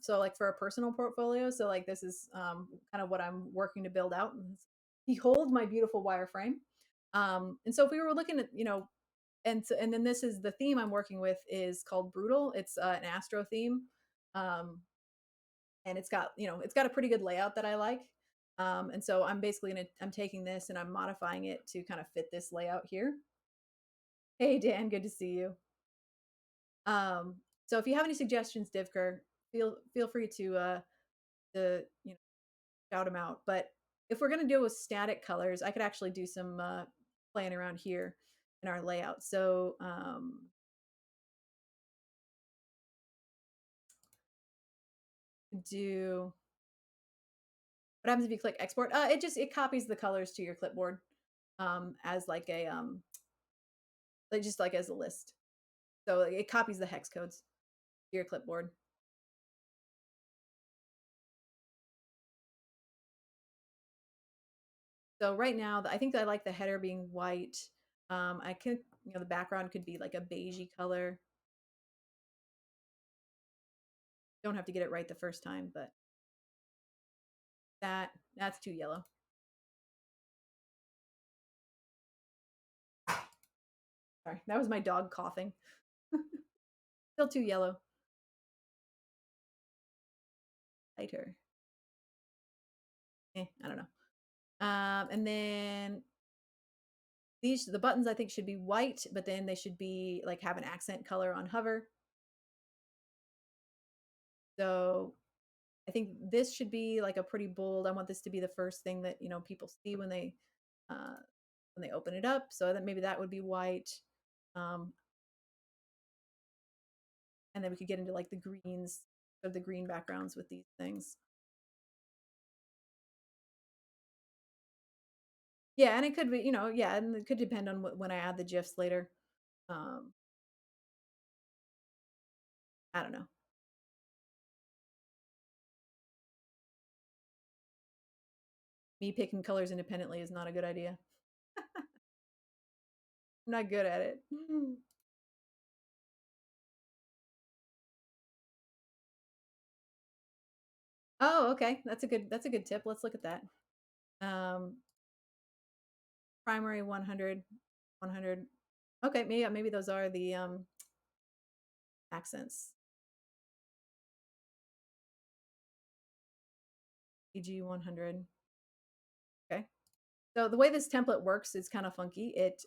So like for a personal portfolio. So like this is kind of what I'm working to build out. Behold my beautiful wireframe. And so if we were looking at, and then this is the theme I'm working with is called Brutal. It's an Astro theme. Um, and it's got a pretty good layout that I like. And so I'm taking this and I'm modifying it to kind of fit this layout here. Hey Dan, good to see you. Um, so if you have any suggestions, Divker, feel free to shout them out. But if we're gonna deal with static colors, I could actually do some playing around here in our layout. So do what happens if you click export? It copies the colors to your clipboard as like just like as a list. So it copies the hex codes to your clipboard. So right now, I think I like the header being white. I could, the background could be like a beigey color. Don't have to get it right the first time, but that's too yellow. Sorry, that was my dog coughing. Still too yellow. Lighter. I don't know. And then the buttons I think should be white, but then they should be like have an accent color on hover. So I think this should be like a pretty bold. I want this to be the first thing that people see when they open it up. So that maybe that would be white. Um, and then we could get into like the greens of the green backgrounds with these things. Yeah, and it could be, yeah, and it could depend on when I add the gifs later. Um, I don't know. Me picking colors independently is not a good idea. I'm not good at it. Oh, okay. That's a good tip. Let's look at that. Um, primary 100, 100. Okay, maybe those are the accents. EG 100. Okay. So the way this template works is kind of funky. It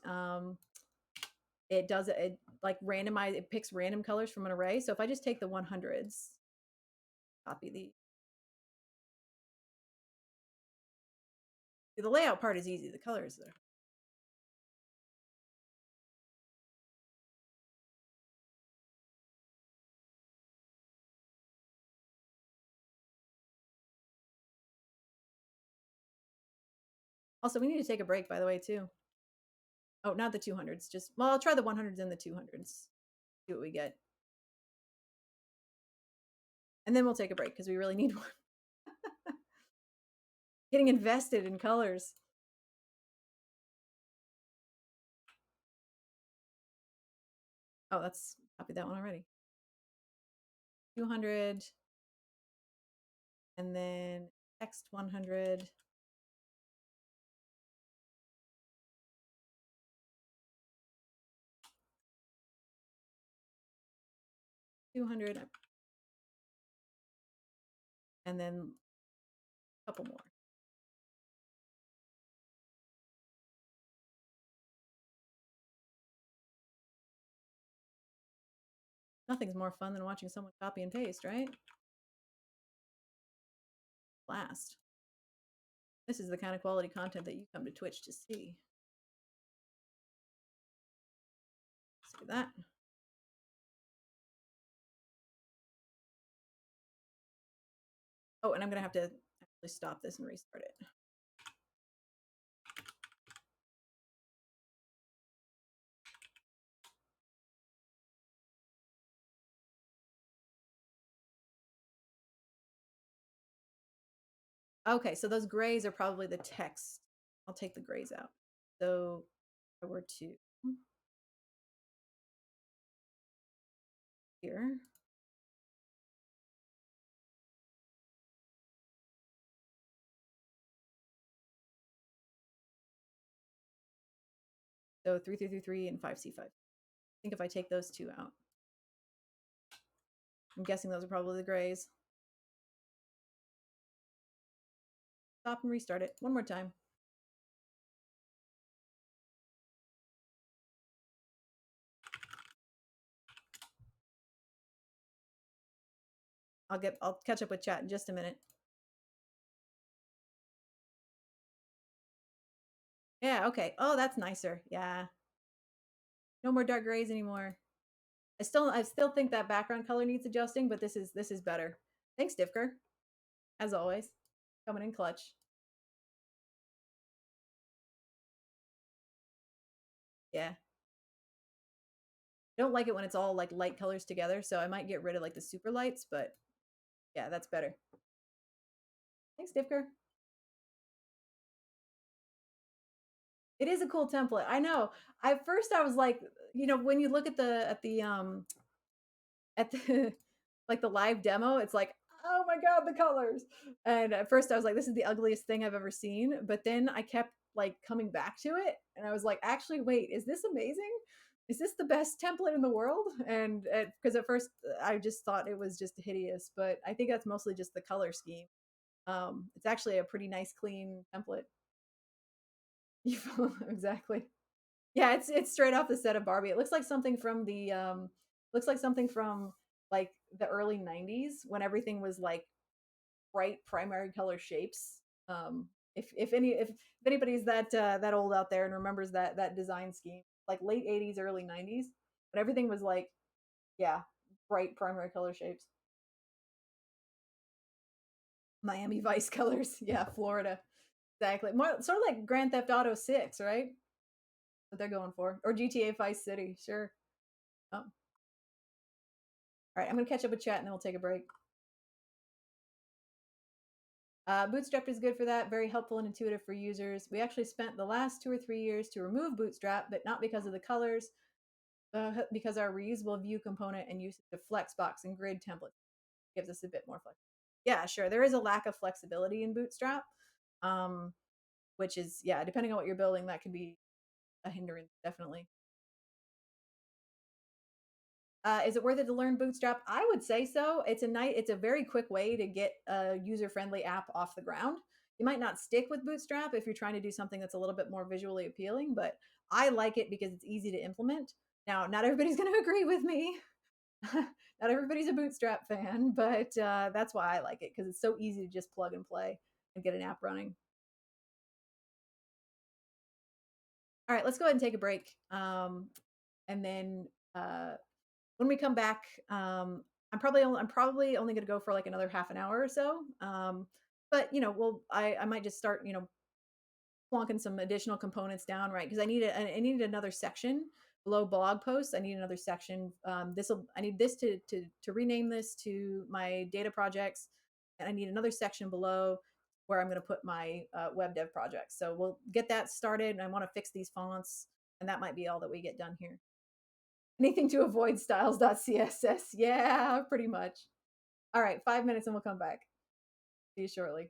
does it like randomize. It picks random colors from an array. So if I just take the 100s, copy the layout part is easy. The colors are. Also, we need to take a break, by the way, too. Oh, not the 200s. Just, well, I'll try the 100s and the 200s. See what we get. And then we'll take a break because we really need one. Getting invested in colors. Oh, that's copied that one already. 200. And then text 100. $200, and then a couple more. Nothing's more fun than watching someone copy and paste, right? Blast. This is the kind of quality content that you come to Twitch to see. Let's do that. Oh, and I'm going to have to actually stop this and restart it. Okay, so those grays are probably the text. I'll take the grays out. So if I were to here. So 3333 and 5C5. I think if I take those two out, I'm guessing those are probably the grays. Stop and restart it one more time. I'll catch up with chat in just a minute. Yeah, okay. Oh, that's nicer. Yeah. No more dark grays anymore. I still think that background color needs adjusting, but this is better. Thanks, Divker. As always. Coming in clutch. Yeah. I don't like it when it's all like light colors together, so I might get rid of like the super lights, but yeah, that's better. Thanks, Divker. It is a cool template. I know. At first I was like, when you look at the like the live demo, it's like, oh my god, the colors. And at first I was like, this is the ugliest thing I've ever seen. But then I kept like coming back to it, and I was like, actually, wait, is this amazing? Is this the best template in the world? And because at first I just thought it was just hideous, but I think that's mostly just the color scheme. It's actually a pretty nice, clean template. Exactly. Yeah, it's straight off the set of Barbie. It looks like something from like the early 90s when everything was like bright primary color shapes. If anybody's that old out there and remembers that design scheme, like late 80s, early 90s, but everything was like, yeah, bright primary color shapes. Miami Vice colors. Yeah, Florida. Exactly. More sort of like Grand Theft Auto 6, right? What they're going for. Or GTA Vice City, sure. Oh. All right, I'm gonna catch up with chat and then we'll take a break. Bootstrap is good for that. Very helpful and intuitive for users. We actually spent the last 2 or 3 years to remove Bootstrap, but not because of the colors, because our reusable view component and usage of Flexbox and grid templates gives us a bit more flexibility. Yeah, sure. There is a lack of flexibility in Bootstrap, which is, yeah, depending on what you're building, that could be a hindrance, definitely. Is it worth it to learn Bootstrap? I would say so. It's a very quick way to get a user-friendly app off the ground. You might not stick with Bootstrap if you're trying to do something that's a little bit more visually appealing, but I like it because it's easy to implement. Now, not everybody's going to agree with me. Not everybody's a Bootstrap fan, but that's why I like it, because it's so easy to just plug and play and get an app running. All right, let's go ahead and take a break. And then when we come back, I'm probably only going to go for like another half an hour or so. But I might just start plonking some additional components down, right? Because I needed another section below blog posts. I need another section. I need this to rename this to my data projects, and I need another section below where I'm going to put my web dev projects. So we'll get that started, and I want to fix these fonts, and that might be all that we get done here. Anything to avoid styles.css. Yeah, pretty much. All right, 5 minutes and we'll come back. See you shortly.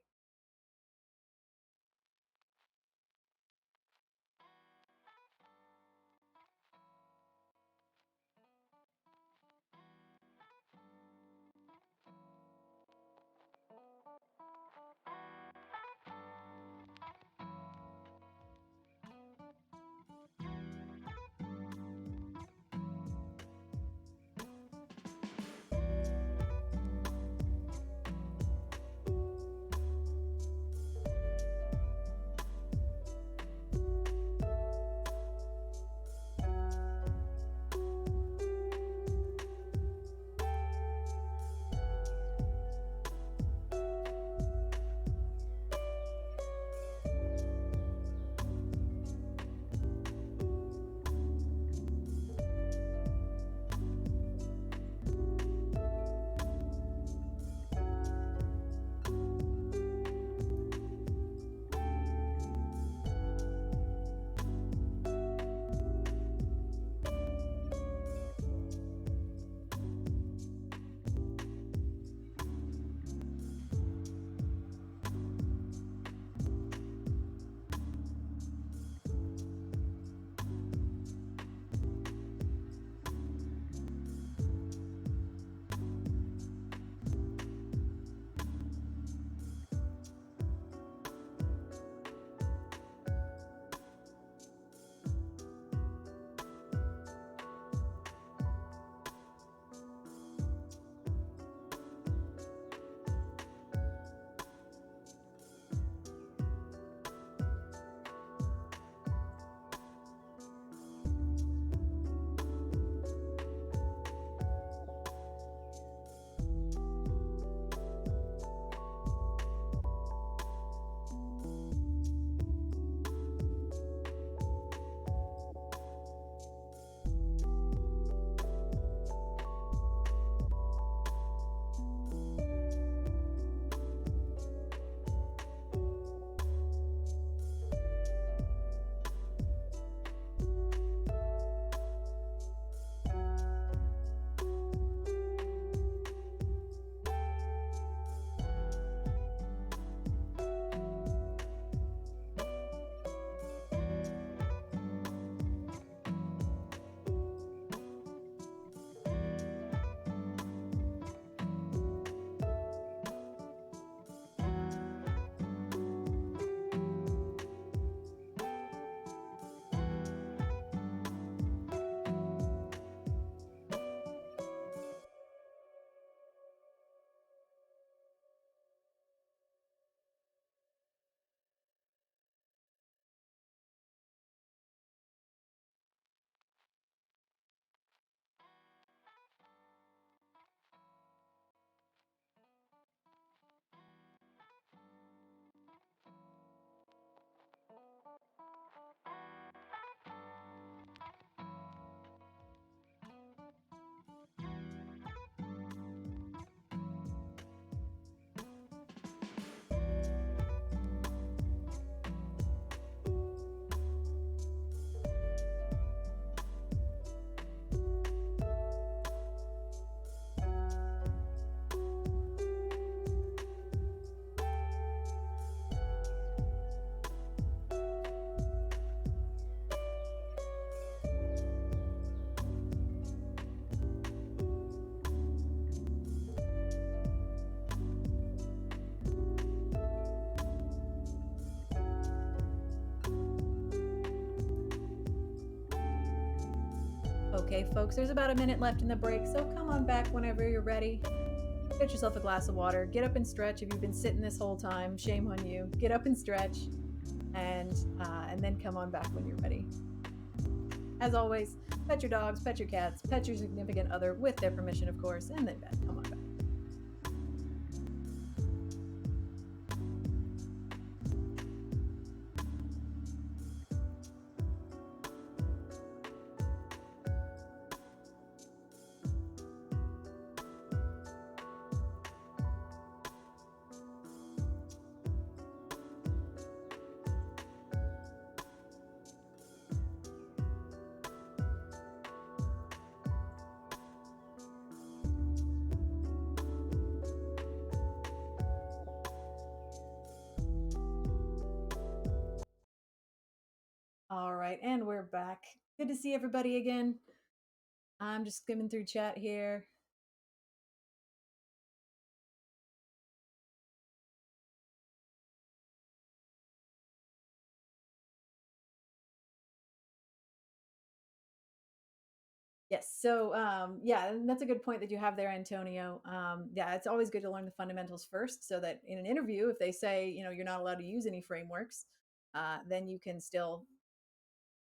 Okay, folks, there's about a minute left in the break, so come on back whenever you're ready. Get yourself a glass of water, get up and stretch. If you've been sitting this whole time, shame on you. Get up and stretch, and then come on back when you're ready. As always, pet your dogs, pet your cats, pet your significant other with their permission, of course, and then come on back. All right, and we're back. Good to see everybody again. I'm just skimming through chat here. Yes, so yeah, and that's a good point that you have there, Antonio. Yeah, it's always good to learn the fundamentals first, so that in an interview, if they say you're not allowed to use any frameworks, then you can still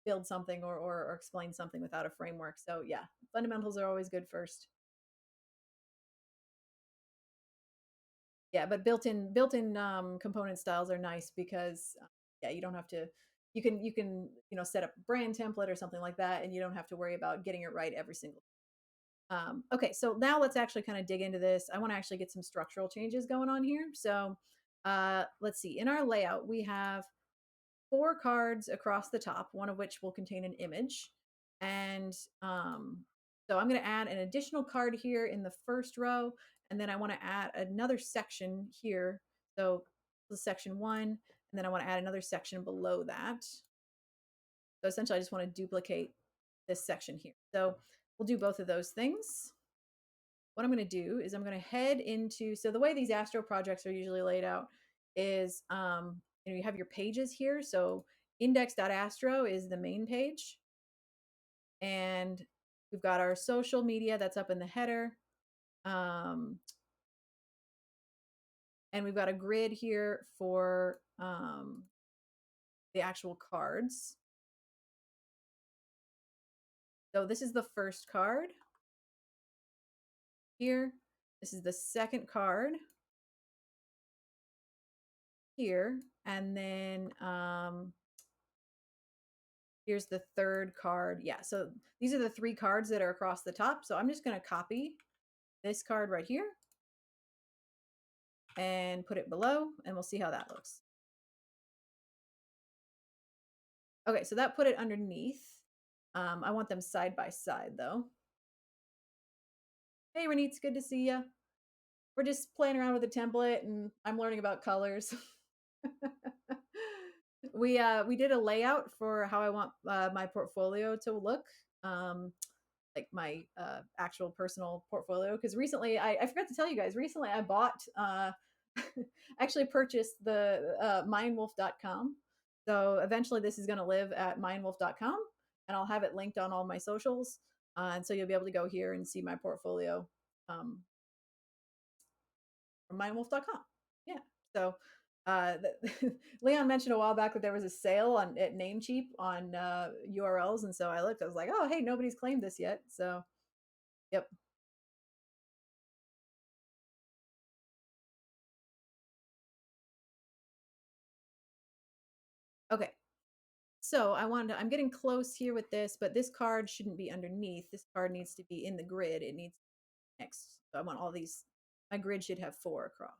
build something or explain something without a framework. So yeah, fundamentals are always good first. Yeah, but built-in component styles are nice because yeah, you don't have to. You can set up a brand template or something like that, and you don't have to worry about getting it right every single. Okay, so now let's actually kind of dig into this. I want to actually get some structural changes going on here. So let's see. In our layout, we have four cards across the top, one of which will contain an image. And so I'm going to add an additional card here in the first row. And then I want to add another section here. So this is section one. And then I want to add another section below that. So essentially, I just want to duplicate this section here. So we'll do both of those things. What I'm going to do is I'm going to head into, so the way these Astro projects are usually laid out is you have your pages here. So index.astro is the main page. And we've got our social media that's up in the header. Um, and we've got a grid here for the actual cards. So this is the first card here. This is the second card here. And then here's the third card. Yeah, so these are the three cards that are across the top. So I'm just going to copy this card right here and put it below, and we'll see how that looks. Okay, so that put it underneath. I want them side by side, though. Hey, Renee, it's good to see you. We're just playing around with the template, and I'm learning about colors. We did a layout for how I want my portfolio to look. Like my actual personal portfolio, because recently I forgot to tell you guys, recently I bought actually purchased the mindwolf.com. So eventually this is going to live at mindwolf.com, and I'll have it linked on all my socials, and so you'll be able to go here and see my portfolio um, from mindwolf.com. Yeah, so Leon mentioned a while back that there was a sale on at Namecheap on URLs, and so I looked. I was like, oh, hey, nobody's claimed this yet. So, yep. Okay. So I'm getting close here with this, but this card shouldn't be underneath. This card needs to be in the grid. It needs next. So I want all these. My grid should have four across.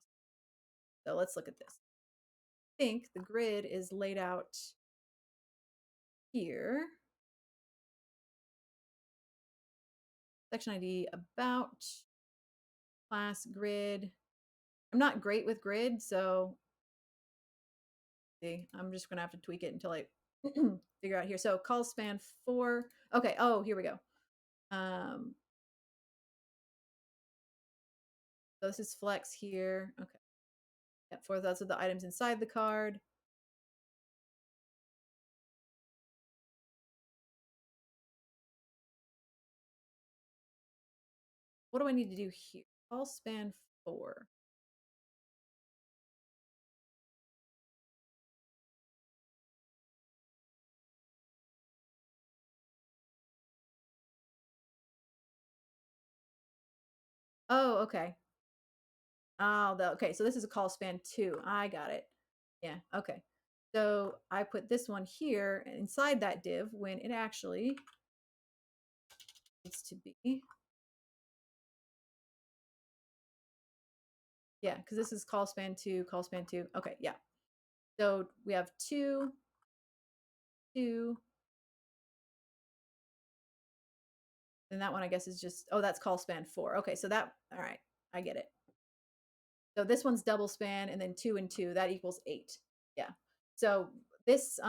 So let's look at this. I think the grid is laid out here. Section ID about class grid. I'm not great with grid, so see, I'm just gonna have to tweak it until I figure out here. So call span 4. Okay. Oh, here we go. So this is flex here. Okay. Yep, 4 thoughts of the items inside the card. What do I need to do here? Call span 4. Oh, okay. Oh, okay. So this is a call span 2. I got it. Yeah. Okay. So I put this one here inside that div when it actually needs to be. Yeah, because this is call span 2, call span 2. Okay. Yeah. So we have 2, 2. And that one, I guess, is just, oh, that's call span 4. Okay. So that, all right. I get it. So this one's double span, and then 2 and 2, that equals 8. Yeah. So this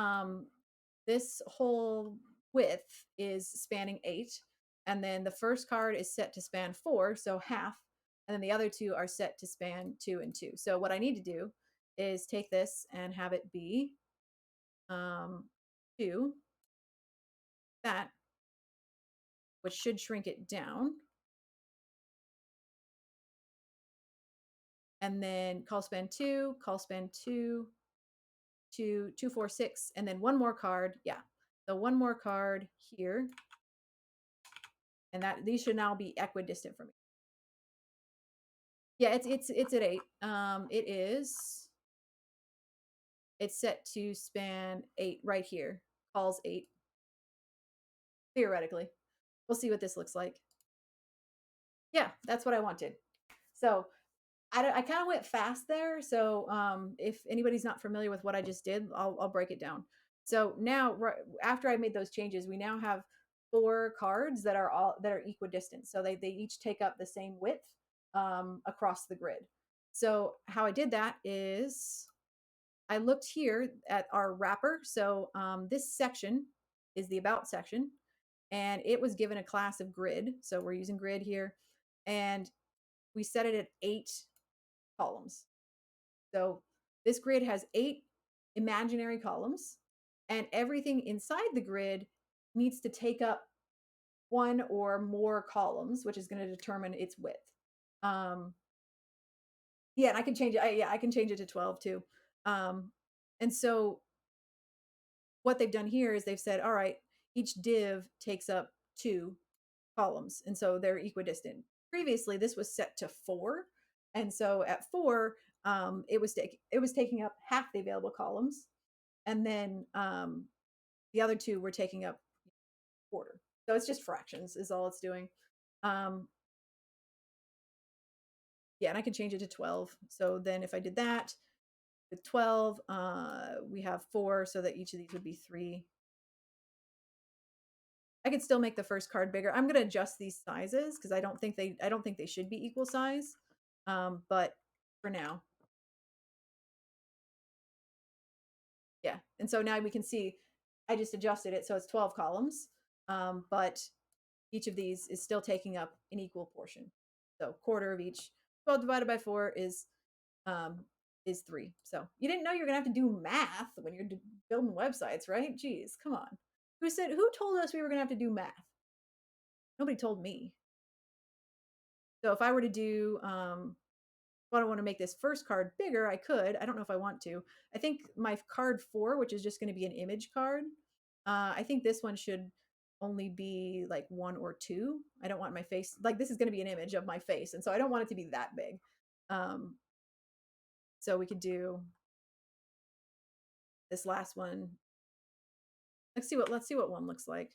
this whole width is spanning 8, and then the first card is set to span 4, so half, and then the other two are set to span 2 and 2. So what I need to do is take this and have it be 2, that, which should shrink it down, and then call span 2, call span 2, 2, 2, 4, 6, and then one more card. Yeah, so one more card here, and that these should now be equidistant from me. Yeah, it's at 8. It's set to span 8 right here. Calls 8. Theoretically. We'll see what this looks like. Yeah, that's what I wanted. So I kind of went fast there. So if anybody's not familiar with what I just did, I'll break it down. So now, after I made those changes, we now have 4 cards that are equidistant. So they each take up the same width across the grid. So how I did that is I looked here at our wrapper. So this section is the about section, and it was given a class of grid. So we're using grid here, and we set it at 8 columns. So this grid has 8 imaginary columns, and everything inside the grid needs to take up 1 or more columns, which is going to determine its width. Yeah, and I can change it. I can change it to 12 too. And so what they've done here is they've said, all right, each div takes up 2 columns, and so they're equidistant. Previously, this was set to 4, and so at 4, it was taking up half the available columns, and then the other 2 were taking up quarter. So it's just fractions is all it's doing. Yeah, and I can change it to 12. So then if I did that with 12, we have 4, so that each of these would be 3. I could still make the first card bigger. I'm going to adjust these sizes because I don't think they should be equal size. But for now, yeah. And so now we can see I just adjusted it so it's 12 columns, but each of these is still taking up an equal portion. So quarter of each. 12 divided by 4 is 3. So you didn't know you're gonna have to do math when you're building websites, right? Jeez, come on. Who told us we were gonna have to do math? Nobody told me. So if I were to do if I want to make this first card bigger, I could. I don't know if I want to. I think my card 4, which is just going to be an image card, I think this one should only be like 1 or 2. I don't want my face, like this is going to be an image of my face, and so I don't want it to be that big. So we could do this last one. Let's see what one looks like.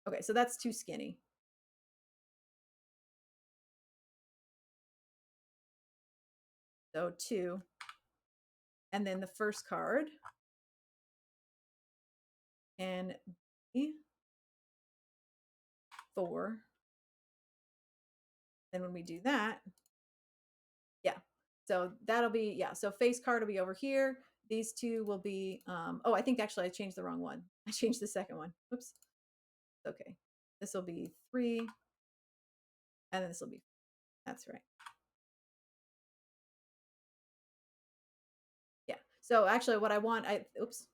Okay, so that's too skinny. So 2. And then the first card can be 4. Then when we do that, yeah. So that'll be, yeah. So face card will be over here. These 2 will be, oh, I think actually I changed the wrong one. I changed the second one. Oops. Okay. This will be 3. And then this will be, that's right. Yeah. So actually what I want, oops.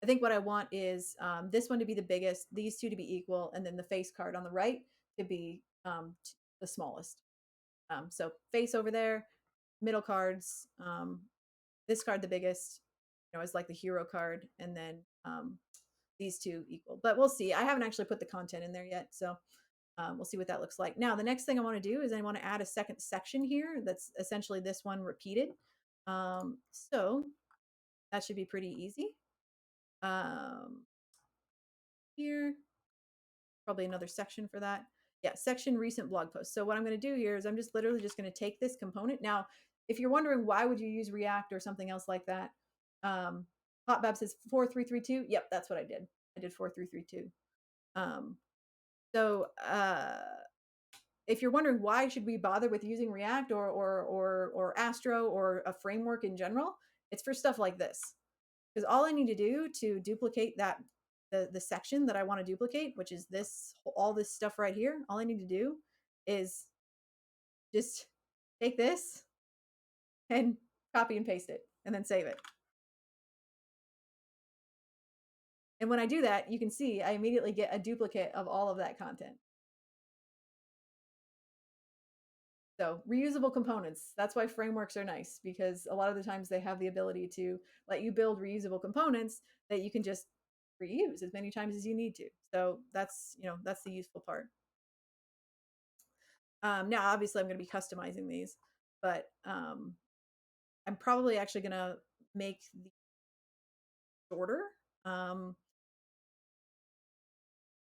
I think what I want is this one to be the biggest, these 2 to be equal, and then the face card on the right to be the smallest. So face over there, middle cards, this card the biggest, is like the hero card, and then these 2 equal. But we'll see. I haven't actually put the content in there yet, so we'll see what that looks like. Now, the next thing I want to do is I want to add a second section here that's essentially this one repeated. So that should be pretty easy. Here, probably another section for that. Yeah, section recent blog posts. So what I'm going to do here is I'm just literally just going to take this component. Now, if you're wondering why would you use React or something else like that, Hotbab says 4332. Yep, that's what I did. I did 4332. So if you're wondering why should we bother with using React or Astro or a framework in general, it's for stuff like this. Because all I need to do to duplicate the section that I want to duplicate, which is this, all this stuff right here, all I need to do is just take this and copy and paste it and then save it. And when I do that, you can see I immediately get a duplicate of all of that content. So reusable components, that's why frameworks are nice, because a lot of the times they have the ability to let you build reusable components that you can just reuse as many times as you need to. So that's, that's the useful part. Now, obviously I'm going to be customizing these, but I'm probably actually going to make the shorter. Um,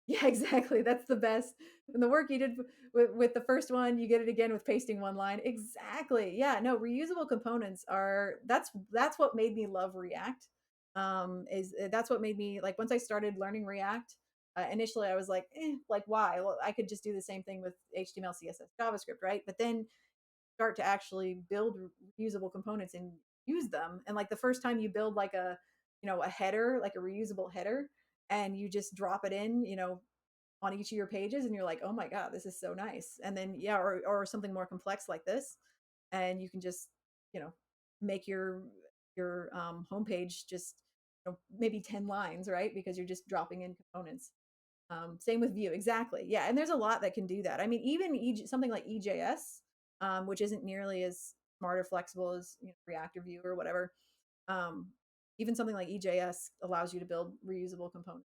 Yeah, exactly. That's the best. And the work you did with the first one, you get it again with pasting one line. Exactly. Yeah, no, reusable components are that's what made me love React. That's what made me like once I started learning React, initially I was like why? Well, I could just do the same thing with HTML, CSS, JavaScript, right? But then start to actually build reusable components and use them. And like the first time you build like a header, like a reusable header, and you just drop it in, on each of your pages, and you're like, oh my God, this is so nice. And then, yeah, or something more complex like this. And you can just, you know, make your homepage just maybe 10 lines, right? Because you're just dropping in components. Same with Vue, exactly. Yeah, and there's a lot that can do that. I mean, even something like EJS, which isn't nearly as smart or flexible as React or Vue or whatever. Um, Even something like EJS allows you to build reusable components.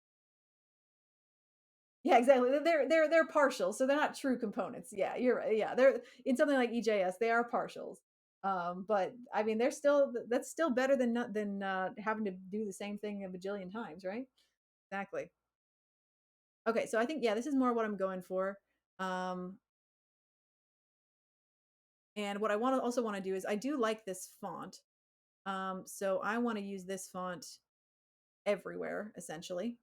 Yeah, exactly. They're partial, so they're not true components. Yeah, you're right. Yeah, they're in something like EJS, they are partials. But I mean, that's still better than having to do the same thing a bajillion times, right? Exactly. Okay, so I think yeah, this is more what I'm going for. Um, and what I also want to do is I do like this font. So I want to use this font everywhere, essentially.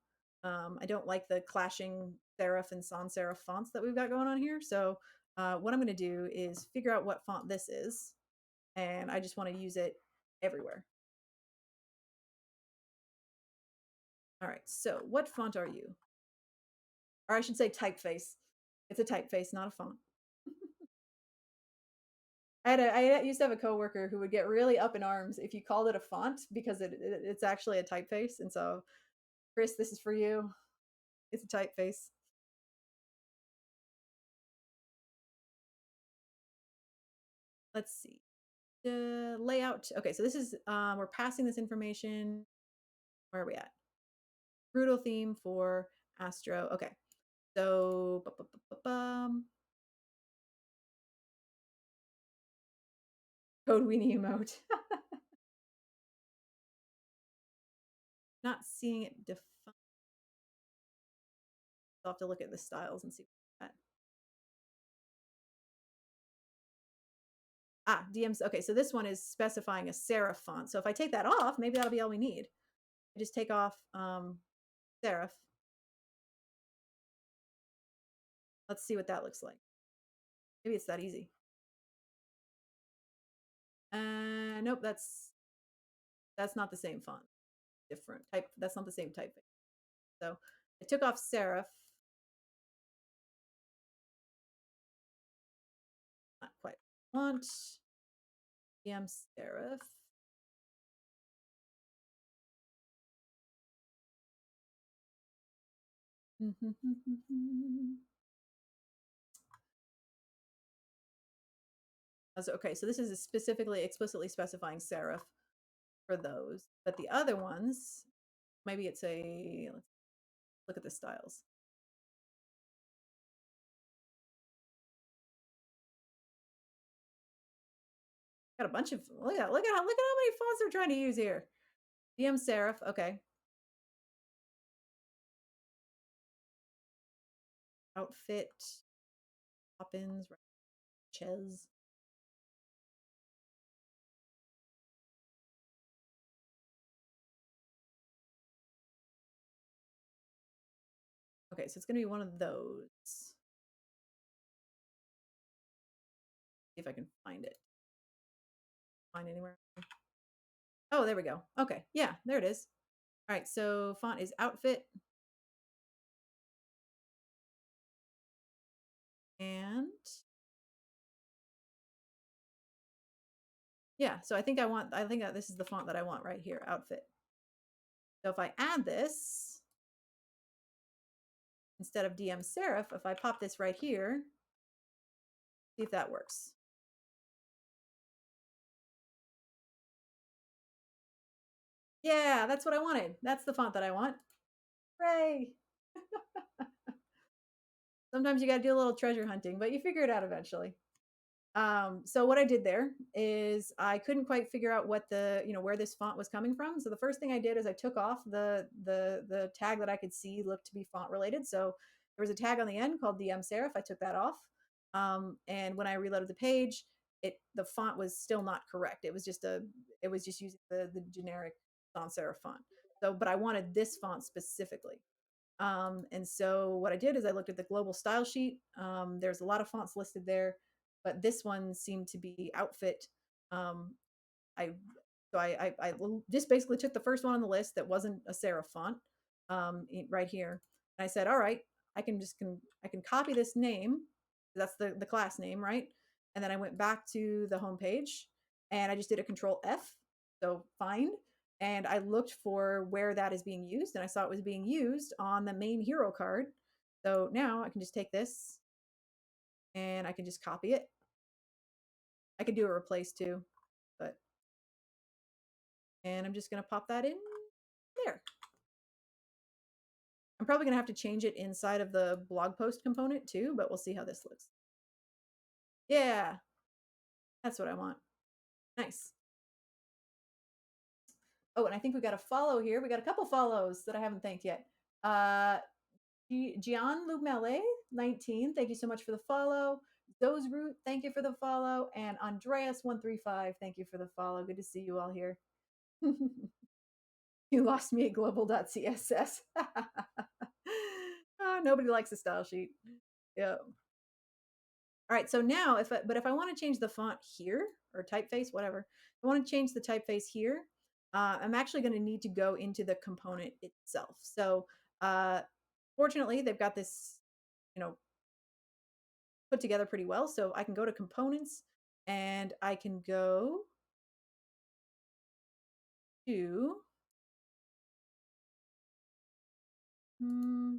I don't like the clashing serif and sans serif fonts that we've got going on here. So what I'm going to do is figure out what font this is, and I just want to use it everywhere. All right, so what font are you? Or I should say typeface. It's a typeface, not a font. I used to have a coworker who would get really up in arms if you called it a font because it's actually a typeface. And so, Chris, this is for you. It's a typeface. Let's see. Layout. Okay, so this is we're passing this information. Where are we at? Brutal theme for Astro. Okay, so code weenie emote. Not seeing it defined. I'll have to look at the styles and see that. DMs. Okay, so this one is specifying a serif font. So if I take that off, maybe that'll be all we need. I just take off serif. Let's see what that looks like. Maybe it's that easy. Nope, that's not the same font. Different type. That's not the same type. So I took off serif. Not quite want. DM serif. Okay, so this is specifically explicitly specifying serif for those, but the other ones, maybe it's let's look at the styles. Got a bunch of look at how many fonts they're trying to use here. DM serif, okay. Outfit, Poppins, Ches. Okay, so it's gonna be one of those. See if I can find it. Find anywhere. Oh, there we go. Okay. Yeah, there it is. All right. So font is outfit. And yeah, so I think that this is the font that I want right here, outfit. So if I add this, instead of DM serif, if I pop this right here, see if that works. Yeah, that's what I wanted. That's the font that I want. Hooray! Sometimes you got to do a little treasure hunting, but you figure it out eventually. So what I did there is I couldn't quite figure out what where this font was coming from. So the first thing I did is I took off the tag that I could see looked to be font related. So there was a tag on the end called DM serif. I took that off. And when I reloaded the page, the font was still not correct. It was just using the generic sans serif font. So, but I wanted this font specifically. And so what I did is I looked at the global style sheet. There's a lot of fonts listed there, but this one seemed to be outfit. Um, I I just basically took the first one on the list that wasn't a serif font right here. And I said, all right, I can copy this name. That's the class name, right? And then I went back to the home page and I just did a control F. So find, and I looked for where that is being used, and I saw it was being used on the main hero card. So now I can just take this and I can just copy it. I could do a replace too, but and I'm just gonna pop that in there. I'm probably gonna have to change it inside of the blog post component too, but we'll see how this looks. Yeah, that's what I want. Nice. Oh, and I think we got a follow here. We got a couple follows that I haven't thanked yet. Uh, Gian Lumele 19, thank you so much for the follow. Those Root, thank you for the follow. And Andreas 135, thank you for the follow. Good to see you all here. You lost me at global.css. Nobody likes a style sheet. Yeah. All right, so now if I want to change the font here or typeface, whatever, I want to change the typeface here. I'm actually going to need to go into the component itself. So uh, fortunately, they've got this, you know, put together pretty well. So I can go to components and I can go to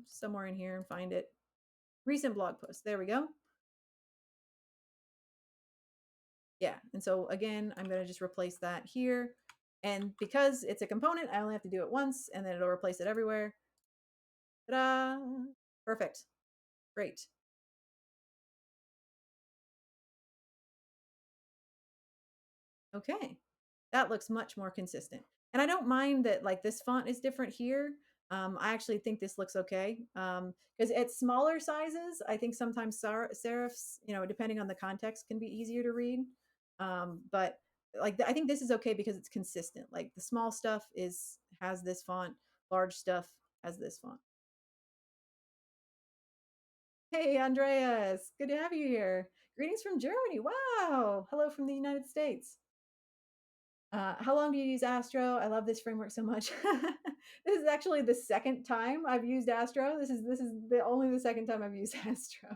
somewhere in here and find it. Recent blog post. There we go. Yeah. And so again, I'm going to just replace that here. And because it's a component, I only have to do it once and then it'll replace it everywhere. Ta-da! Perfect. Great. Okay. That looks much more consistent. And I don't mind that like this font is different here. I actually think this looks okay. Because at smaller sizes, I think sometimes serifs, depending on the context, can be easier to read. But like I think this is okay because it's consistent. Like the small stuff has this font, large stuff has this font. Hey, Andreas, good to have you here. Greetings from Germany. Wow. Hello from the United States. How long do you use Astro? I love this framework so much. This is actually the second time I've used Astro. This is the second time I've used Astro.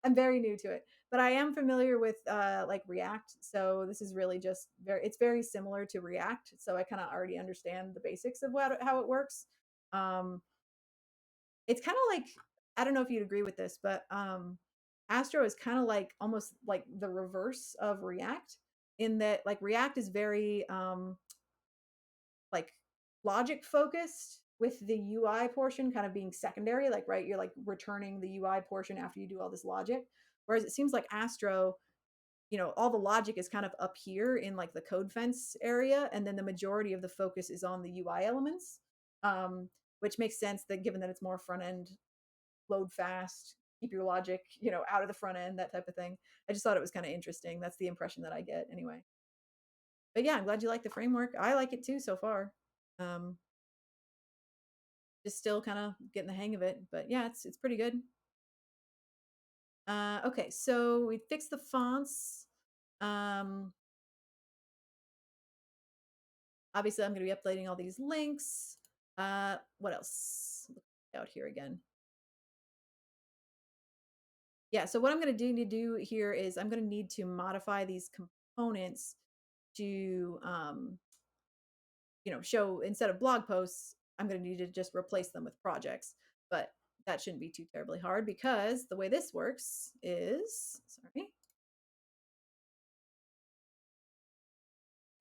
I'm very new to it, but I am familiar with like React. So this is really just it's very similar to React. So I kind of already understand the basics of how it works. Um, it's kind of like, I don't know if you'd agree with this, but Astro is kind of like almost like the reverse of React in that like React is very like logic focused with the UI portion kind of being secondary, like right, you're like returning the UI portion after you do all this logic. Whereas it seems like Astro, all the logic is kind of up here in like the code fence area, and then the majority of the focus is on the UI elements, which makes sense that given that it's more front end, load fast, keep your logic, out of the front end, that type of thing. I just thought it was kind of interesting. That's the impression that I get anyway. But yeah, I'm glad you like the framework. I like it too so far. Um, just still kind of getting the hang of it, but yeah, it's pretty good. Okay, so we fixed the fonts. Um, Obviously, I'm going to be uploading all these links. What else? Out here again. Yeah, so what I'm going to need to do here is I'm going to need to modify these components to, show instead of blog posts, I'm going to need to just replace them with projects. But that shouldn't be too terribly hard because the way this works is, sorry,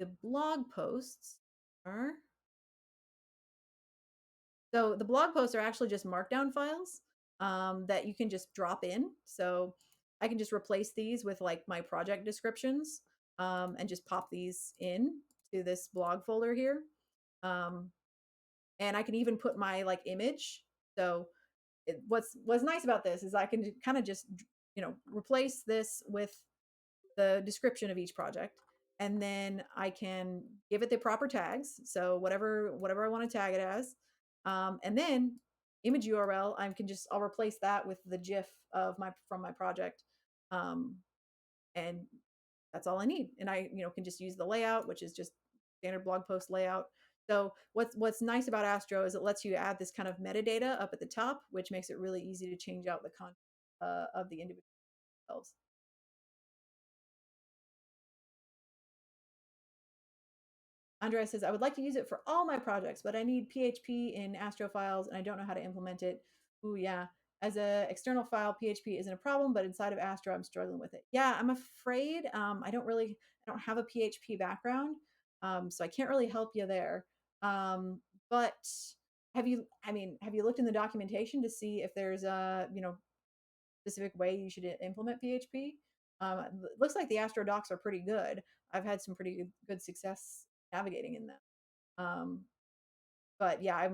the blog posts are, so the blog posts are actually just markdown files that you can just drop in. So I can just replace these with like my project descriptions and just pop these in to this blog folder here. Um, and I can even put my like image. So what's nice about this is I can kind of just replace this with the description of each project, and then I can give it the proper tags. So whatever I want to tag it as, and then image URL. I'll replace that with the GIF of my from my project, and that's all I need. And I can just use the layout, which is just standard blog post layout. So what's nice about Astro is it lets you add this kind of metadata up at the top, which makes it really easy to change out the content of the individual themselves. Andrea says, I would like to use it for all my projects, but I need PHP in Astro files and I don't know how to implement it. Ooh, yeah. As a external file, PHP isn't a problem, but inside of Astro, I'm struggling with it. Yeah, I'm afraid I don't have a PHP background, so I can't really help you there. But have you looked in the documentation to see if there's a, specific way you should implement PHP? It looks like the Astro docs are pretty good. I've had some pretty good success navigating in them. Um, but yeah,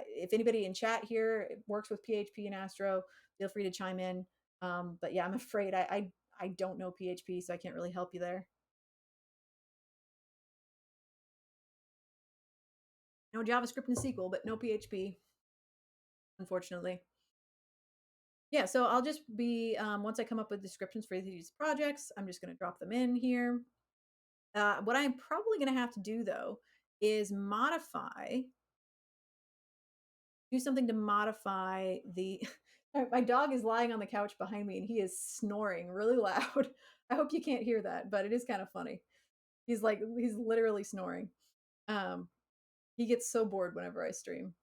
if anybody in chat here works with PHP and Astro, feel free to chime in. But yeah, I'm afraid I don't know PHP, so I can't really help you there. No JavaScript and SQL, but no PHP, unfortunately. Yeah, so I'll just be, once I come up with descriptions for these projects, I'm just going to drop them in here. What I'm probably going to have to do, though, is do something to modify the. My dog is lying on the couch behind me and he is snoring really loud. I hope you can't hear that, but it is kind of funny. He's literally snoring. Um, he gets so bored whenever I stream.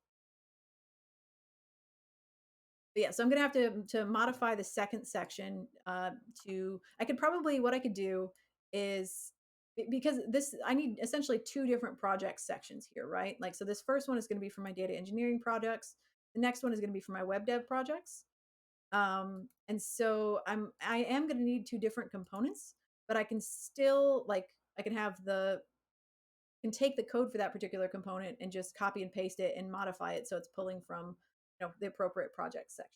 But yeah, so I'm gonna have to modify the second section I could probably what I could do is because this I need essentially two different project sections here, right? Like so this first one is going to be for my data engineering projects. The next one is going to be for my web dev projects. And so I am going to need two different components, but I can still like I can have the can take the code for that particular component and just copy and paste it and modify it so it's pulling from the appropriate project section.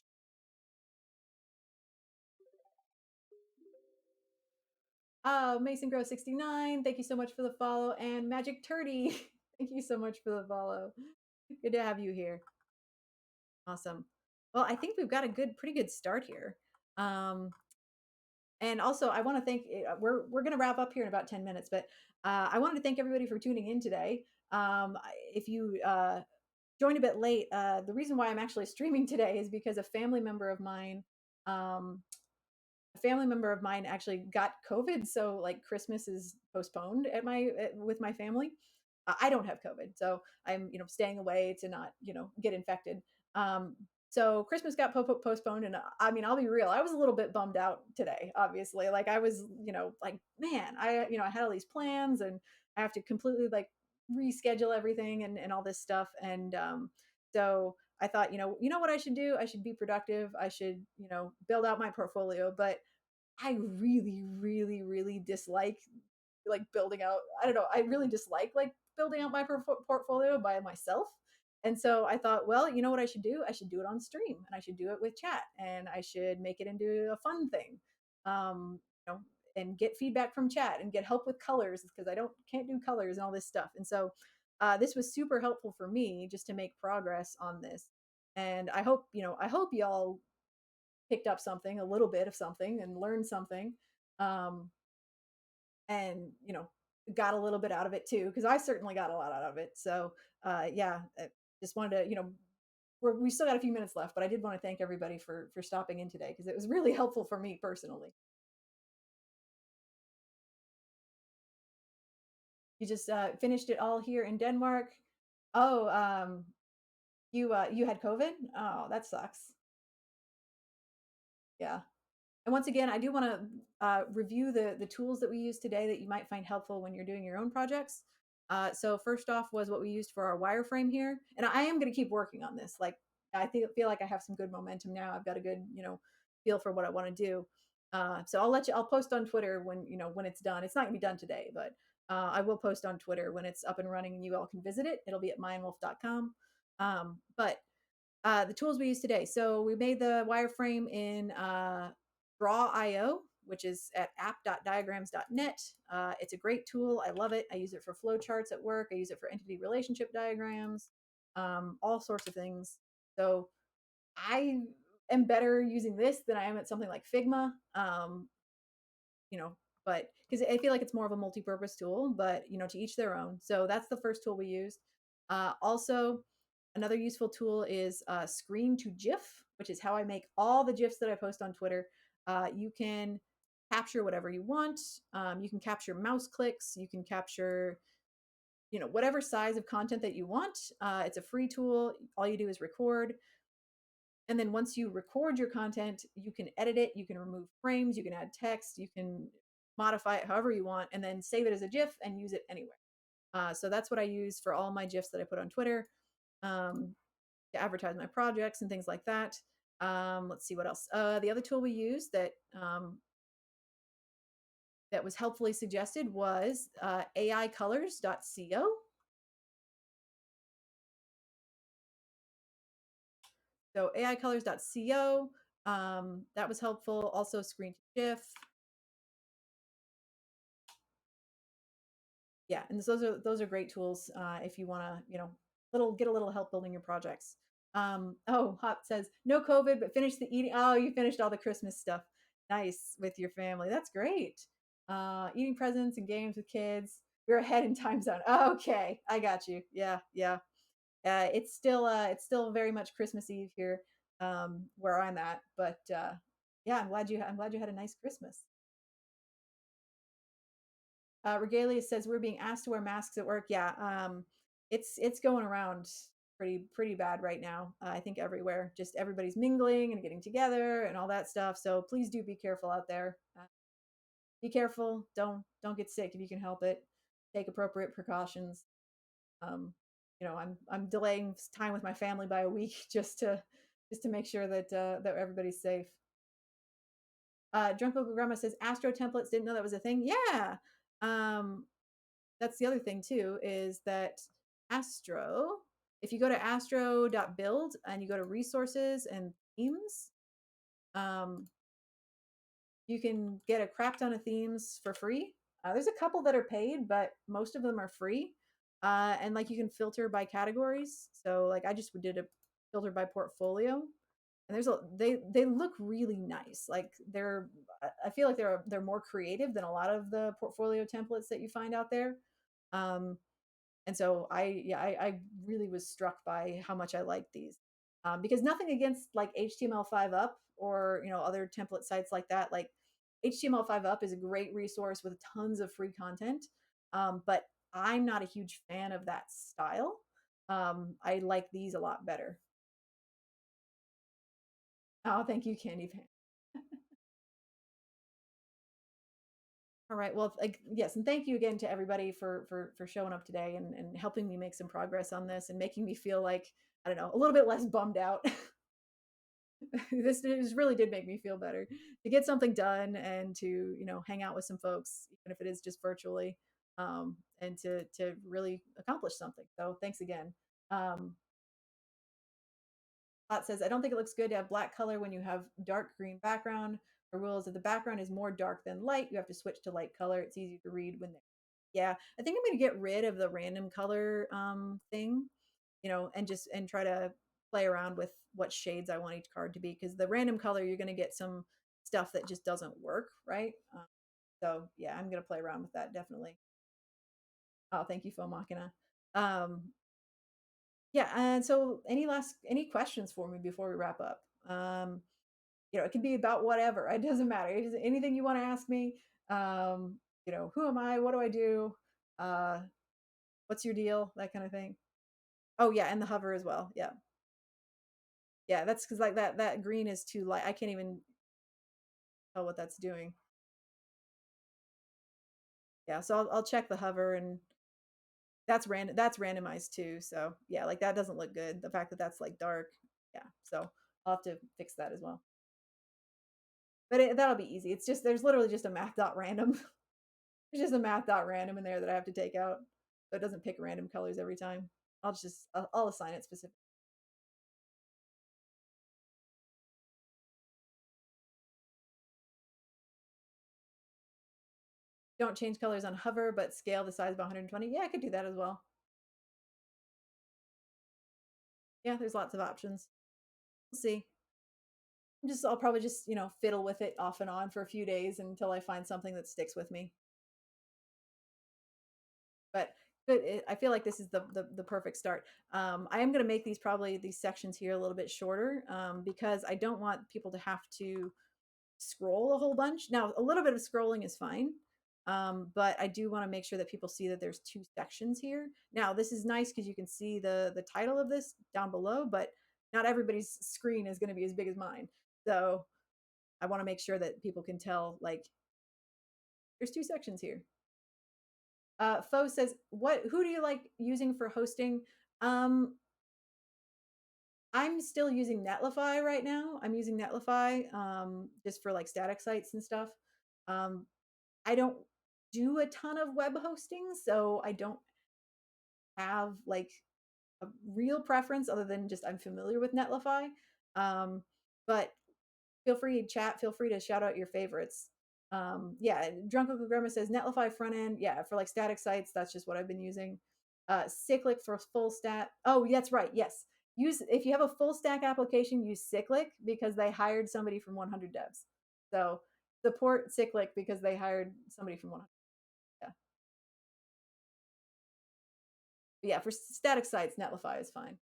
Mason Grow 69, thank you so much for the follow, and Magic Turdy, thank you so much for the follow. Good to have you here. Awesome. Well, I think we've got a pretty good start here. And also, I want to thank. We're going to wrap up here in about 10 minutes, but I wanted to thank everybody for tuning in today. If you joined a bit late, the reason why I'm actually streaming today is because um, a family member of mine actually got COVID, so like Christmas is postponed with my family. I don't have COVID, so I'm staying away to not get infected. Um, so Christmas got postponed, and I'll be real, I was a little bit bummed out today. Obviously, like I was like man, I had all these plans, and I have to completely like reschedule everything and all this stuff, and so I thought, what I should do? I should be productive. I should, build out my portfolio. But I really, really, really dislike like building out. I don't know. I really dislike like building out my portfolio by myself. And so I thought, well, you know what I should do? I should do it on stream, and I should do it with chat, and I should make it into a fun thing. Um, and get feedback from chat and get help with colors because I can't do colors and all this stuff. And so this was super helpful for me just to make progress on this. And I hope y'all picked up something, a little bit of something, and learned something. Um, and got a little bit out of it too, because I certainly got a lot out of it. So yeah, just wanted to, we still got a few minutes left, but I did want to thank everybody for stopping in today because it was really helpful for me personally. You just finished it all here in Denmark. Oh, you had COVID. Oh, that sucks. Yeah. And once again, I do want to review the tools that we use today that you might find helpful when you're doing your own projects. So first off was what we used for our wireframe here, and I am going to keep working on this. Like feel like I have some good momentum now. I've got a good feel for what I want to do. So I'll let you. I'll post on Twitter when when it's done. It's not going to be done today, but I will post on Twitter when it's up and running, and you all can visit it. It'll be at mindwolf.com. But the tools we use today. So we made the wireframe in Draw.io, which is at app.diagrams.net. It's a great tool. I love it. I use it for flowcharts at work. I use it for entity relationship diagrams, all sorts of things. So I am better using this than I am at something like Figma. You know, but because I feel like it's more of a multi-purpose tool, but to each their own. So that's the first tool we used. Also, another useful tool is Screen to GIF, which is how I make all the GIFs that I post on Twitter. You can capture whatever you want. You can capture mouse clicks. You can capture whatever size of content that you want. It's a free tool. All you do is record, and then once you record your content, you can edit it, you can remove frames, you can add text, you can modify it however you want, and then save it as a GIF and use it anywhere. So that's what I use for all my GIFs that I put on Twitter, um, to advertise my projects and things like that. Let's see what else. The other tool we use that was helpfully suggested was aicolors.co. So aicolors.co, that was helpful. Also, Screen to GIF. Yeah, and those are great tools if you want to get a little help building your projects. Oh, Hop says no COVID, but finish the eating. Oh, you finished all the Christmas stuff. Nice with your family. That's great. Eating presents and games with kids. We're ahead in time zone. Okay, I got you. Yeah, yeah. It's still very much Christmas Eve here, where I'm at. But yeah, I'm glad you had a nice Christmas. Regalia says we're being asked to wear masks at work. Yeah, it's going around pretty bad right now. I think everywhere, just everybody's mingling and getting together and all that stuff. So please do be careful out there. Be careful. Don't get sick if you can help it. Take appropriate precautions. Um, I'm delaying time with my family by a week just to make sure that everybody's safe. Drunk Uncle Grandma says Astro templates, didn't know that was a thing. Yeah. Um, that's the other thing too, is that Astro, if you go to astro.build and you go to resources and themes, um, you can get a crap ton of themes for free. There's a couple that are paid, but most of them are free. And like you can filter by categories. So like I just did a filter by portfolio, and they look really nice. Like I feel like they're more creative than a lot of the portfolio templates that you find out there. Um, and so I really was struck by how much I liked these, because nothing against like HTML5 up or other template sites like that. Like HTML5 up is a great resource with tons of free content, but I'm not a huge fan of that style. I like these a lot better. Oh, thank you, Candy Pan. All right. Well, like, yes, and thank you again to everybody for showing up today and helping me make some progress on this and making me feel like, I don't know, a little bit less bummed out. This really did make me feel better to get something done and to hang out with some folks, even if it is just virtually, and to really accomplish something. So thanks again. Um, Pot says, I don't think it looks good to have black color when you have dark green background. The rule is if the background is more dark than light, you have to switch to light color. It's easy to read when they yeah, I think I'm going to get rid of the random color thing, and try to play around with what shades I want each card to be, because the random color you're going to get some stuff that just doesn't work, right? So yeah, I'm going to play around with that definitely. Oh, thank you, Phil Machina. Um, yeah, and so any questions for me before we wrap up? It can be about whatever. It doesn't matter. It is anything you want to ask me. Who am I? What do I do? Uh, what's your deal? That kind of thing. Oh yeah, and the hover as well. Yeah. Yeah, that's because like that green is too light. I can't even tell what that's doing. Yeah, so I'll check the hover, and that's random. That's randomized too. So yeah, like that doesn't look good. The fact that that's like dark. Yeah, so I'll have to fix that as well. But that'll be easy. It's just there's literally just a math dot random. There's just a math dot random in there that I have to take out, so it doesn't pick random colors every time. I'll assign it specific. Don't change colors on hover, but scale the size by 120. Yeah, I could do that as well. Yeah, there's lots of options. We'll see. I'll probably just fiddle with it off and on for a few days until I find something that sticks with me. But I feel like this is the perfect start. I am going to make these sections here a little bit shorter because I don't want people to have to scroll a whole bunch. Now, a little bit of scrolling is fine, but I do want to make sure that people see that there's two sections here. Now, this is nice because you can see the title of this down below, but not everybody's screen is going to be as big as mine. So I want to make sure that people can tell like there's two sections here. Fo says, Who do you like using for hosting?" Um, I'm still using Netlify right now. I'm using Netlify just for like static sites and stuff. Um, I don't do a ton of web hosting, so I don't have like a real preference other than just I'm familiar with Netlify. But feel free to chat. Feel free to shout out your favorites. Yeah, Drunk Uncle Grandma says Netlify front end. Yeah, for like static sites, that's just what I've been using. Cyclic for full stat. Oh, that's right. Yes, use if you have a full stack application, use Cyclic because they hired somebody from 100 Devs. So support Cyclic because they hired somebody from 100. Yeah, but yeah. For static sites, Netlify is fine.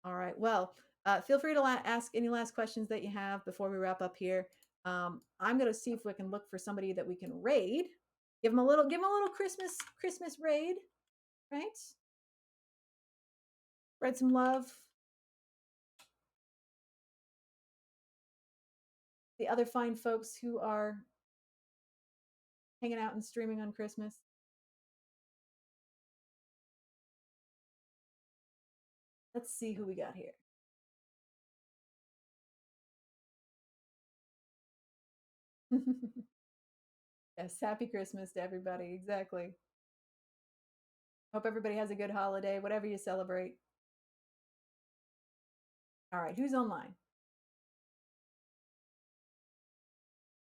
All right. Well, feel free to ask any last questions that you have before we wrap up here. I'm gonna see if we can look for somebody that we can raid. Give them a little Christmas raid, right? Spread some love. The other fine folks who are hanging out and streaming on Christmas. Let's see who we got here. Yes, happy Christmas to everybody. Exactly. Hope everybody has a good holiday, whatever you celebrate. All right, who's online?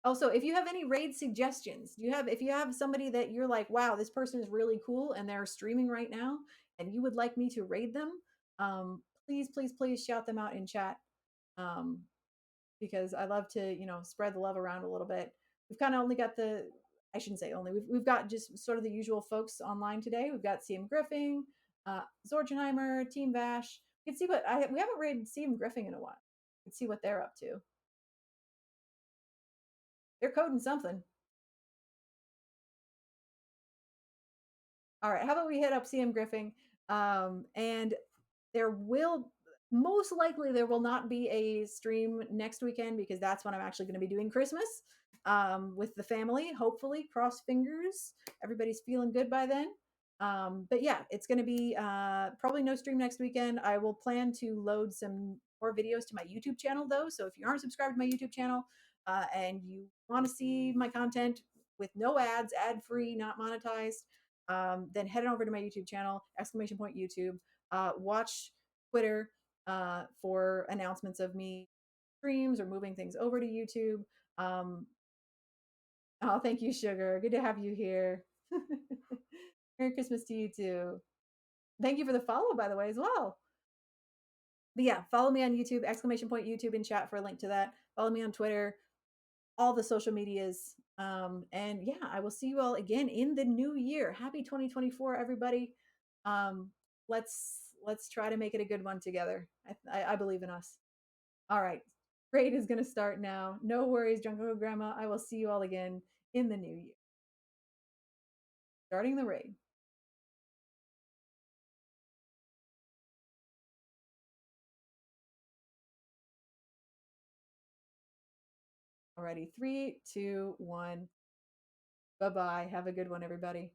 Also, if you have any raid suggestions, if you have somebody that you're like, wow, this person is really cool and they're streaming right now, and you would like me to raid them, please, please, please shout them out in chat. Um, because I love to, spread the love around a little bit. We've kind of only got I shouldn't say only, we've got just sort of the usual folks online today. We've got CM Griffing, Zorgenheimer, Team Vash. You can see we haven't raided CM Griffing in a while. You can see what they're up to. They're coding something. All right, how about we hit up CM Griffing? And there will most likely there will not be a stream next weekend because that's when I'm actually going to be doing Christmas with the family. Hopefully, cross fingers, everybody's feeling good by then. But yeah, it's going to be probably no stream next weekend. I will plan to load some more videos to my YouTube channel though. So if you aren't subscribed to my YouTube channel and you want to see my content with no ads, ad free, not monetized, then head on over to my YouTube channel, exclamation point YouTube. Watch Twitter for announcements of me streams or moving things over to YouTube. Um, oh, thank you, Sugar. Good to have you here. Merry Christmas to you too. Thank you for the follow, by the way, as well. But yeah, follow me on YouTube, exclamation point YouTube in chat for a link to that. Follow me on Twitter. all the social medias. And yeah, I will see you all again in the new year. Happy 2024, everybody. Um, let's try to make it a good one together. I believe in us. All right. Grade is going to start now. No worries, Jungle Grandma. I will see you all again in the new year. Starting the raid. Alrighty. Three, two, one. Bye bye. Have a good one, everybody.